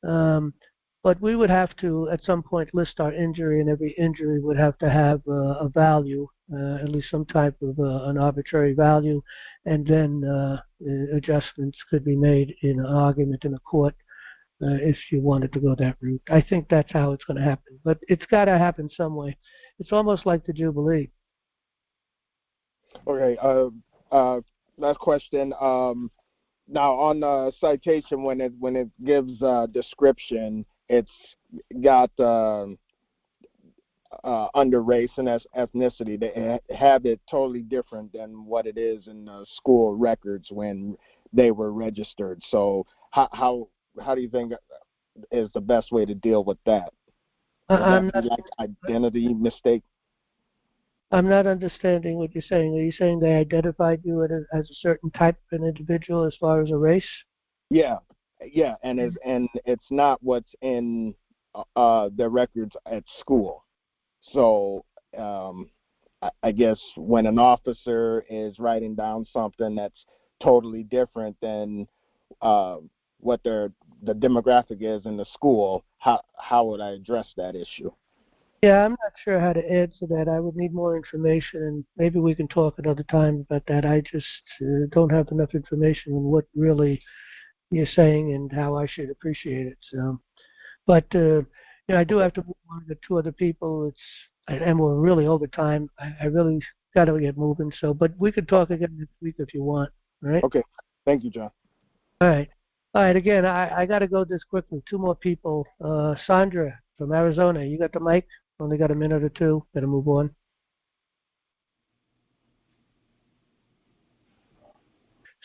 But we would have to, at some point, list our injury, and every injury would have to have a value, at least some type of an arbitrary value, and then adjustments could be made in an argument in a court if you wanted to go that route. I think that's how it's going to happen. But it's got to happen some way. It's almost like the Jubilee. Okay. Last question. Now, on the citation, when it gives description, it's got under race and ethnicity. They have it totally different than what it is in the school records when they were registered. So how do you think is the best way to deal with that? Would that be like identity mistake? I'm not understanding what you're saying. Are you saying they identified you as a certain type of an individual as far as a race? Yeah, and it's not what's in the records at school. So I guess when an officer is writing down something that's totally different than what the demographic is in the school, how would I address that issue? Yeah, I'm not sure how to answer that. I would need more information, and maybe we can talk another time about that. I just don't have enough information on what really you're saying and how I should appreciate it. So, but I do have to move on to two other people. And we're really over time. I really got to get moving. So, but we could talk again next week if you want. All right? Okay. Thank you, John. All right. Again, I got to go this quickly. Two more people. Sandra from Arizona. You got the mic? Only got a minute or two. Better move on.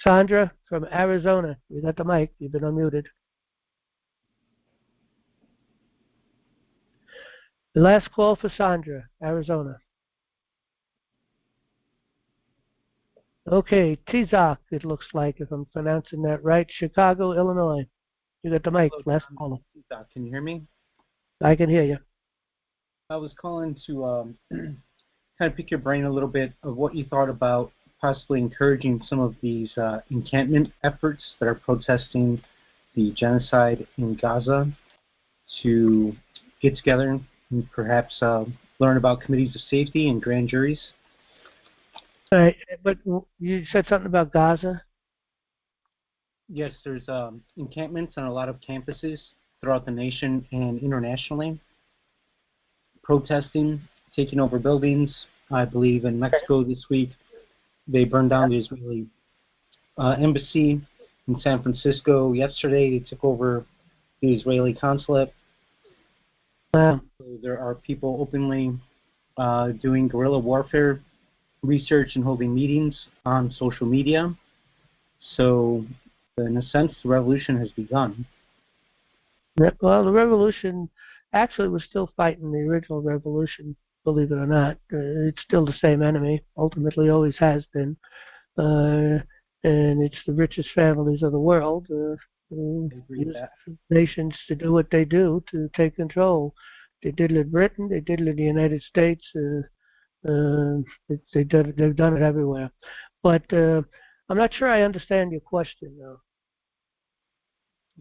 Sandra from Arizona. You got the mic. You've been unmuted. The last call for Sandra, Arizona. Okay, Tizak, it looks like, if I'm pronouncing that right. Chicago, Illinois. You got the mic. Hello, last caller. Tizak, can you hear me? I can hear you. I was calling to kind of pick your brain a little bit of what you thought about possibly encouraging some of these encampment efforts that are protesting the genocide in Gaza to get together and perhaps learn about committees of safety and grand juries. All right, but you said something about Gaza? Yes, there's encampments on a lot of campuses throughout the nation and internationally, protesting, taking over buildings. I believe in Mexico this week, they burned down the Israeli embassy. In San Francisco yesterday, they took over the Israeli consulate. So there are people openly doing guerrilla warfare research and holding meetings on social media. So, in a sense, the revolution has begun. Well, the revolution actually was still fighting the original revolution, believe it or not. It's still the same enemy, ultimately always has been. And it's the richest families of the world use nations to do what they do to take control. They did it in Britain, they did it in the United States, they've done it everywhere. But I'm not sure I understand your question, though.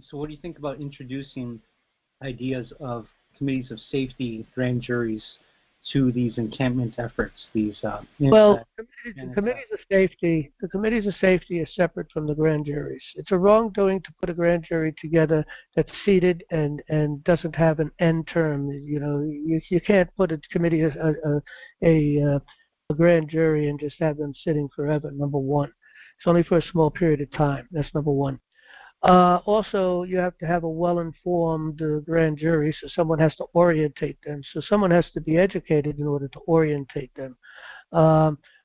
So what do you think about introducing ideas of committees of safety, grand juries, to these encampment efforts? Well, the committees of safety are separate from the grand juries. It's a wrongdoing to put a grand jury together that's seated and doesn't have an end term. You can't put a committee a grand jury and just have them sitting forever. Number one, it's only for a small period of time. That's number one. Also, you have to have a well-informed grand jury, so someone has to orientate them. So someone has to be educated in order to orientate them.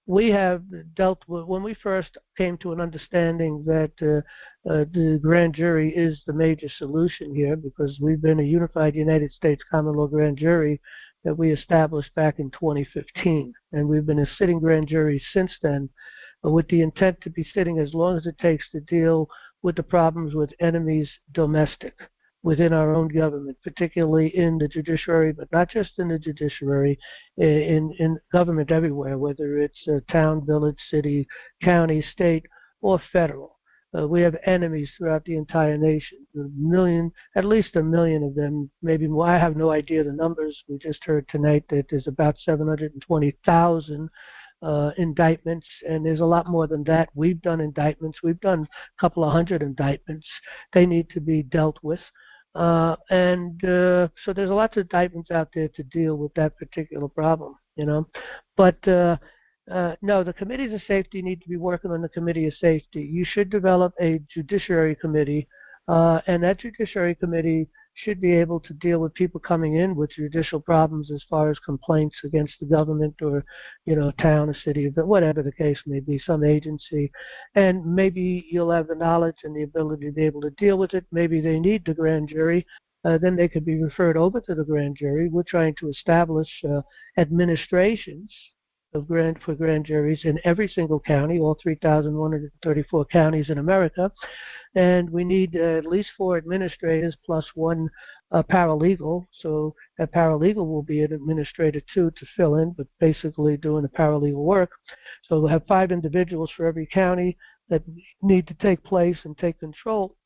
We have dealt with, when we first came to an understanding that the grand jury is the major solution here, because we've been a unified United States common law grand jury that we established back in 2015. And we've been a sitting grand jury since then, with the intent to be sitting as long as it takes to deal with the problems with enemies domestic within our own government, particularly in the judiciary, but not just in the judiciary, in government everywhere, whether it's town, village, city, county, state, or federal. We have enemies throughout the entire nation, at least a million of them, maybe more. I have no idea the numbers. We just heard tonight that there's about 720,000 indictments, and there's a lot more than that. We've done indictments. We've done a couple of hundred indictments. They need to be dealt with. So there's lots of indictments out there to deal with that particular problem, But no, the committees of safety need to be working on the committee of safety. You should develop a judiciary committee, and that judiciary committee should be able to deal with people coming in with judicial problems as far as complaints against the government or, town or city, but whatever the case may be, some agency. And maybe you'll have the knowledge and the ability to be able to deal with it. Maybe they need the grand jury. Then they could be referred over to the grand jury. We're trying to establish administrations for grand juries in every single county, all 3,134 counties in America. And we need at least 4 administrators plus 1 paralegal. So that paralegal will be an administrator too to fill in, but basically doing the paralegal work. So we'll have 5 individuals for every county that need to take place and take control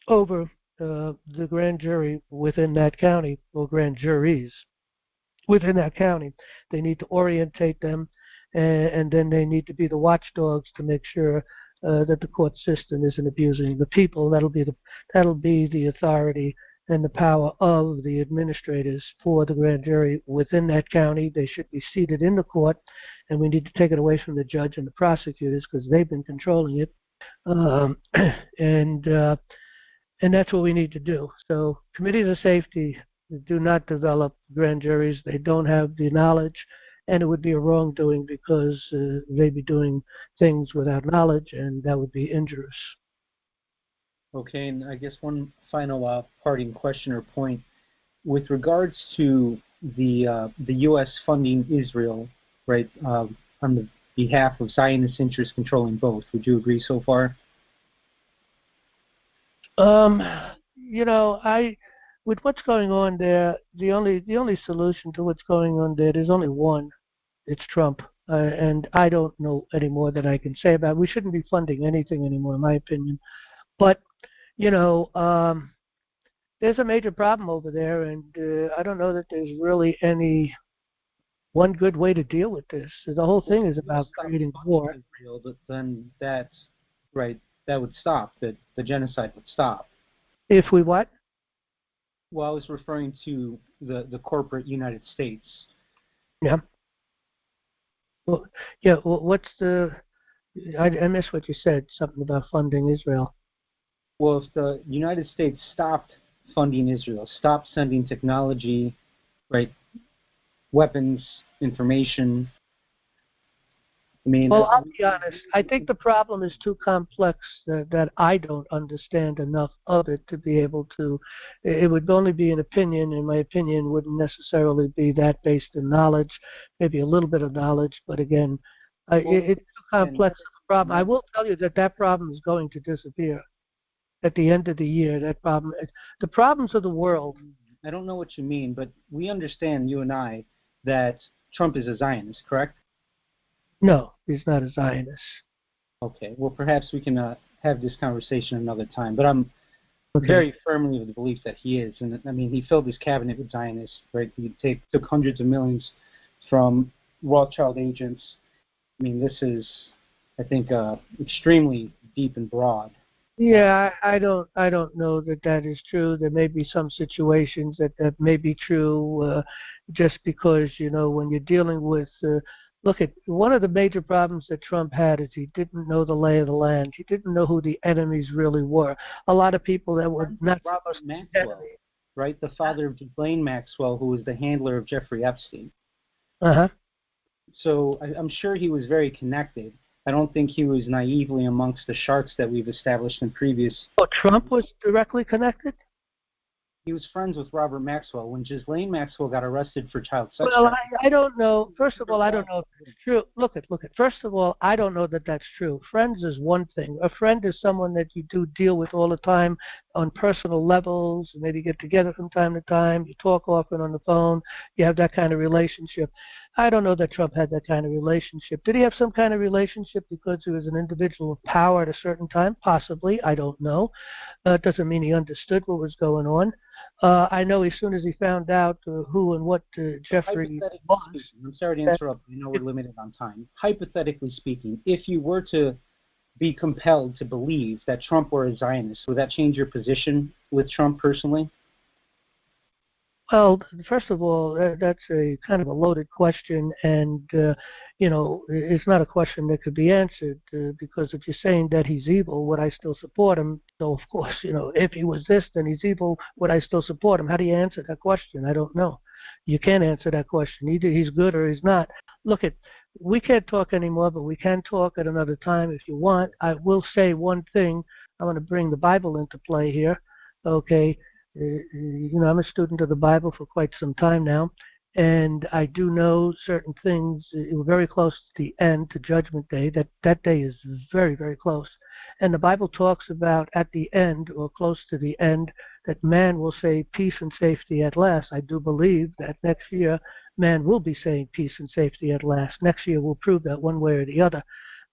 over the grand jury within that county, or grand juries within that county. They need to orientate them, and then they need to be the watchdogs to make sure that the court system isn't abusing the people. That'll be the authority and the power of the administrators for the grand jury within that county. They should be seated in the court, and we need to take it away from the judge and the prosecutors because they've been controlling it. And that's what we need to do. So committees of safety do not develop grand juries. They don't have the knowledge, and it would be a wrongdoing because they'd be doing things without knowledge, and that would be injurious. Okay, and I guess one final parting question or point. With regards to the U.S. funding Israel, right, on the behalf of Zionist interests controlling both, would you agree so far? With what's going on there, the only solution to what's going on there, there's only one. It's Trump. And I don't know any more than I can say about it. We shouldn't be funding anything anymore, in my opinion. But, there's a major problem over there, and I don't know that there's really any one good way to deal with this. The whole thing is about creating war. Then that's right. That would stop. The genocide would stop. If we what? Well, I was referring to the corporate United States. Yeah. Well, yeah. Well, what's the? I missed what you said. Something about funding Israel. Well, if the United States stopped funding Israel, stopped sending technology, right, weapons, information, I mean, well, I'll be honest. I think the problem is too complex that I don't understand enough of it to be able to. It would only be an opinion, and my opinion wouldn't necessarily be that based in knowledge, maybe a little bit of knowledge, but again, it's too complex of a problem. I will tell you that problem is going to disappear at the end of the year. That problem, the problems of the world. I don't know what you mean, but we understand, you and I, that Trump is a Zionist, correct? No, he's not a Zionist. Okay, well, perhaps we can have this conversation another time. But I'm very firmly of the belief that he is. And I mean, he filled his cabinet with Zionists, right? He took hundreds of millions from Rothschild agents. I mean, this is, I think, extremely deep and broad. Yeah, I don't know that is true. There may be some situations that may be true, just because, you know, when you're dealing with, look at one of the major problems that Trump had is he didn't know the lay of the land. He didn't know who the enemies really were. A lot of people that were not Robert Maxwell, right? The father of Ghislaine Maxwell, who was the handler of Jeffrey Epstein. Uh-huh. So I'm sure he was very connected. I don't think he was naively amongst the sharks that we've established in previous... Oh, Trump was directly connected? He was friends with Robert Maxwell. When Ghislaine Maxwell got arrested for child sex... Well, I don't know. First of all, I don't know if it's true. Look at. First of all, I don't know that that's true. Friends is one thing. A friend is someone that you do deal with all the time on personal levels, maybe get together from time to time, you talk often on the phone, you have that kind of relationship. I don't know that Trump had that kind of relationship. Did he have some kind of relationship because he was an individual of power at a certain time? Possibly. I don't know. It doesn't mean he understood what was going on. I know as soon as he found out who and what Jeffrey was. I'm sorry to interrupt. I know we're limited on time. Hypothetically speaking, if you were to be compelled to believe that Trump were a Zionist, would that change your position with Trump personally? Well, first of all, that's a kind of a loaded question, and you know, it's not a question that could be answered because if you're saying that he's evil, would I still support him? So, of course, you know, if he was this, then he's evil. Would I still support him? How do you answer that question? I don't know. You can't answer that question. Either he's good or he's not. Look, we can't talk anymore, but we can talk at another time if you want. I will say one thing. I want to bring the Bible into play here. Okay. You know, I'm a student of the Bible for quite some time now, and I do know certain things. We're very close to the end, to Judgment Day. That day is very, very close. And the Bible talks about at the end, or close to the end, that man will say peace and safety at last. I do believe that next year man will be saying peace and safety at last. Next year will prove that one way or the other.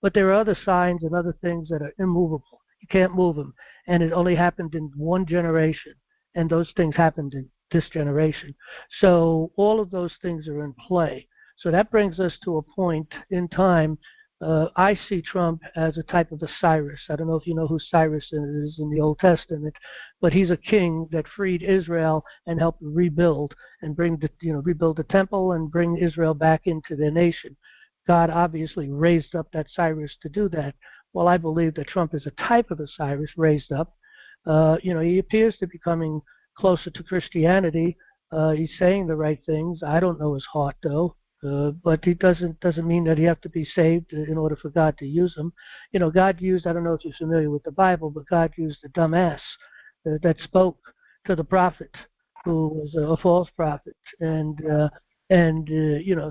But there are other signs and other things that are immovable. You can't move them. And it only happened in one generation. And those things happened in this generation. So all of those things are in play. So that brings us to a point in time. I see Trump as a type of a Cyrus. I don't know if you know who Cyrus is in the Old Testament, but he's a king that freed Israel and helped rebuild and rebuild the temple and bring Israel back into their nation. God obviously raised up that Cyrus to do that. Well, I believe that Trump is a type of a Cyrus raised up. He appears to be coming closer to Christianity. He's saying the right things. I don't know his heart, though. But he doesn't mean that he have to be saved in order for God to use him. You know, God used, I don't know if you're familiar with the Bible, but God used a dumbass that spoke to the prophet, who was a false prophet.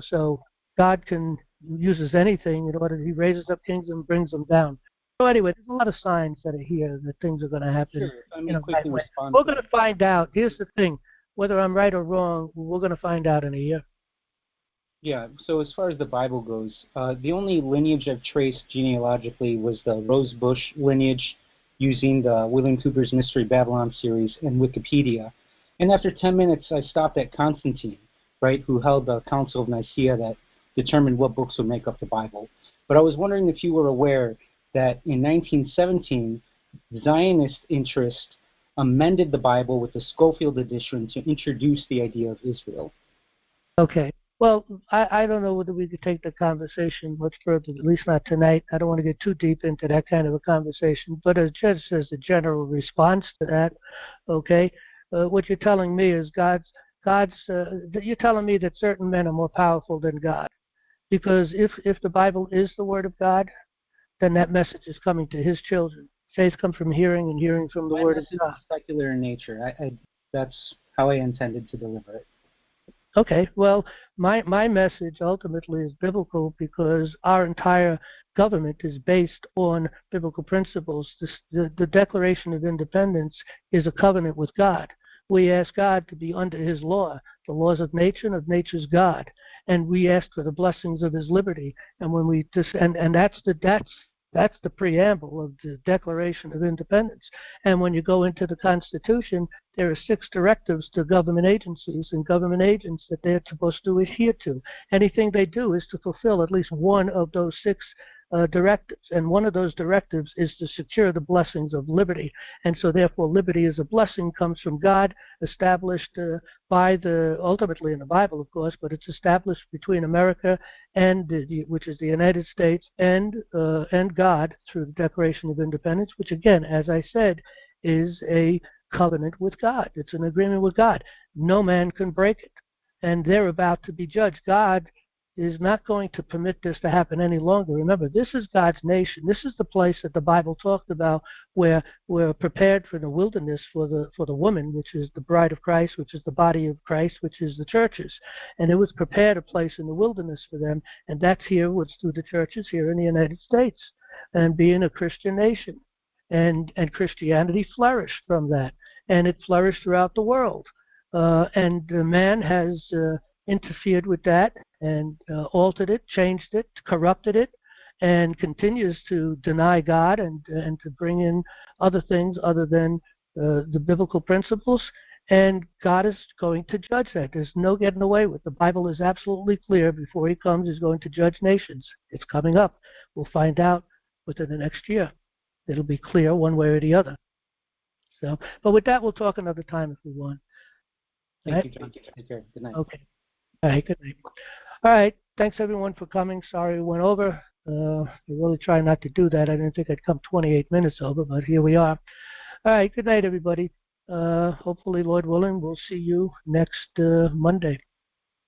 So God uses anything in order. He raises up kings and brings them down. So anyway, there's a lot of signs that are here that things are going to happen. Sure. I mean, quickly respond. We're going to find out. Here's the thing. Whether I'm right or wrong, we're going to find out in a year. Yeah, so as far as the Bible goes, the only lineage I've traced genealogically was the Rose Bush lineage using the William Cooper's Mystery Babylon series and Wikipedia. And after 10 minutes, I stopped at Constantine, right, who held the Council of Nicaea that determined what books would make up the Bible. But I was wondering if you were aware that in 1917, Zionist interest amended the Bible with the Schofield edition to introduce the idea of Israel. Okay. Well, I don't know whether we could take the conversation much further, at least not tonight. I don't want to get too deep into that kind of a conversation. But as Judge says, the general response to that, okay, what you're telling me is you're telling me that certain men are more powerful than God. Because if the Bible is the Word of God, then that message is coming to His children. Faith comes from hearing, and hearing from the Word of God. Secular in nature. That's how I intended to deliver it. Okay, well, my message ultimately is biblical because our entire government is based on biblical principles. The Declaration of Independence is a covenant with God. We ask God to be under His law, the laws of nature and of nature's God, and we ask for the blessings of His liberty. And when we and that's the preamble of the Declaration of Independence. And when you go into the Constitution, there are 6 directives to government agencies and government agents that they're supposed to adhere to. Anything they do is to fulfill at least one of those 6 directives. And one of those directives is to secure the blessings of liberty. And so therefore liberty as a blessing comes from God, established ultimately in the Bible, of course, but it's established between America and which is the United States and God through the Declaration of Independence, which again, as I said, is a covenant with God. It's an agreement with God. No man can break it. And they're about to be judged. God is not going to permit this to happen any longer. Remember, this is God's nation. This is the place that the Bible talked about where we're prepared for the wilderness for the woman, which is the bride of Christ, which is the body of Christ, which is the churches. And it was prepared a place in the wilderness for them, and that's here was through the churches here in the United States and being a Christian nation. And Christianity flourished from that, and it flourished throughout the world. And man has interfered with that and altered it, changed it, corrupted it, and continues to deny God and to bring in other things other than the biblical principles. And God is going to judge that. There's no getting away with it. The Bible is absolutely clear. Before He comes, He's going to judge nations. It's coming up. We'll find out within the next year. It'll be clear one way or the other. So, but with that, we'll talk another time if we want. Thank you, John. Take care. Good night. Okay. All right, good night. All right, thanks everyone for coming. Sorry we went over. I really try not to do that. I didn't think I'd come 28 minutes over, but here we are. All right, good night, everybody. Hopefully, Lord willing, we'll see you next Monday.